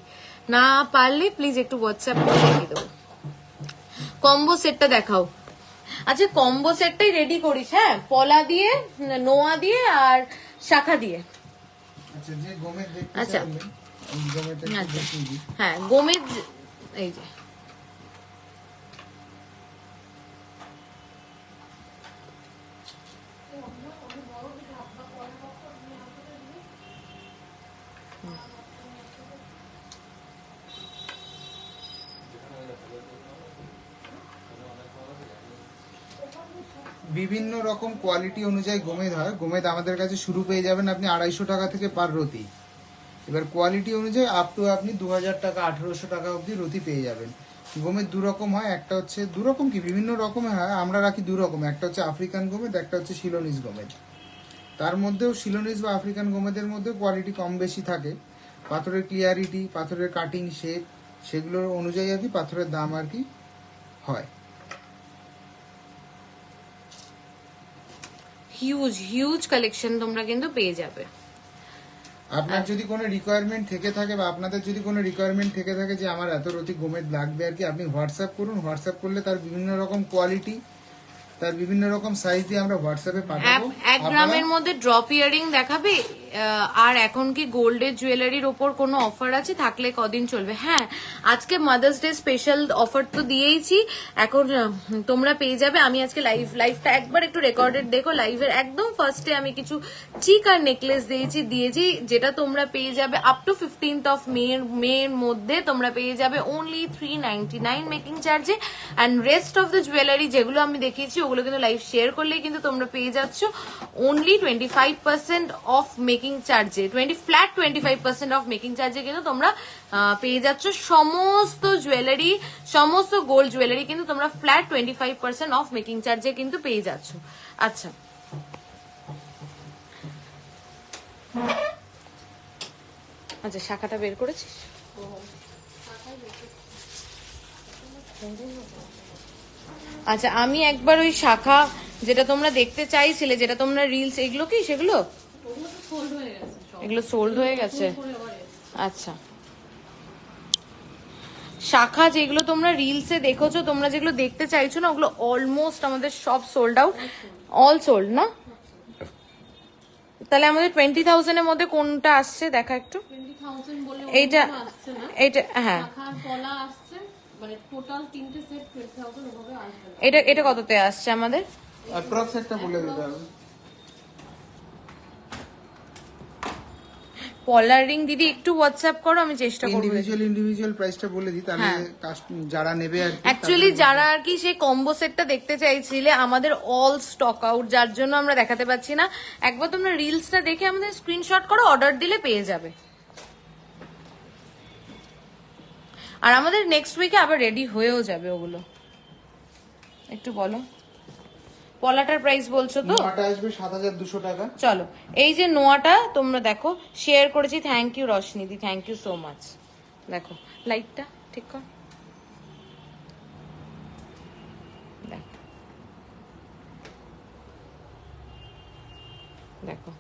না পারলে প্লিজ একটু হোয়াটসঅ্যাপ করে দেখিয়ে দেবো। কম্বো সেটটা দেখাও। আচ্ছা কম্বো সেটটাই রেডি করিস, হ্যাঁ, পলা দিয়ে, নোয়া দিয়ে আর শাখা দিয়ে। আচ্ছা যে গোমেদ দেখতে আচ্ছা। চাইলেন, আমি গোমেদটা একটু আচ্ছা দেখিয়ে দিই। হ্যাঁ গোমেদ, এই যে বিভিন্ন রকম কোয়ালিটি অনুযায়ী গোমেদ হয়। গোমেদ আমাদের কাছে শুরু পেয়ে যাবেন আপনি 250 টাকা থেকে পার রতি। এবার কোয়ালিটি অনুযায়ী আপ টু আপনি 2000 টাকা 1800 টাকা অবধি রতি পেয়ে যাবেন। গোমেদ দু রকম হয়, একটা হচ্ছে দু রকম কি বিভিন্ন রকমের হয়, আমরা রাখি দু রকম, একটা হচ্ছে আফ্রিকান গোমেদ, একটা হচ্ছে সিলোনিস গোমেদ। তার মধ্যেও সিলোনিস বা আফ্রিকান গোমেদের মধ্যে কোয়ালিটি কম বেশি থাকে। পাথরের ক্লিয়ারিটি, পাথরের কাটিং শেপ, সেগুলোর অনুযায়ী আর কি পাথরের দাম আর কি হয়। হিউজ হিউজ কালেকশন তোমরা কিন্তু পেয়ে যাবে। আপনার যদি কোনো রিকোয়ারমেন্ট থেকে থাকে বা আপনাদের যদি কোনো রিকোয়ারমেন্ট থেকে থাকে যে আমার এত রতি গোমেদ লাগবে আর কি, আপনি হোয়াটসঅ্যাপ করুন। হোয়াটসঅ্যাপ করলে তার বিভিন্ন রকম কোয়ালিটি, তার বিভিন্ন রকম সাইজ দিয়ে আমরা হোয়াটসঅ্যাপে পাঠাবো। 1 গ্রামের মধ্যে ড্রপ ইয়ারিং দেখাবে। আর এখন কি গোল্ডের জুয়েলারির ওপর কোনো অফার আছে? থাকলে কদিন চলবে? হ্যাঁ, আজকে মাদার্স ডে স্পেশাল অফার তো দিয়েইছি। এখন তোমরা পেয়ে যাবে, আমি আজকে লাইভটা একবার একটু রেকর্ডেড দেখো। লাইভের একদম ফার্স্টে আমি কিছু চিক আর নেকলেস দিয়েছি যেটা তোমরা পেয়ে যাবে up to 15th of May এর মধ্যে তোমরা পেয়ে যাবে অনলি 399 মেকিং চার্জে। And rest of the jewellery যেগুলো আমি দেখিয়েছি ওগুলো কিন্তু লাইভ শেয়ার করলেই কিন্তু তোমরা পেয়ে যাচ্ছ অনলি 25% অফ মেকিং চার্জে, 25% অফ মেকিং চার্জে কিন্তু তোমরা পেয়ে যাচ্ছ সমস্ত জুয়েলারি, সমস্ত গোল্ড জুয়েলারি কিন্তু তোমরা ফ্ল্যাট 25% অফ মেকিং চার্জে কিন্তু পেয়ে যাচ্ছ। আচ্ছা আচ্ছা শাখাটা বের করেছিস? আচ্ছা আমি একবার ওই শাখা যেটা তোমরা দেখতে চাইছিলে, যেটা তোমরা রিলস, এগুলো কি সেগুলো? এগুলো সোল্ড হয়ে গেছে। আচ্ছা শাখা যেগুলো তোমরা রিলসে দেখেছো, তোমরা যেগুলো দেখতে চাইছো না, ওগুলো অলমোস্ট আমাদের সব সোল্ড আউট, অল সোল্ড না? তাহলে আমাদের 20,000 এর মধ্যে কোনটা আসছে দেখা একটু। এইটা এইটা হ্যাঁ, এটা কততে আসছে আমাদের? অ্যাপ্রক্স একটা বলে দিতে হবে। পলার রিং দিদি একটু হোয়াটসঅ্যাপ করো, আমি চেষ্টা করব। ইন্ডিভিজুয়াল প্রাইসটা বলে দিই, তাহলে যারা নেবে আর কি, অ্যাকচুয়ালি যারা আর কি সেই কম্বো সেটটা দেখতে চাইছিলে, আমাদের অল স্টক আউট, যার জন্য আমরা দেখাতে পাচ্ছি না। একবার তোমরা রিলসটা দেখে আমাদের স্ক্রিনশট করো, অর্ডার দিলে পেয়ে যাবে। আর আমাদের নেক্সট উইকে আবার রেডি হয়েও যাবে ওগুলো। একটু বলো পলাটার প্রাইস বলছো তো? নোয়াটা আসবে 7,200 টাকা। চলো এই যে নোয়াটা তোমরা দেখো শেয়ার করেছি, থ্যাংক ইউ রশনিদি, থ্যাংক ইউ সো মাচ। দেখো লাইটটা ঠিক কর, দেখো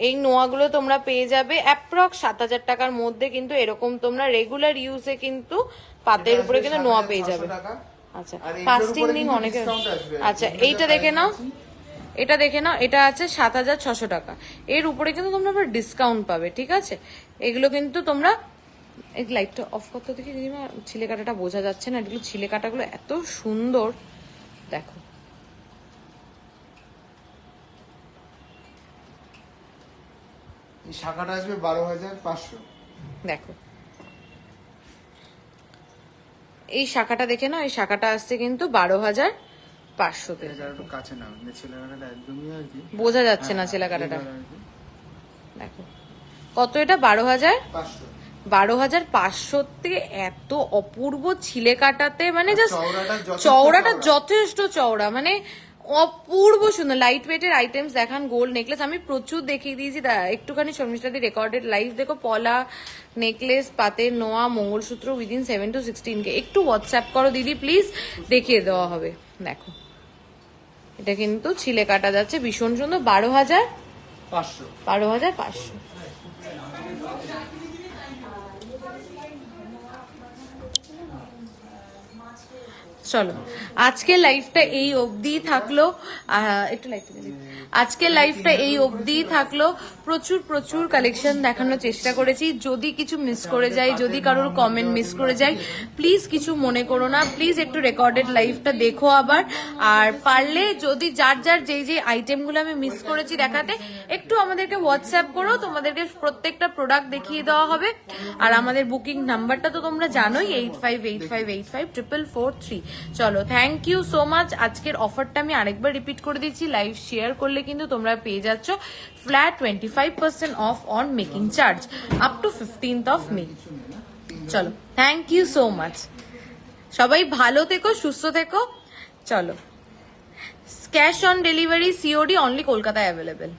এই নোয়াগুলো তোমরা পেয়ে যাবে অ্যাপ্রক্স 7,000 টাকার মধ্যে। কিন্তু এরকম তোমরা রেগুলার ইউজে কিন্তু পাতের উপরে কিন্তু নোয়া পেয়ে যাবে। আচ্ছা ফাস্টিং রিং অনেকে, আচ্ছা এইটা দেখে নাও, এটা দেখে নাও, এটা আছে 7,600 টাকা। এর উপরে কিন্তু তোমরা আবার ডিসকাউন্ট পাবে, ঠিক আছে? এগুলো কিন্তু তোমরা, এই লাইটটা অফ করতে দেখি দিদিমা, ছিলে কাটাটা বোঝা যাচ্ছে না, এগুলো ছিলে কাটাগুলো এত সুন্দর। দেখো এই শাখাটা আসবে 12,500। দেখো এই শাখাটা দেখে নাও, এই শাখাটা আসছে কিন্তু 12,500-তে। একটু কাছে নাও, ছেলে কাটাটা একদমই আর কি বোঝা যাচ্ছে না ছেলে কাটাটা। দেখো কত এটা, 12,500-তে এত অপূর্ব ছিলে কাটাতে, মানে জাস্ট চওড়াটা যথেষ্ট চওড়া, মানে অপূর্ব সুন্দর। লাইট ওয়েটের আইটেমস দেখান, গোল্ড নেকলেস আমি প্রচুর দেখিয়ে দিয়েছি, একটুখানি শর্মিষ্ঠাদি রেকর্ডেড লাইভ দেখো। পলা নেকলেস, পাতের নোয়া, মঙ্গলসূত্র উইদিন 7 to 16K। একটু হোয়াটসঅ্যাপ করো দিদি প্লিজ, দেখিয়ে দেওয়া হবে। দেখো এটা কিন্তু ছিলে কাটা যাচ্ছে ভীষণ সুন্দর, 12,500। চলো আজকে লাইফটা এই অবধি থাকলো। একটু লাইটটা দিই। আজকে লাইফটা এই অবধি থাকলো। প্রচুর প্রচুর কালেকশন দেখানোর চেষ্টা করেছি। যদি কিছু মিস করে যাই, যদি কারোর কমেন্ট মিস করে যাই, প্লিজ কিছু মনে করো না। প্লিজ একটু রেকর্ডেড লাইফটা দেখো আবার। আর পারলে যদি যার যার যেই যে আইটেমগুলো আমি মিস করেছি দেখাতে, একটু আমাদেরকে হোয়াটসঅ্যাপ করো, তোমাদেরকে প্রত্যেকটা প্রোডাক্ট দেখিয়ে দেওয়া হবে। আর আমাদের বুকিং নাম্বারটা তো তোমরা জানোই, 8585854443। চলো, থ্যাংক ইউ সো মাচ। আজকের অফারটা আমি আরেকবার রিপিট করে দিচ্ছি, লাইভ শেয়ার করলে কিন্তু তোমরা পেয়ে যাচ্ছ flat 25% of on making charge up to 15th of May। চলো, থ্যাংক ইউ সো মাচ। সবাই ভালো থেকো, সুস্থ থেকো। চলো, cash on delivery, COD only কলকাতায় অ্যাভেলেবেল।